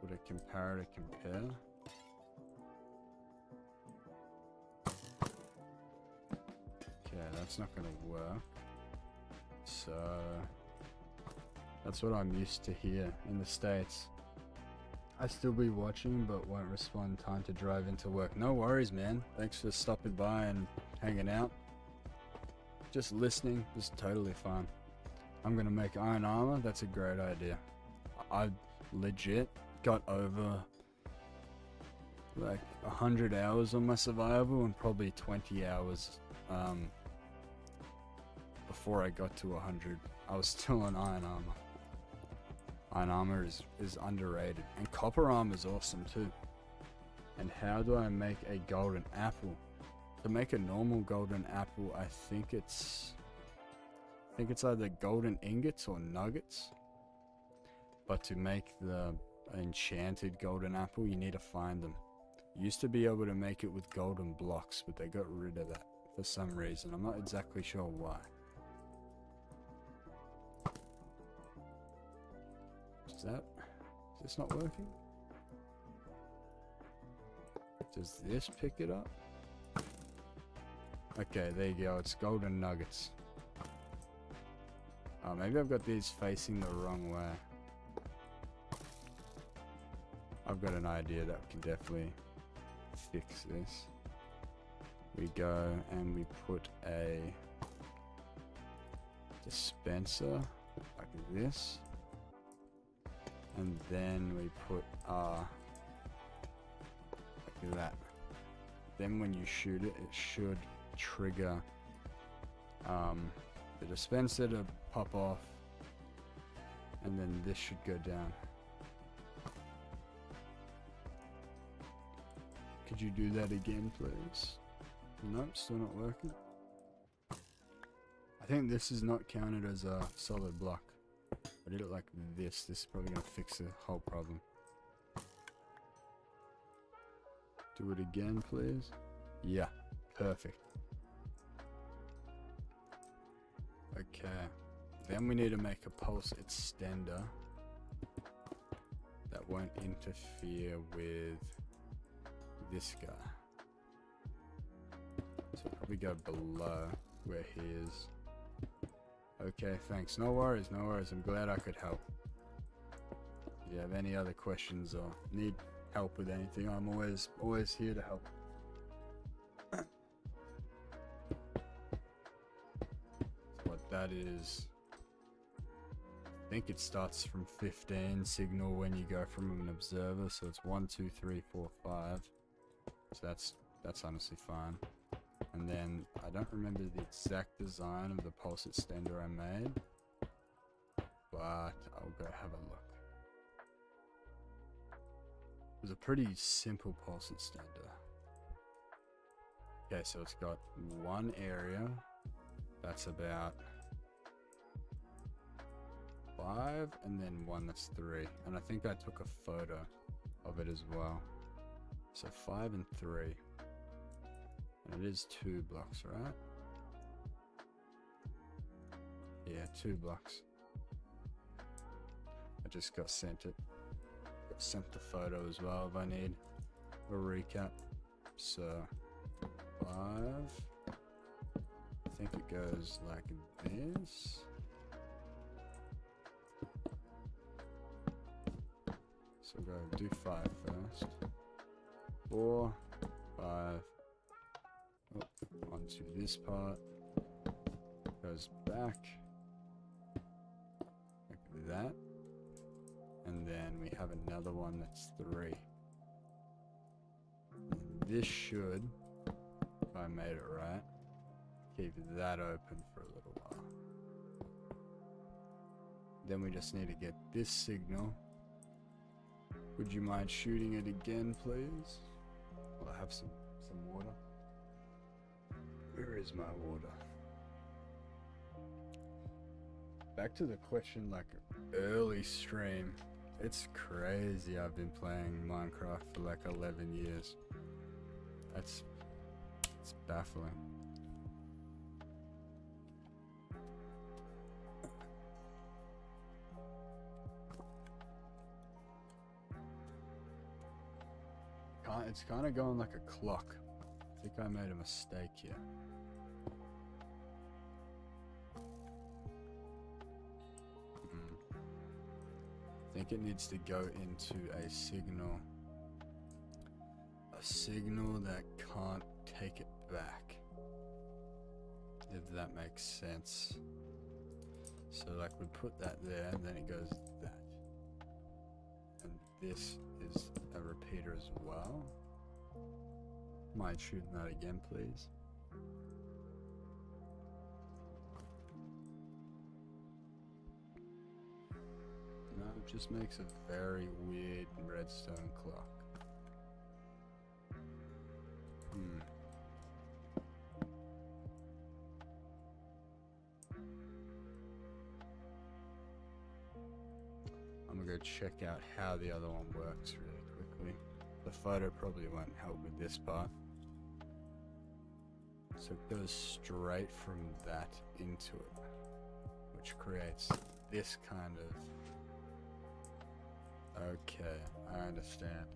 put a comparator compare. Okay, that's not gonna work. So that's what I'm used to here in the States. I still be watching but won't respond in time to drive into work. No worries, man. Thanks for stopping by and hanging out. Just listening is totally fine. I'm gonna make iron armor. That's a great idea. I legit got over like 100 hours on my survival and probably 20 hours before I got to 100. I was still on iron armor. Iron armor is underrated, and copper armor is awesome too. And how do I make a golden apple? To make a normal golden apple, I think it's either golden ingots or nuggets. But to make the enchanted golden apple, you need to find them. You used to be able to make it with golden blocks, but they got rid of that for some reason. I'm not exactly sure why. Is this not working? Does this pick it up? Okay, there you go. It's golden nuggets. Oh, maybe I've got these facing the wrong way. I've got an idea that we can definitely fix this. We go and we put a dispenser like this. And then we put like that. Then when you shoot it, it should trigger the dispenser to pop off, and then this should go down. Could you do that again, please? Nope, still not working. I think this is not counted as a solid block. I did it like this. This is probably gonna fix the whole problem. Do it again, please. Yeah, perfect. Okay, then we need to make a pulse extender that won't interfere with this guy. So probably go below where he is. Okay, thanks. No worries, no worries. I'm glad I could help. If you have any other questions or need help with anything, I'm always here to help. What that is, I think it starts from 15 signal when you go from an observer, so it's 1, 2, 3, 4, 5. So that's honestly fine. And then I don't remember the exact design of the pulse extender I made, but I'll go have a look. It was a pretty simple pulse extender. Okay, so it's got one area that's about 5, and then one that's 3. And I think I took a photo of it as well. So 5 and 3. And it is 2 blocks, right? Yeah, 2 blocks. I just got sent it. Got sent the photo as well if I need a recap. So goes like this. So we'll go do 5 first. 4, 5. Oh, onto this part. Goes back. Like that. And then we have another one that's 3. And this should, if I made it right, keep that open for a little while. Then we just need to get this signal. Would you mind shooting it again, please? I'll have some water. Where is my water? Back to the question, like early stream. It's crazy. I've been playing Minecraft for like 11 years. It's baffling. It's kind of going like a clock. I think I made a mistake here. I think it needs to go into a signal that can't take it back, if that makes sense. So like we put that there and then it goes that, and this is a repeater as well. Mind shooting that again, please? No, it just makes a very weird redstone clock. I'm gonna go check out how the other one works really quickly. The photo probably won't help with this part. So it goes straight from that into it, which creates this kind of... Okay, I understand.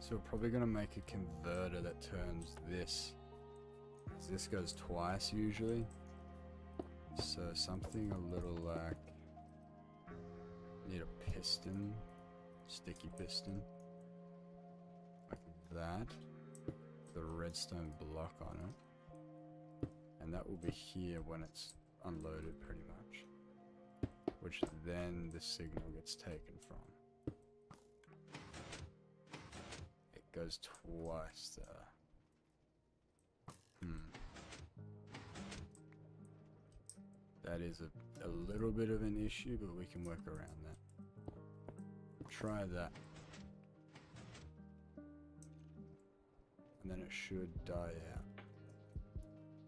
So we're probably gonna make a converter that turns this, because this goes twice usually. So something a little like, need a piston, sticky piston, like that, the redstone block on it, and that will be here when it's unloaded pretty much, which then the signal gets taken from. It goes twice there. That is a little bit of an issue, but we can work around that. Try that. And then it should die out.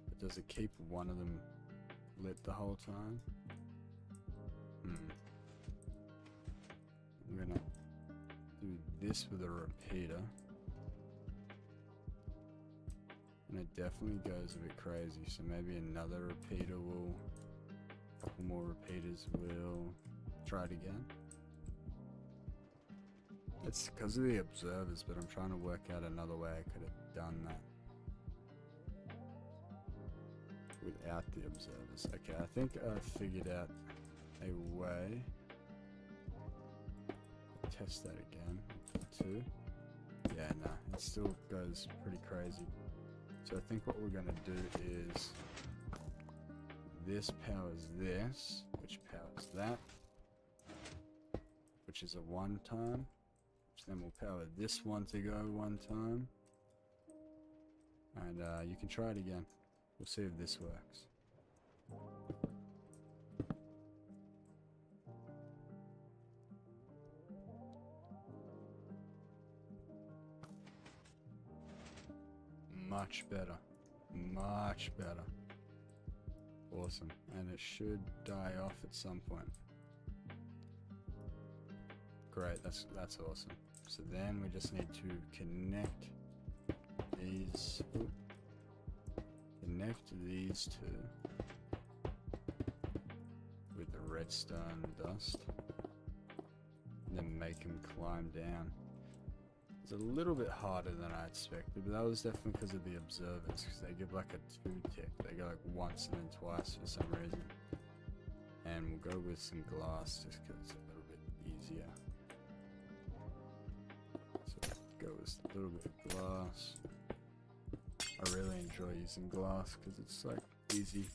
But does it keep one of them lit the whole time? I'm gonna do this with a repeater. And it definitely goes a bit crazy, so maybe another repeater will... couple more repeaters will try it again. It's because of the observers, but I'm trying to work out another way I could have done that without the observers. Okay, I think I figured out a way. Test that again. 2. Yeah, no, it still goes pretty crazy. So I think what we're gonna do is this powers this, which powers that, which is a 1 time, which then will power this one to go 1 time, and you can try it again. We'll see if this works. Much better, much better. Awesome, and it should die off at some point. Great, that's awesome. So then we just need to connect these, two with the redstone dust, and then make them climb down. It's a little bit harder than I expected, but that was definitely because of the observers, because they give like a 2 tick. They go like once and then twice for some reason. And we'll go with some glass just because it's a little bit easier. So go with a little bit of glass. I really enjoy using glass because it's like easy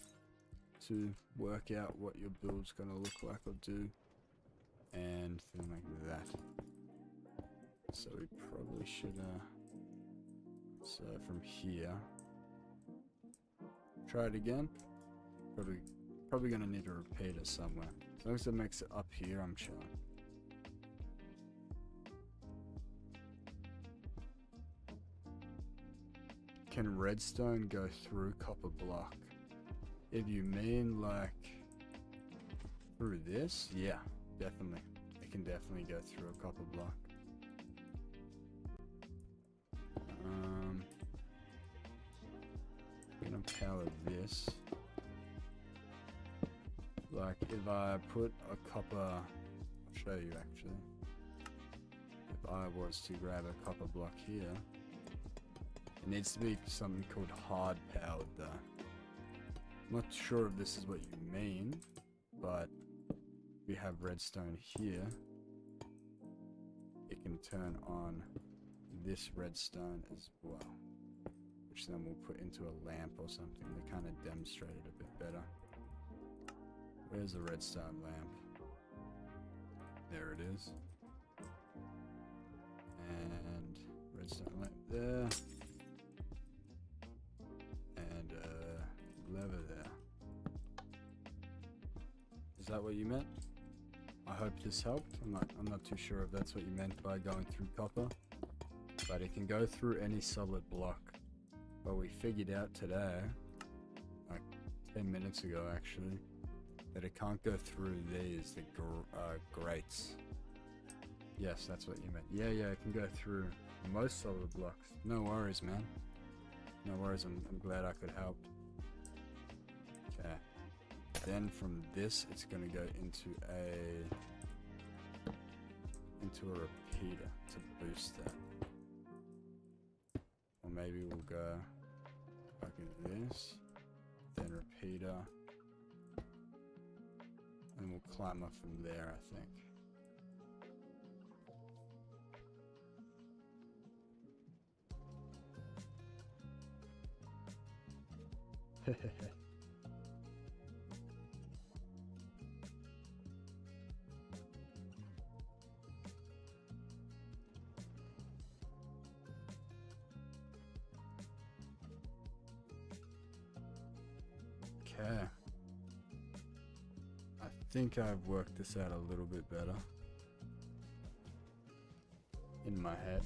to work out what your build's gonna look like or do, and thing like that. So we probably should, so from here, try it again. Probably gonna need a repeater somewhere. As long as it makes it up here, I'm chilling. Can redstone go through copper block? If you mean like through this, yeah, definitely. It can definitely go through a copper block. I'm gonna power this. Like if I put a copper, I'll show you actually. If I was to grab a copper block here, it needs to be something called hard powered though. I'm not sure if this is what you mean, but we have redstone here. It can turn on this redstone as well, which then we'll put into a lamp or something to kind of demonstrate it a bit better. Where's the redstone lamp? There it is. And redstone lamp there. And lever there. Is that what you meant? I hope this helped. I'm not too sure if that's what you meant by going through copper, but it can go through any solid block. But we figured out today, like 10 minutes ago actually, that it can't go through these, the grates. Yes, that's what you meant. Yeah, it can go through most solid blocks. No worries, man. No worries, I'm glad I could help. Okay. Then from this, it's gonna go into a repeater to boost that. Or maybe we'll go like this, then repeater, and we'll climb up from there, I think. Okay. I think I've worked this out a little bit better in my head.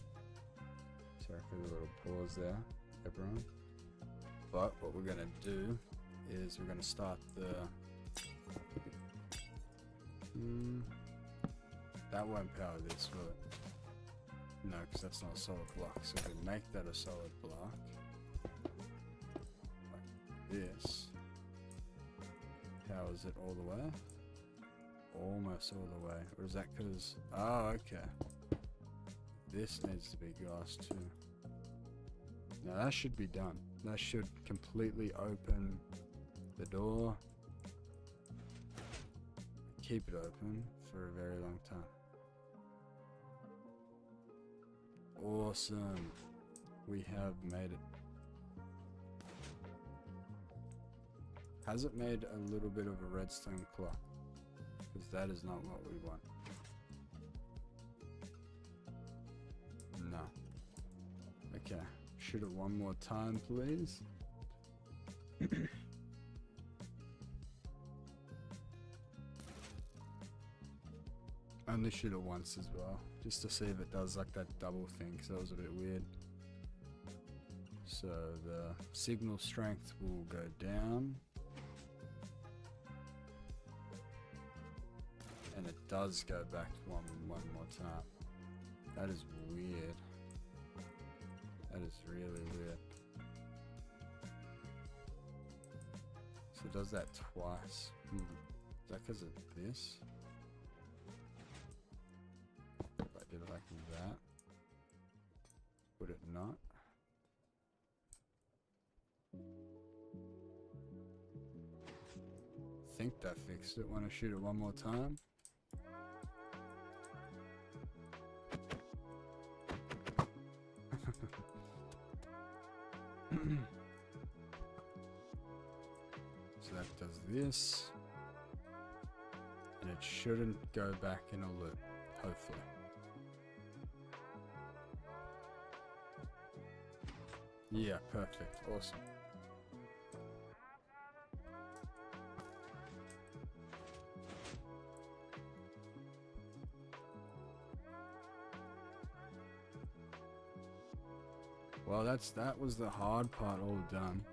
Sorry for the little pause there, everyone. But what we're gonna do is we're gonna start the that won't power this, will it? No, because that's not a solid block. So if we make that a solid block like this, powers it all the way? Almost all the way. Or is that because, oh, okay, this needs to be glass too. Now that should be done. That should completely open the door. Keep it open for a very long time. Awesome. We have made it. Has it made a little bit of a redstone clock? Because that is not what we want. No. Okay. Shoot it one more time, please. Only shoot it once as well, just to see if it does like that double thing, because that was a bit weird. So the signal strength will go down. And it does go back one more time. That is weird. That is really weird. So it does that twice. Is that because of this? If I did it like that. not. I think that fixed it. Want to shoot it one more time? So that does this. And it shouldn't go back in a loop, hopefully. Yeah, perfect. Awesome. Well, that was the hard part all done.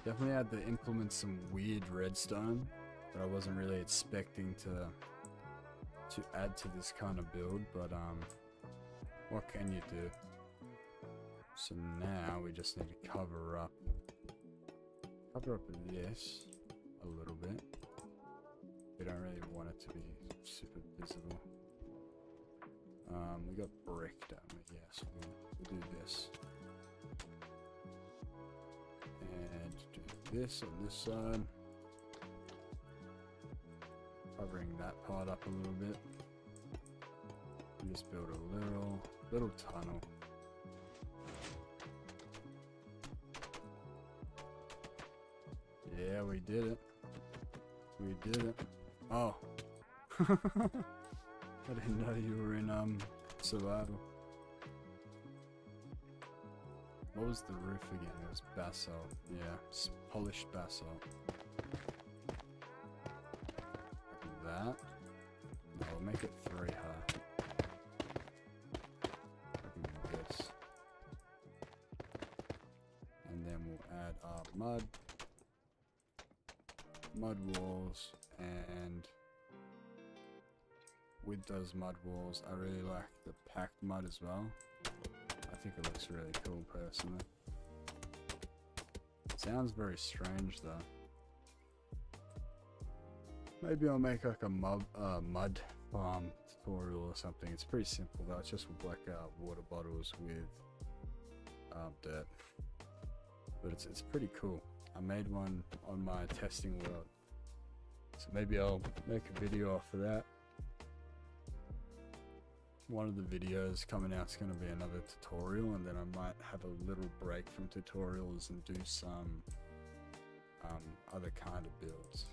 Definitely had to implement some weird redstone that I wasn't really expecting to add to this kind of build, but what can you do? So now we just need to cover up this a little bit. We don't really want it to be super visible. We got brick down there, yes, we'll do this. And do this on this side. Covering that part up a little bit. And just build a little tunnel. Yeah, we did it. We did it. Oh. I didn't know you were in survival. What was the roof again? It was basalt. Yeah, polished basalt. Like that. No, we'll make it 3 high. Like this. And then we'll add our mud walls, and with those mud walls, I really like the packed mud as well. I think it looks really cool personally. Sounds very strange though. Maybe I'll make like a mud farm tutorial or something. It's pretty simple though. It's just like water bottles with dirt, but it's pretty cool. I made one on my testing world, so maybe I'll make a video off of that. One of the videos coming out is going to be another tutorial, and then I might have a little break from tutorials and do some other kind of builds.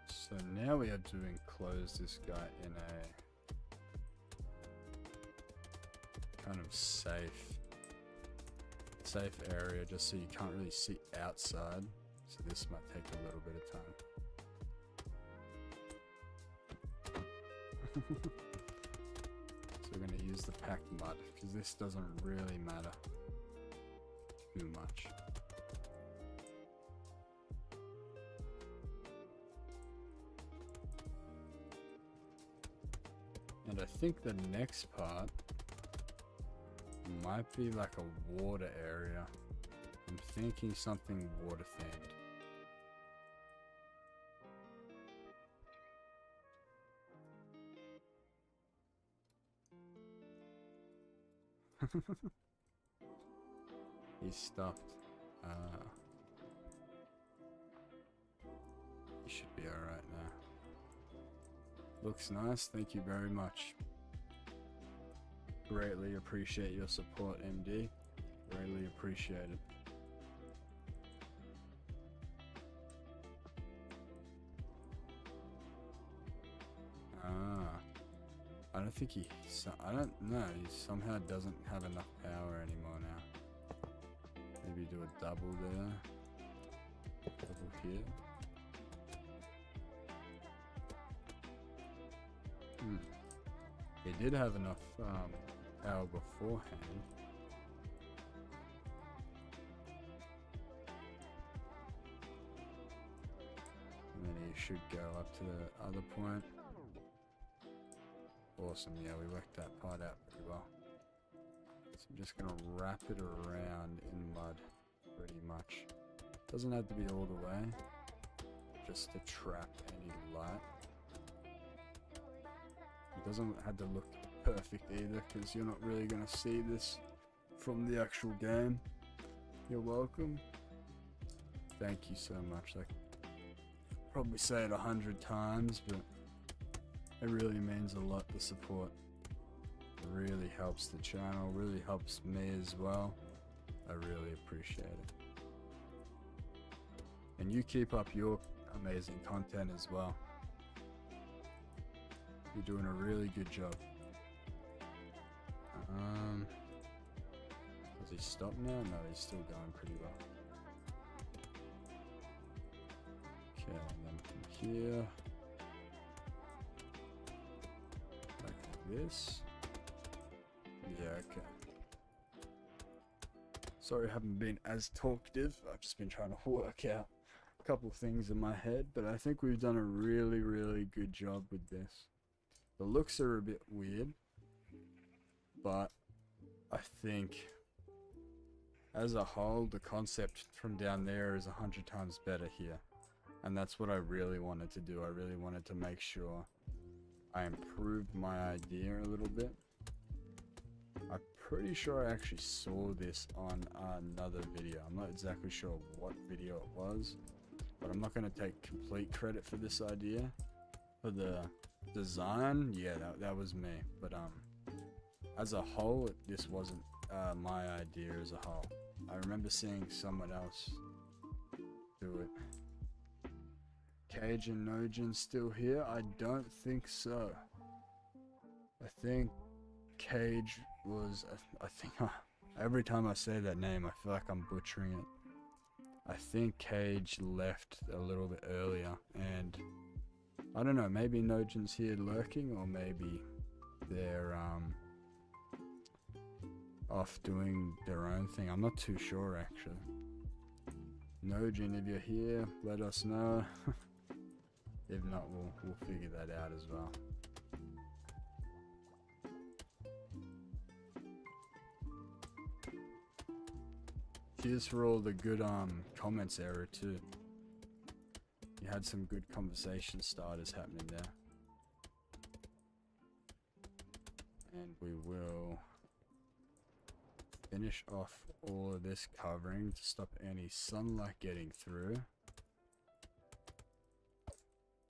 So now we are to enclose this guy in a kind of safe area, just so you can't really see outside. So this might take a little bit of time. So we're going to use the packed mud because this doesn't really matter too much. And I think the next part might be like a water area. I'm thinking something water themed. He's stuffed. He should be alright now. Looks nice, thank you very much. Greatly appreciate your support, MD. Greatly appreciated. I don't think I don't know, he somehow doesn't have enough power anymore now. Maybe do a double there. Double here. He did have enough power beforehand. And then he should go up to the other point. Awesome, yeah, we worked that part out pretty well. So I'm just gonna wrap it around in mud, pretty much. Doesn't have to be all the way, just to trap any light. It doesn't have to look perfect either, because you're not really gonna see this from the actual game. You're welcome. Thank you so much. Like, probably say it 100 times, but it really means a lot, the support. It really helps the channel, really helps me as well. I really appreciate it. And you keep up your amazing content as well. You're doing a really good job. Has he stopped now? No, he's still going pretty well. Okay, and then from here, like this. Yeah, okay. Sorry I haven't been as talkative. I've just been trying to work out a couple things in my head, but I think we've done a really good job with this. The looks are a bit weird, but I think as a whole, the concept from down there is 100 times better here. And that's what I really wanted to do. I really wanted to make sure I improved my idea a little bit. I'm pretty sure I actually saw this on another video. I'm not exactly sure what video it was, but I'm not going to take complete credit for this idea. For the design, yeah, that was me. But as a whole, this wasn't my idea as a whole. I remember seeing someone else do it. Cage and Nojin still here? I don't think so. I think Cage was, I think, every time I say that name, I feel like I'm butchering it. I think Cage left a little bit earlier, and I don't know, maybe Nojin's here lurking, or maybe they're off doing their own thing. I'm not too sure, actually. Nojin, if you're here, let us know. If not, we'll figure that out as well. Cheers for all the good comments, Era, too. You had some good conversation starters happening there. And we will finish off all of this covering to stop any sunlight getting through.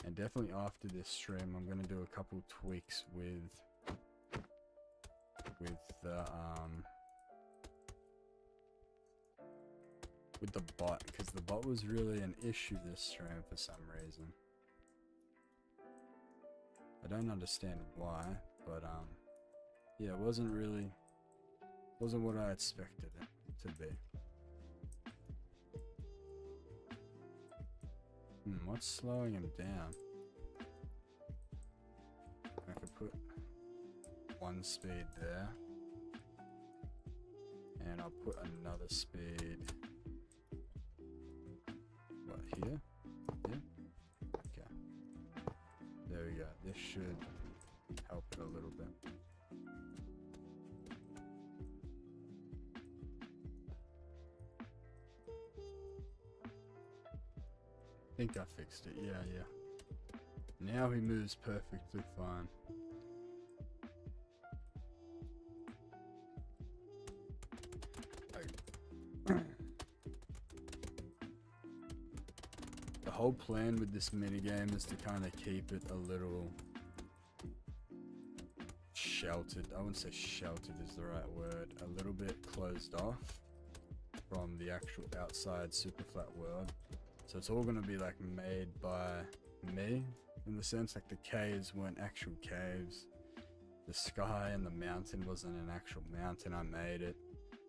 And definitely after this stream, I'm going to do a couple tweaks with the bot, because the bot was really an issue this stream for some reason. I don't understand why, but yeah, it wasn't what I expected it to be. What's slowing him down? I could put one speed there, and I'll put another speed. What, here? Yeah? Okay. There we go. This should help it a little bit. I think I fixed it. Yeah. Now he moves perfectly fine. The whole plan with this minigame is to kind of keep it a little sheltered. I wouldn't say sheltered is the right word. A little bit closed off from the actual outside super flat world. So it's all going to be like made by me, in the sense like the caves weren't actual caves. The sky and the mountain wasn't an actual mountain, I made it.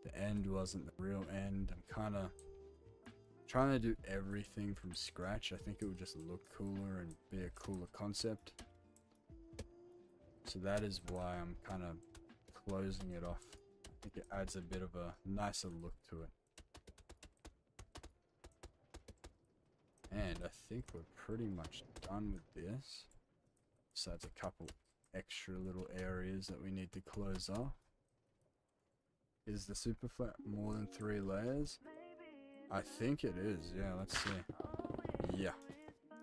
The end wasn't the real end. I'm kind of trying to do everything from scratch. I think it would just look cooler and be a cooler concept. So that is why I'm kind of closing it off. I think it adds a bit of a nicer look to it. And I think we're pretty much done with this. Besides a couple extra little areas that we need to close off. Is the super flat more than 3 layers? I think it is. Yeah, let's see. Yeah.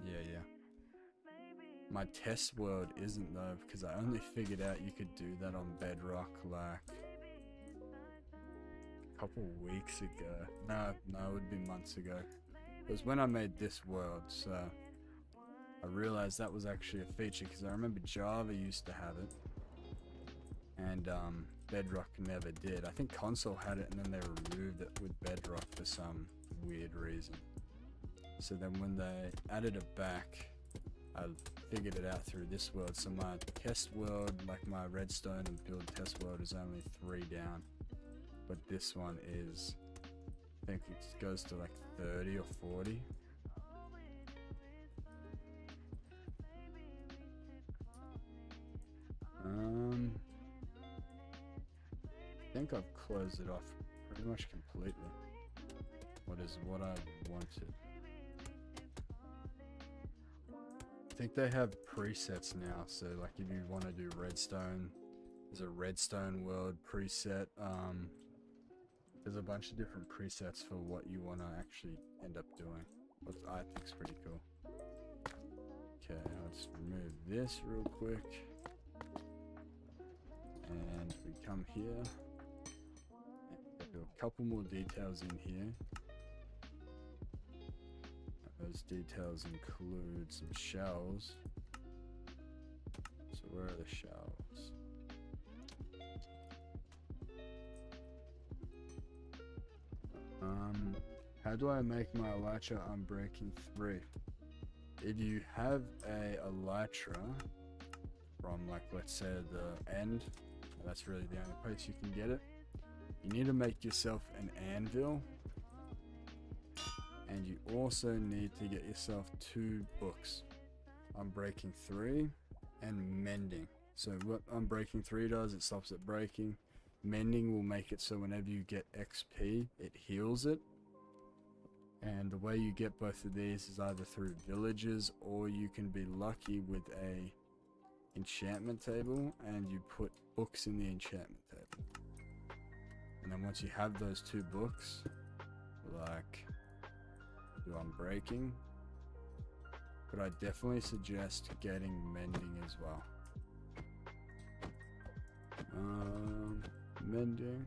Yeah. My test world isn't though, because I only figured out you could do that on Bedrock like a couple weeks ago. No, it would be months ago. It was when I made this world, so I realized that was actually a feature, because I remember Java used to have it, and Bedrock never did. I think console had it, and then they removed it with Bedrock for some weird reason. So then when they added it back, I figured it out through this world. So my test world, like my redstone and build test world, is only 3 down, but this one is, I think it goes to like 30 or 40. I think I've closed it off pretty much completely. What I wanted. I think they have presets now, so like if you want to do redstone, there's a redstone world preset. There's a bunch of different presets for what you want to actually end up doing, which I think is pretty cool. Okay, let's remove this real quick. And we come here. And do a couple more details in here. Those details include some shells. So where are the shells? How do I make my elytra unbreaking 3? If you have a elytra from, like, let's say the end, that's really the only place you can get it, you need to make yourself an anvil, and you also need to get yourself 2 books, Unbreaking 3 and Mending. So what Unbreaking 3 does, it stops it breaking. Mending will make it so whenever you get XP, it heals it. And the way you get both of these is either through villages, or you can be lucky with a enchantment table and you put books in the enchantment table. And then once you have those 2 books, like do Unbreaking, but I definitely suggest getting Mending as well. Mending.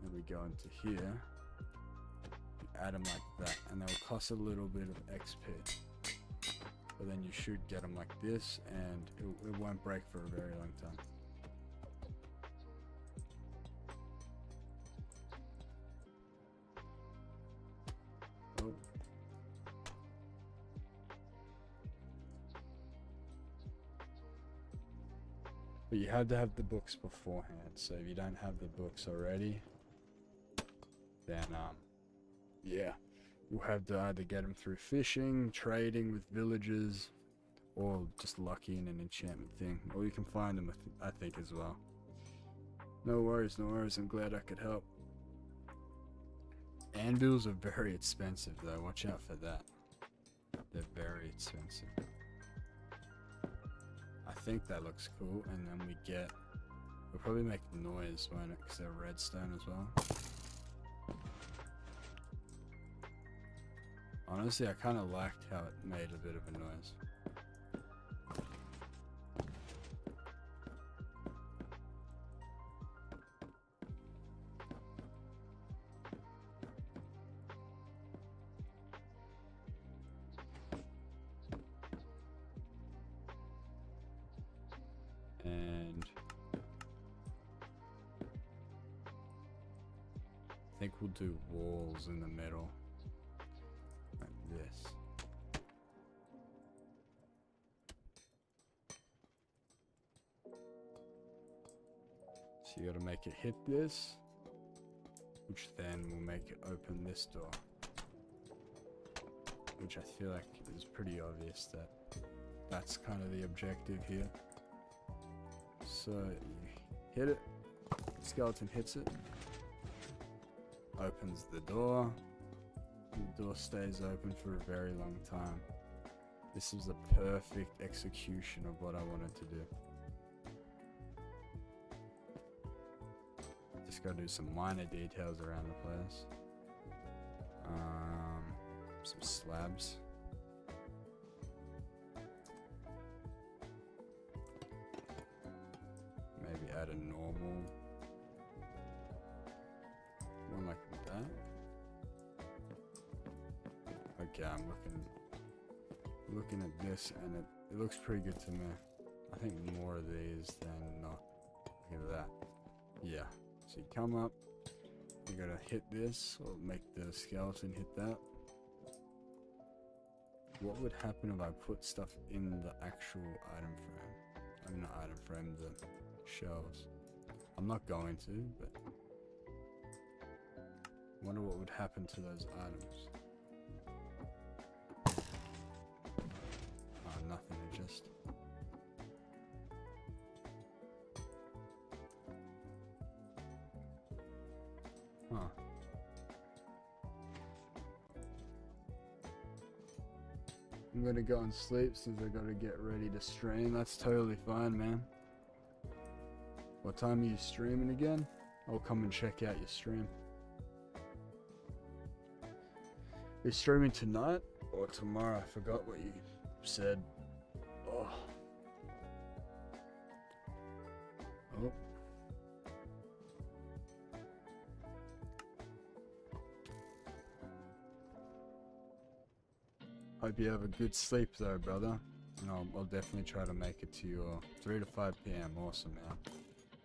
Then we go into here. You add them like that, and they'll cost a little bit of XP. But then you should get them like this, and it won't break for a very long time. Oh. But you have to have the books beforehand, so if you don't have the books already, then yeah, you'll have to either get them through fishing, trading with villagers, or just lucky in an enchantment thing, or you can find them, I think, as well. No worries, I'm glad I could help. Anvils are very expensive though, watch out for that. They're very expensive. I think that looks cool, and then we'll probably make noise, won't it, because they're redstone as well. Honestly, I kind of liked how it made a bit of a noise. And I think we'll do walls in the middle, like this. So you gotta make it hit this, which then will make it open this door, which I feel like is pretty obvious that that's kind of the objective here. So you hit it, skeleton hits it, opens the door, and the door stays open for a very long time. This is a perfect execution of what I wanted to do. Just gotta do some minor details around the place. Some slabs. Maybe add a normal one like that. Okay, I'm looking at this, and it looks pretty good to me. I think more of these than not. Look at that. Yeah. So you come up, you gotta hit this, or make the skeleton hit that. What would happen if I put stuff in the actual item frame? I mean, not item frame, the shelves. I'm not going to, but I wonder what would happen to those items. Oh, nothing, it just... Huh. I'm gonna go and sleep since I gotta get ready to stream. That's totally fine, man. What time are you streaming again? I'll come and check out your stream. You're streaming tonight or tomorrow? I forgot what you said. Oh. Oh. Hope you have a good sleep though, brother. And I'll definitely try to make it to your 3 to 5 p.m. Awesome, man.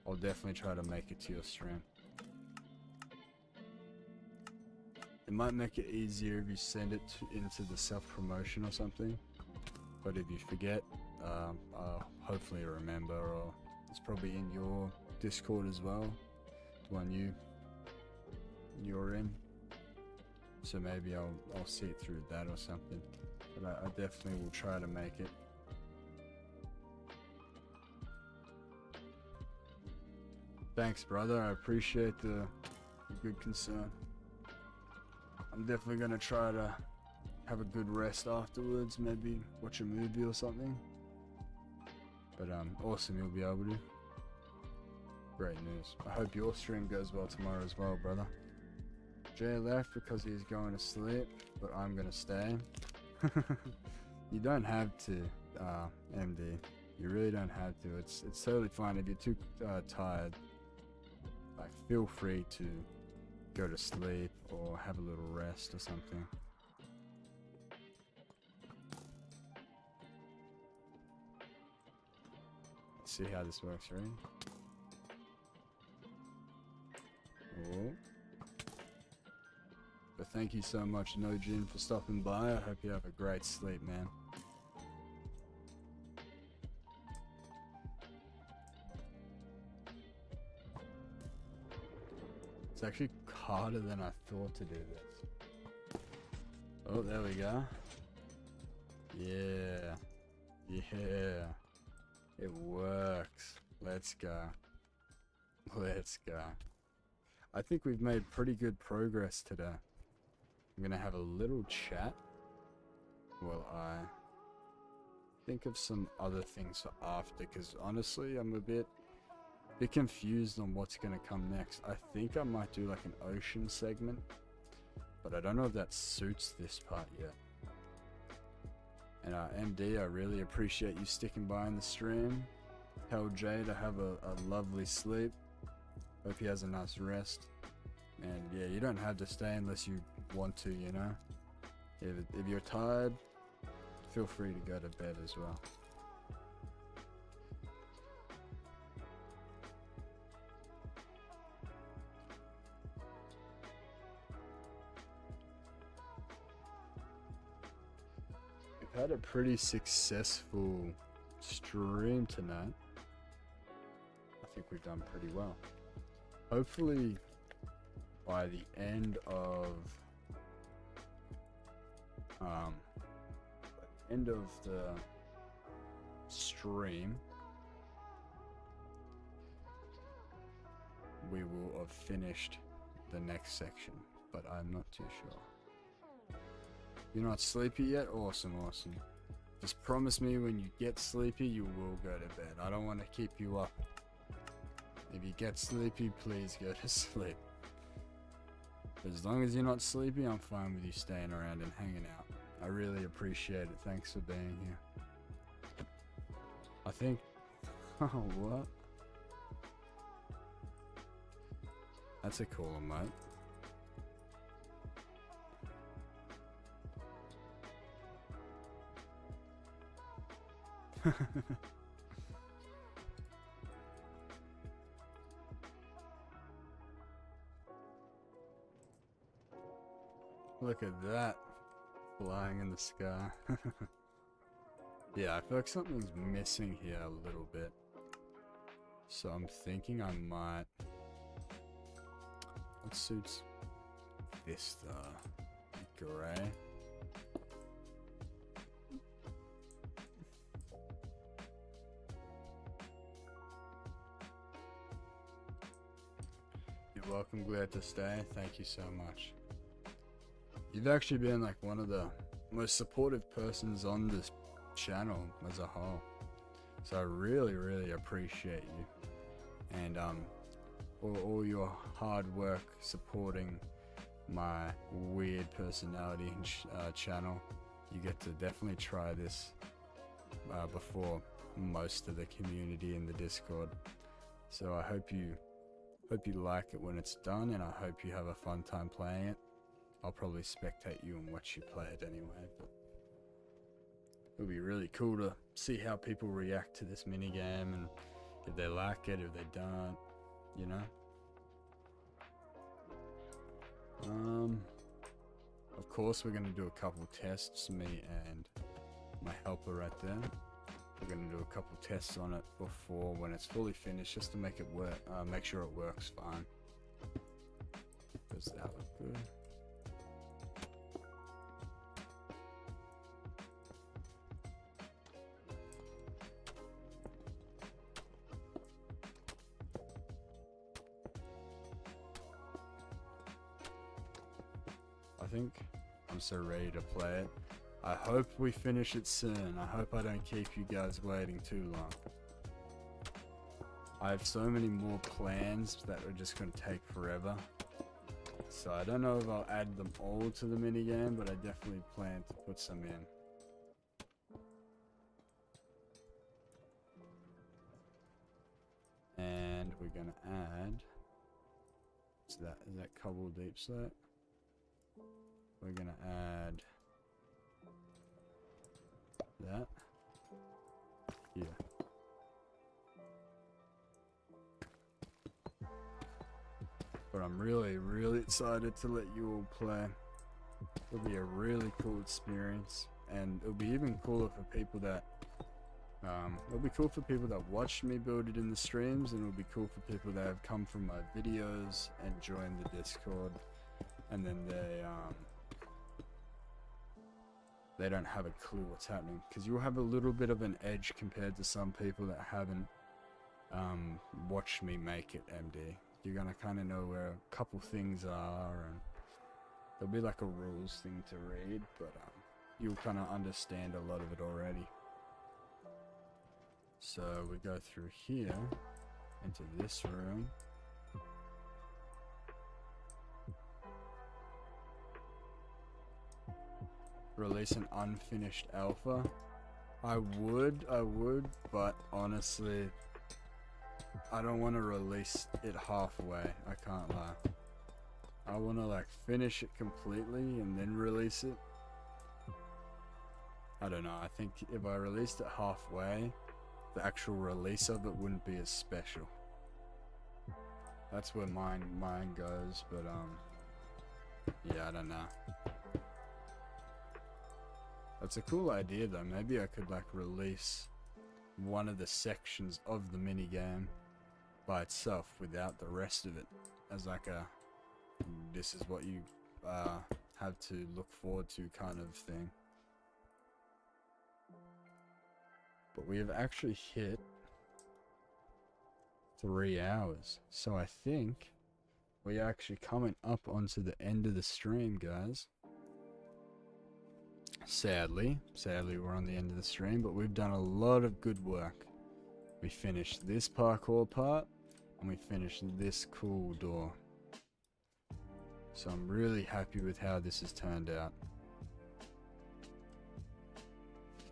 I'll definitely try to make it to your stream. It might make it easier if you send it into the self-promotion or something. But if you forget, I'll hopefully remember, or it's probably in your Discord as well, the one you're in. So maybe I'll see it through that or something. But I definitely will try to make it. Thanks, brother. I appreciate the good concern. I'm definitely gonna try to have a good rest afterwards. Maybe watch a movie or something. But awesome, you'll be able to. Great news. I hope your stream goes well tomorrow as well, brother. Jay left because he's going to sleep, but I'm gonna stay. You don't have to, MD. You really don't have to. It's totally fine if you're too tired. Like, feel free to go to sleep or have a little rest or something. Let's see how this works, right? Oh. But thank you so much, Nojin, for stopping by. I hope you have a great sleep, man. It's actually harder than I thought to do this. Oh, there we go. Yeah. Yeah. It works. Let's go. Let's go. I think we've made pretty good progress today. I'm gonna have a little chat while I think of some other things for after, because honestly I'm a bit confused on what's gonna come next. I think I might do like an ocean segment, but I don't know if that suits this part yet. And MD, I really appreciate you sticking by in the stream. Tell Jay to have a lovely sleep. Hope he has a nice rest. And yeah, you don't have to stay unless you want to, you know. If you're tired, feel free to go to bed as well. We've had a pretty successful stream tonight. I think we've done pretty well. Hopefully by the end of the stream, we will have finished the next section, but I'm not too sure. You're not sleepy yet? Awesome, awesome. Just promise me when you get sleepy, you will go to bed. I don't want to keep you up. If you get sleepy, please go to sleep. As long as you're not sleepy, I'm fine with you staying around and hanging out. I really appreciate it. Thanks for being here. I think... Oh, what? That's a cool emote. Look at that. Flying in the sky. Yeah, I feel like something's missing here a little bit. So I'm thinking I might... What suits this gray? You're welcome, glad to stay. Thank you so much. You've actually been like one of the most supportive persons on this channel as a whole. So I really, really appreciate you. And all your hard work supporting my weird personality channel. You get to definitely try this before most of the community in the Discord. So I hope you like it when it's done, and I hope you have a fun time playing it. I'll probably spectate you and watch you play it anyway, but it'll be really cool to see how people react to this minigame, and if they like it, if they don't, you know? Of course we're going to do a couple tests, me and my helper right there. We're going to do a couple tests on it before when it's fully finished, just to make it work, make sure it works fine. Does that look good? I think I'm so ready to play it. I hope we finish it soon. I hope I don't keep you guys waiting too long. I have so many more plans that are just going to take forever. So I don't know if I'll add them all to the minigame, but I definitely plan to put some in. And we're going to add... Is that Cobble Deep Slate? We're gonna add that here. But I'm really, really excited to let you all play. It'll be a really cool experience, and it'll be even cooler for people that watch me build it in the streams, and it'll be cool for people that have come from my videos and joined the Discord, and then they don't have a clue what's happening, because you'll have a little bit of an edge compared to some people that haven't watched me make it MD. You're gonna kind of know where a couple things are, and there'll be like a rules thing to read, but you'll kind of understand a lot of it already. So we go through here into this room. Release an unfinished alpha. I would, but honestly, I don't want to release it halfway. I can't lie. I want to like finish it completely and then release it. I don't know. I think if I released it halfway, the actual release of it wouldn't be as special. That's where mine goes, but yeah, I don't know. That's a cool idea though. Maybe I could like release one of the sections of the minigame by itself without the rest of it as like a this is what you have to look forward to kind of thing. But we have actually hit 3 hours, so I think we're actually coming up onto the end of the stream, guys. sadly we're on the end of the stream, but we've done a lot of good work. We finished this parkour part, and we finished this cool door. So I'm really happy with how this has turned out.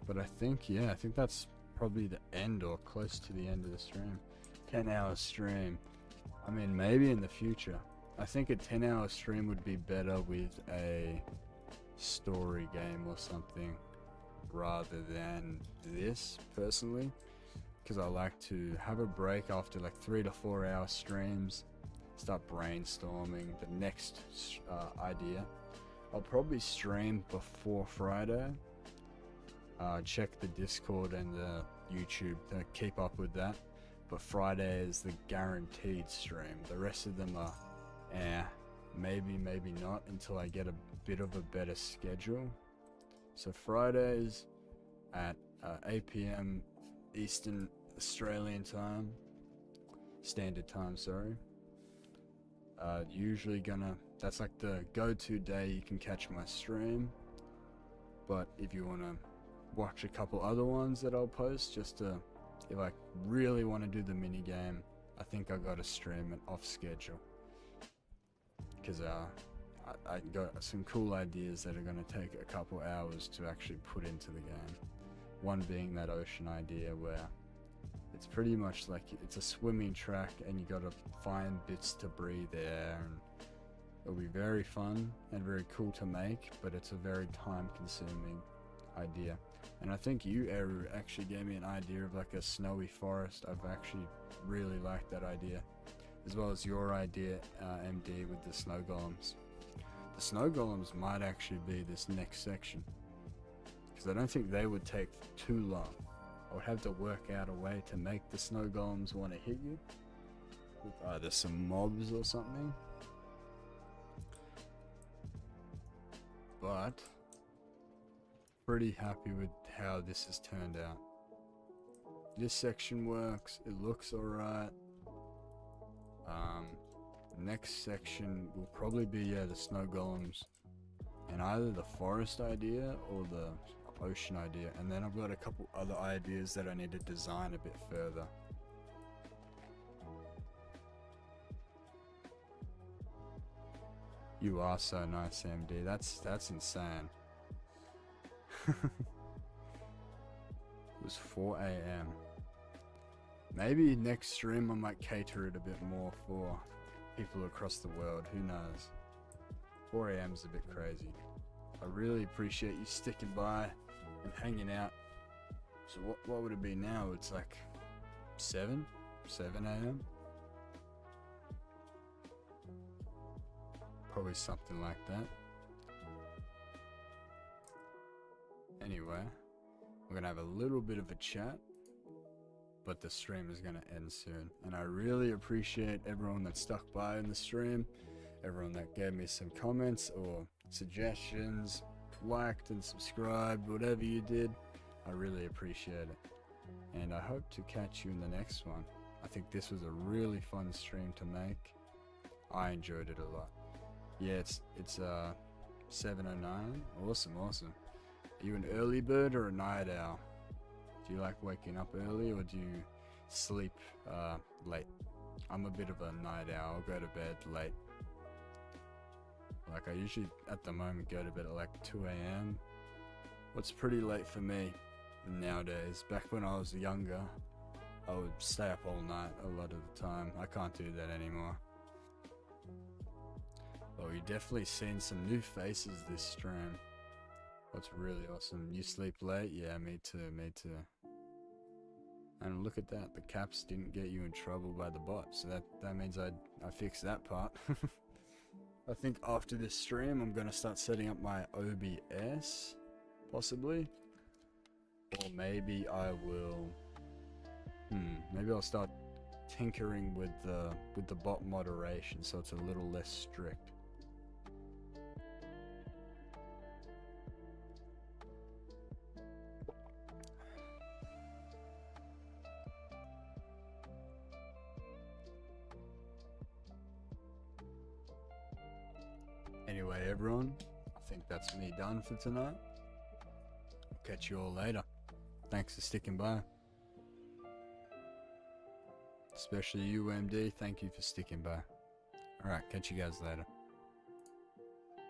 But I think that's probably the end, or close to the end of the stream. 10-hour stream. I mean, maybe in the future. I think a 10-hour stream would be better with a story game or something rather than this, personally, because I like to have a break after like 3 to 4 hour streams, start brainstorming the next idea. I'll probably stream before Friday. Check the Discord and the YouTube to keep up with that, but Friday is the guaranteed stream. The rest of them are maybe not, until I get a bit of a better schedule. So Fridays at 8 p.m. Eastern Australian time, Standard Time, sorry. Usually that's like the go-to day you can catch my stream. But if you want to watch a couple other ones that I'll post, just to, if I really want to do the mini game, I think I gotta stream it off schedule, because I got some cool ideas that are gonna take a couple hours to actually put into the game. One being that ocean idea, where it's pretty much like it's a swimming track and you gotta find bits to breathe air, and it'll be very fun and very cool to make, but it's a very time consuming idea. And I think you, Eru, actually gave me an idea of like a snowy forest. I've actually really liked that idea, as well as your idea, MD, with the snow golems. The snow golems might actually be this next section, because I don't think they would take too long. I would have to work out a way to make the snow golems want to hit you with either some mobs or something. But pretty happy with how this has turned out. This section works, it looks alright. Next section will probably be the snow golems, and either the forest idea or the ocean idea, and then I've got a couple other ideas that I need to design a bit further. You are so nice, MD. That's insane. It was 4 a.m. Maybe next stream I might cater it a bit more for people across the world, who knows. 4 a.m. is a bit crazy. I really appreciate you sticking by and hanging out. So what would it be now? It's like 7 a.m. Probably something like that. Anyway, we're gonna have a little bit of a chat, but the stream is gonna end soon. And I really appreciate everyone that stuck by in the stream, everyone that gave me some comments or suggestions, liked and subscribed, whatever you did. I really appreciate it. And I hope to catch you in the next one. I think this was a really fun stream to make. I enjoyed it a lot. Yeah, it's 7:09. Awesome. Are you an early bird or a night owl? Do you like waking up early, or do you sleep late? I'm a bit of a night owl. I'll go to bed late. Like I usually at the moment go to bed at like 2 a.m. What's pretty late for me nowadays. Back when I was younger, I would stay up all night a lot of the time. I can't do that anymore. But we've definitely seen some new faces this stream. What's really awesome. You sleep late? Yeah, me too. And look at that, the caps didn't get you in trouble by the bot, so that means I fixed that part. I think after this stream I'm gonna start setting up my OBS, possibly. Or maybe I will maybe I'll start tinkering with the bot moderation so it's a little less strict. Anyway, everyone, I think that's me done for tonight. catch you all later. Thanks for sticking by. Especially you, MD, thank you for sticking by. Alright, catch you guys later.